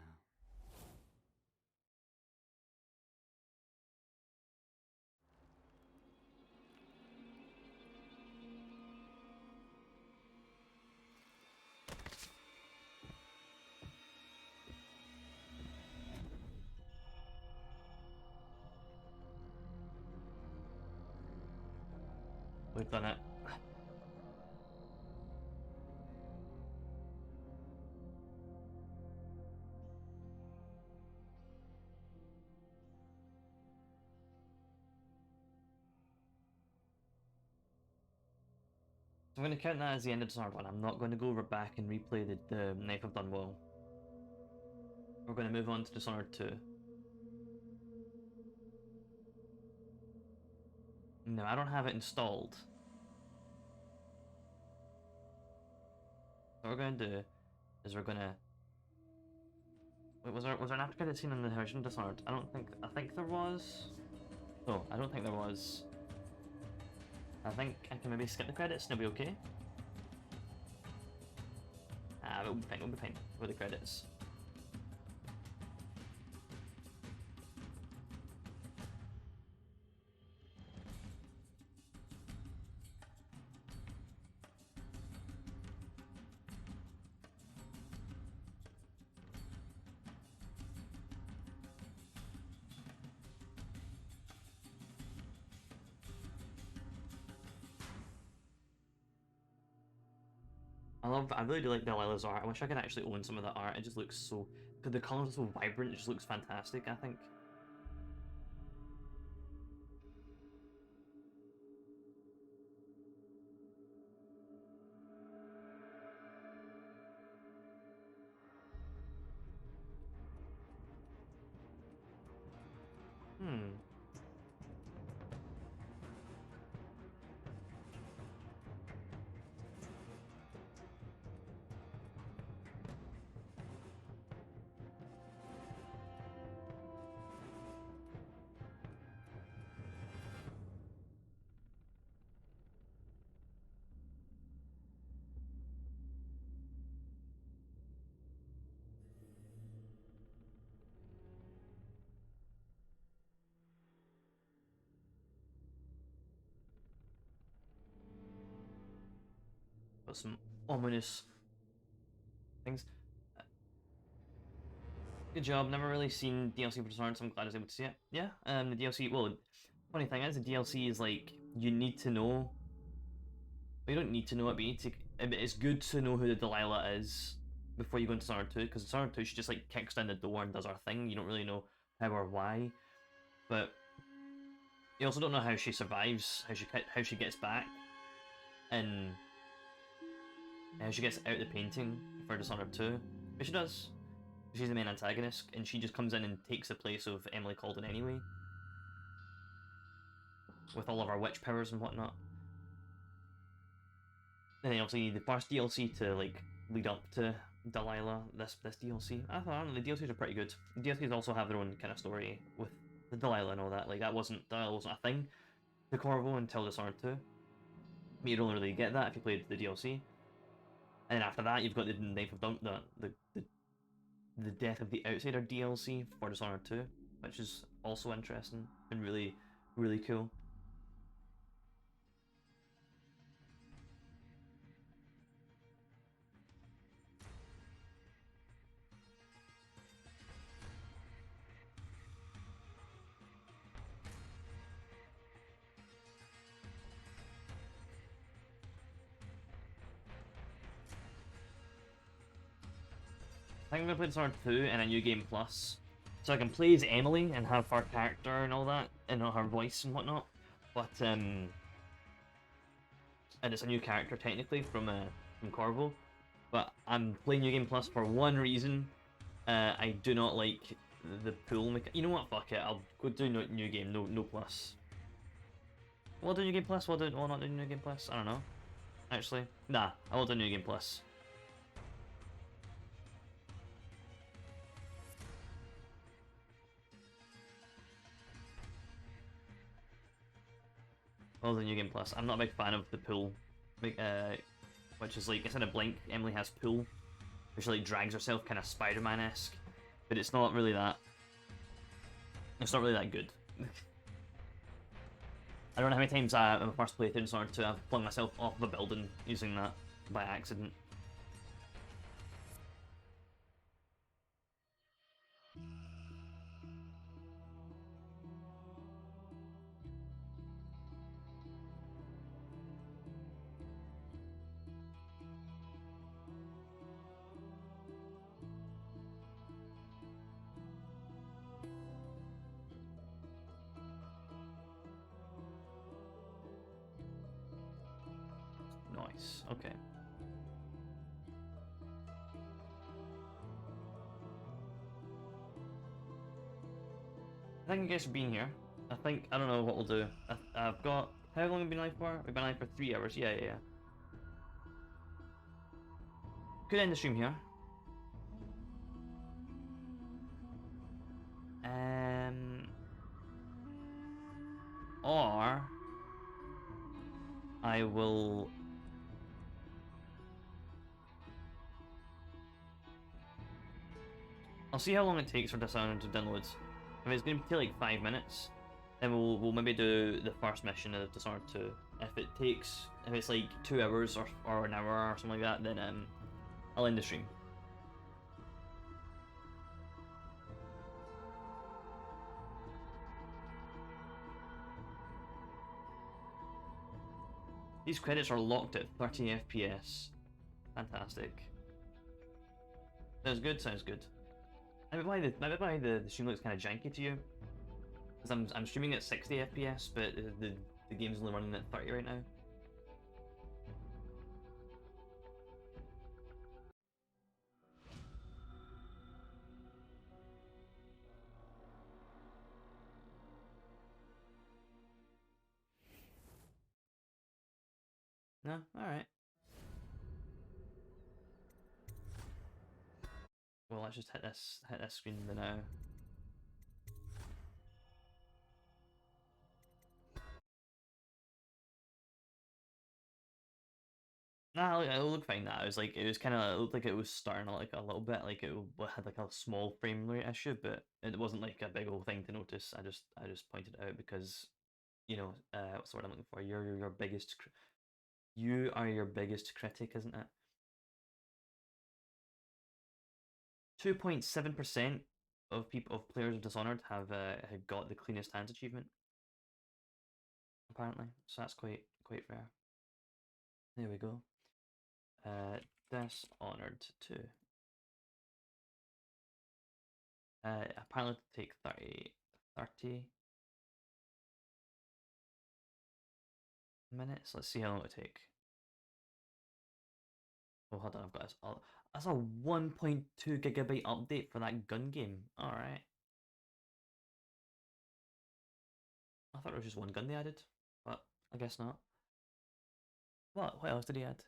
We've done it. I'm going to count that as the end of Dishonored 1. I'm not going to go over back and replay the Knife of Dunwall. We're going to move on to Dishonored 2. No, I don't have it installed. What we're going to do is we're going to... Wait, was there an after credit scene in the original Dishonored? I think there was... No, I don't think there was. I think I can maybe skip the credits and it'll be okay. Ah, we'll be fine with the credits. I really do like Delilah's art. I wish I could actually own some of that art. It just looks so, because the colors are so vibrant, it just looks fantastic, I think. Hmm. Got some ominous things. Good job. Never really seen DLC for Dishonored, so I'm glad I was able to see it. Yeah, the DLC. Well, funny thing is, the DLC is like you need to know. Well, you don't need to know it, but you need to. It's good to know who the Delilah is before you go into Dishonored 2, because Dishonored 2 she just like kicks down the door and does her thing. You don't really know how or why, but you also don't know how she survives, how she gets back, and how she gets out of the painting for Dishonored 2. But she does. She's the main antagonist, and she just comes in and takes the place of Emily Calden anyway. With all of our witch powers and whatnot. And then obviously the first DLC to like lead up to Delilah, this DLC. I don't know, the DLCs are pretty good. The DLCs also have their own kind of story with the Delilah and all that. Like Delilah wasn't a thing to Corvo until Dishonored 2. But you don't really get that if you played the DLC. And then after that you've got the Knife of the Death of the Outsider DLC for Dishonored 2, which is also interesting and really, really cool. I think I'm gonna play Dishonored 2 and a new game plus, so I can play as Emily and have her character and all that, and her voice and whatnot. But and it's a new character technically from Corvo. But I'm playing New Game Plus for one reason. I do not like the pool. You know what? Fuck it. I'll go do New Game. No plus. Will I do New Game Plus? Will I not do New Game Plus? I don't know. Actually, nah. I will do New Game Plus. Well, the New Game Plus. I'm not a big fan of the pool, which is like instead of Blink, Emily has pool, which like drags herself kind of Spider-Man-esque, but it's not really that. It's not really that good. I don't know how many times in my first playthrough in Dishonored 2 I've flung myself off of a building using that by accident. Nice. Nice. Okay. Thank you guys for being here. I don't know what we'll do. I've got, how long have we been live for? We've been live for 3 hours. Yeah. Could end the stream here. Or I will. I'll see how long it takes for Dishonored to download. If it's going to take like 5 minutes, then we'll maybe do the first mission of Dishonored 2. If it's like 2 hours or an hour or something like that, then I'll end the stream. These credits are locked at 30 FPS. Fantastic. Sounds good. Sounds good. Maybe why the stream looks kind of janky to you. Because I'm streaming at 60 FPS, but the game's only running at 30 right now. No, all right. Well, let's just hit this screen now. Nah, it looked fine. That it was kind of looked like it was starting like a little bit, like it had like a small frame rate issue, but it wasn't like a big old thing to notice. I just pointed it out because, you know, what's the word I'm looking for? You are your biggest critic, isn't it? 2.7% of players of Dishonored have got the cleanest hands achievement, apparently. So that's quite fair. There we go. Dishonored 2. Apparently to take 30 minutes. Let's see how long it take. Oh, hold on, I've got this. That's a 1.2 gigabyte update for that gun game. Alright. I thought it was just one gun they added, but I guess not. What else did he add?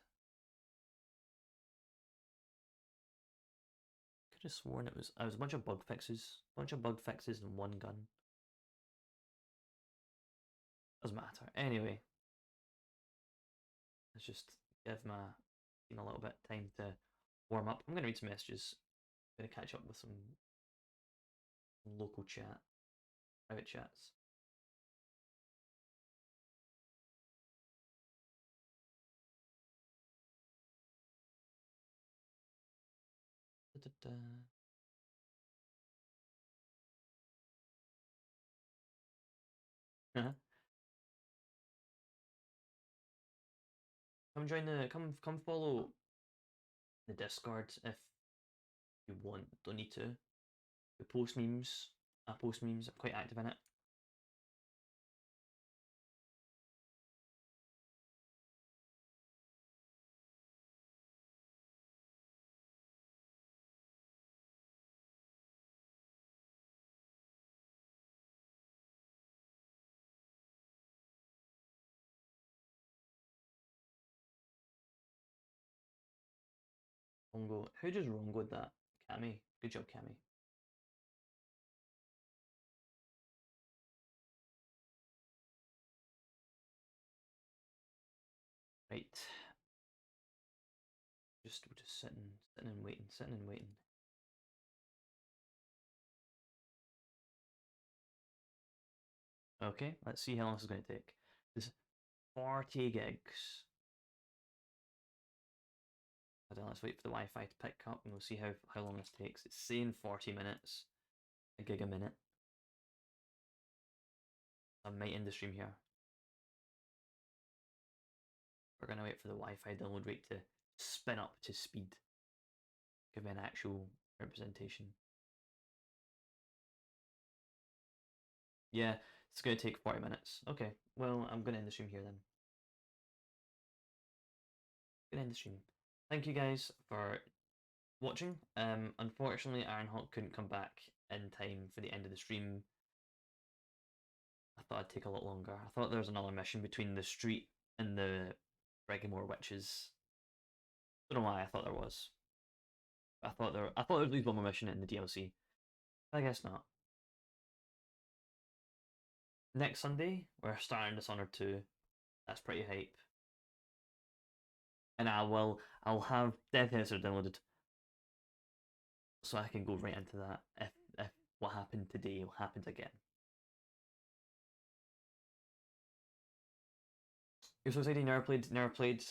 Could have sworn it was a bunch of bug fixes. And one gun. Doesn't matter. Anyway. Let's just give my team a little bit of time to warm up. I'm gonna read some messages. I'm gonna catch up with some local chat. Private chats. Come join the come follow the Discord if you want. Don't need to. We post memes. I post memes. I'm quite active in it. Rongo. Who just Rongoed that? Cammy. Good job, Cammy. Right. We're just sitting and waiting. Okay, let's see how long this is going to take. This is 40 gigs. I don't know, let's wait for the Wi-Fi to pick up and we'll see how long this takes. It's saying 40 minutes, a gig a minute. I might end the stream here. We're going to wait for the Wi-Fi download rate to spin up to speed. Give me an actual representation. Yeah, it's going to take 40 minutes. Okay, well, I'm going to end the stream here then. gonna end the stream. Thank you guys for watching. Unfortunately, Ironhawk couldn't come back in time for the end of the stream. I thought I'd take a lot longer. I thought there was another mission between the street and the Brig-me-More witches. Don't know why I thought there was. I thought there was at least one more mission in the DLC. I guess not. Next Sunday, we're starting Dishonored 2. That's pretty hype. And I'll have Death Answer downloaded, so I can go right into that if what happened today happens again. You're so excited you never played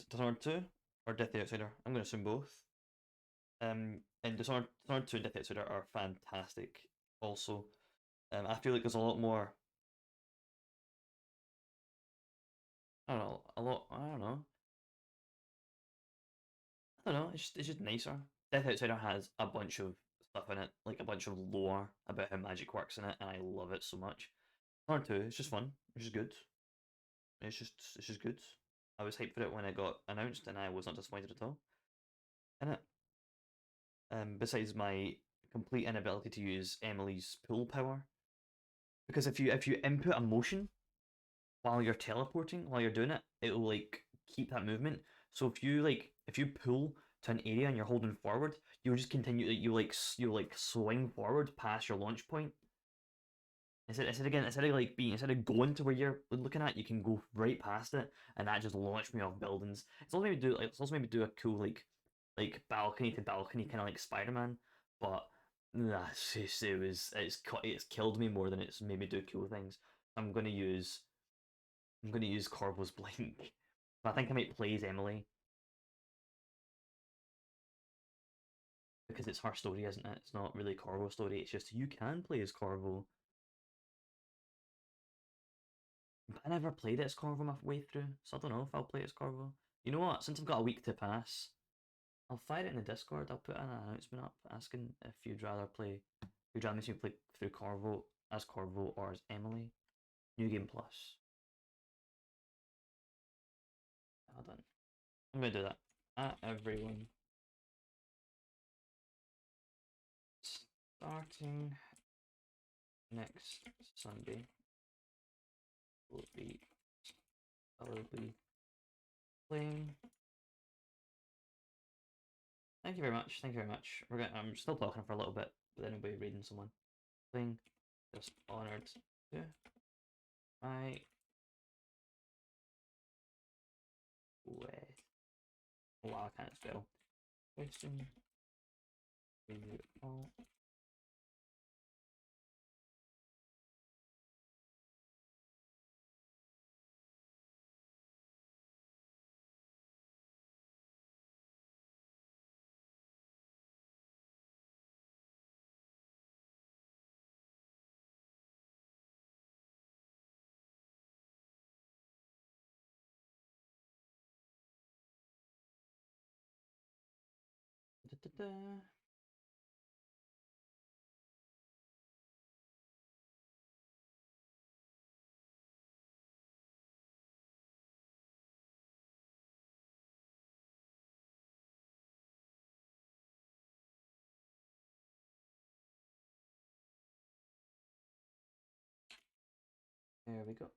Dishonored 2 or Death the Outsider? I'm gonna assume both. And Dishonored 2 and Death the Outsider are fantastic also. I feel like there's a lot more, I don't know, it's just nicer. Death Outsider has a bunch of stuff in it, like a bunch of lore about how magic works in it, and I love it so much. Dishonored 2, it's just fun, it's just good. It's just good. I was hyped for it when it got announced, and I was not disappointed at all in it. Besides my complete inability to use Emily's pull power, because if you input a motion while you're teleporting, while you're doing it, it will like keep that movement. So if you pull to an area and you're holding forward, you'll just continue. You swing forward past your launch point. Instead of going to where you're looking at, you can go right past it, and that just launched me off buildings. It's also made me do a cool like balcony to balcony kind of like Spider-Man, but it's killed me more than it's made me do cool things. I'm gonna use Corvo's Blink. I think I might play as Emily, because it's her story, isn't it? It's not really Corvo's story. It's just you can play as Corvo. I never played it as Corvo my way through, so I don't know if I'll play it as Corvo. You know what? Since I've got a week to pass, I'll fire it in the Discord. I'll put an announcement up asking if you'd rather me to play through Corvo or as Emily. New Game Plus. Hold on. I'm gonna do that. Everyone. Starting next Sunday. I will be playing. Thank you very much. Thank you very much. I'm still talking for a little bit, but then we'll be reading someone. Playing Dishonored 2. My way. Wow, I can't spell. Question. You all. Da, da, da. There we go.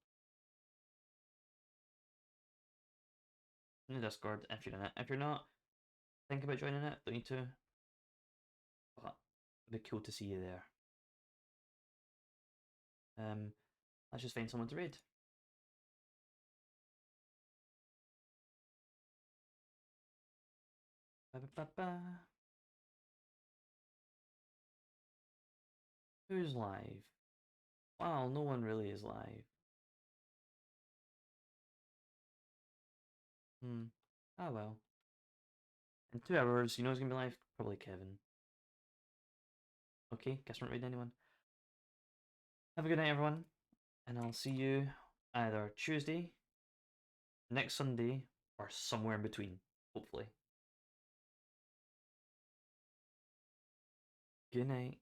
In the Discord, if you're in it. If you're not, think about joining it. Don't need to. But it'd be cool to see you there. Let's just find someone to raid. Ba, ba, ba, ba. Who's live? Wow, no one really is live. Ah well. In 2 hours, you know who's gonna be live? Probably Kevin. Okay, guess we're not reading anyone. Have a good night, everyone, and I'll see you either Tuesday, next Sunday, or somewhere in between, hopefully. Good night.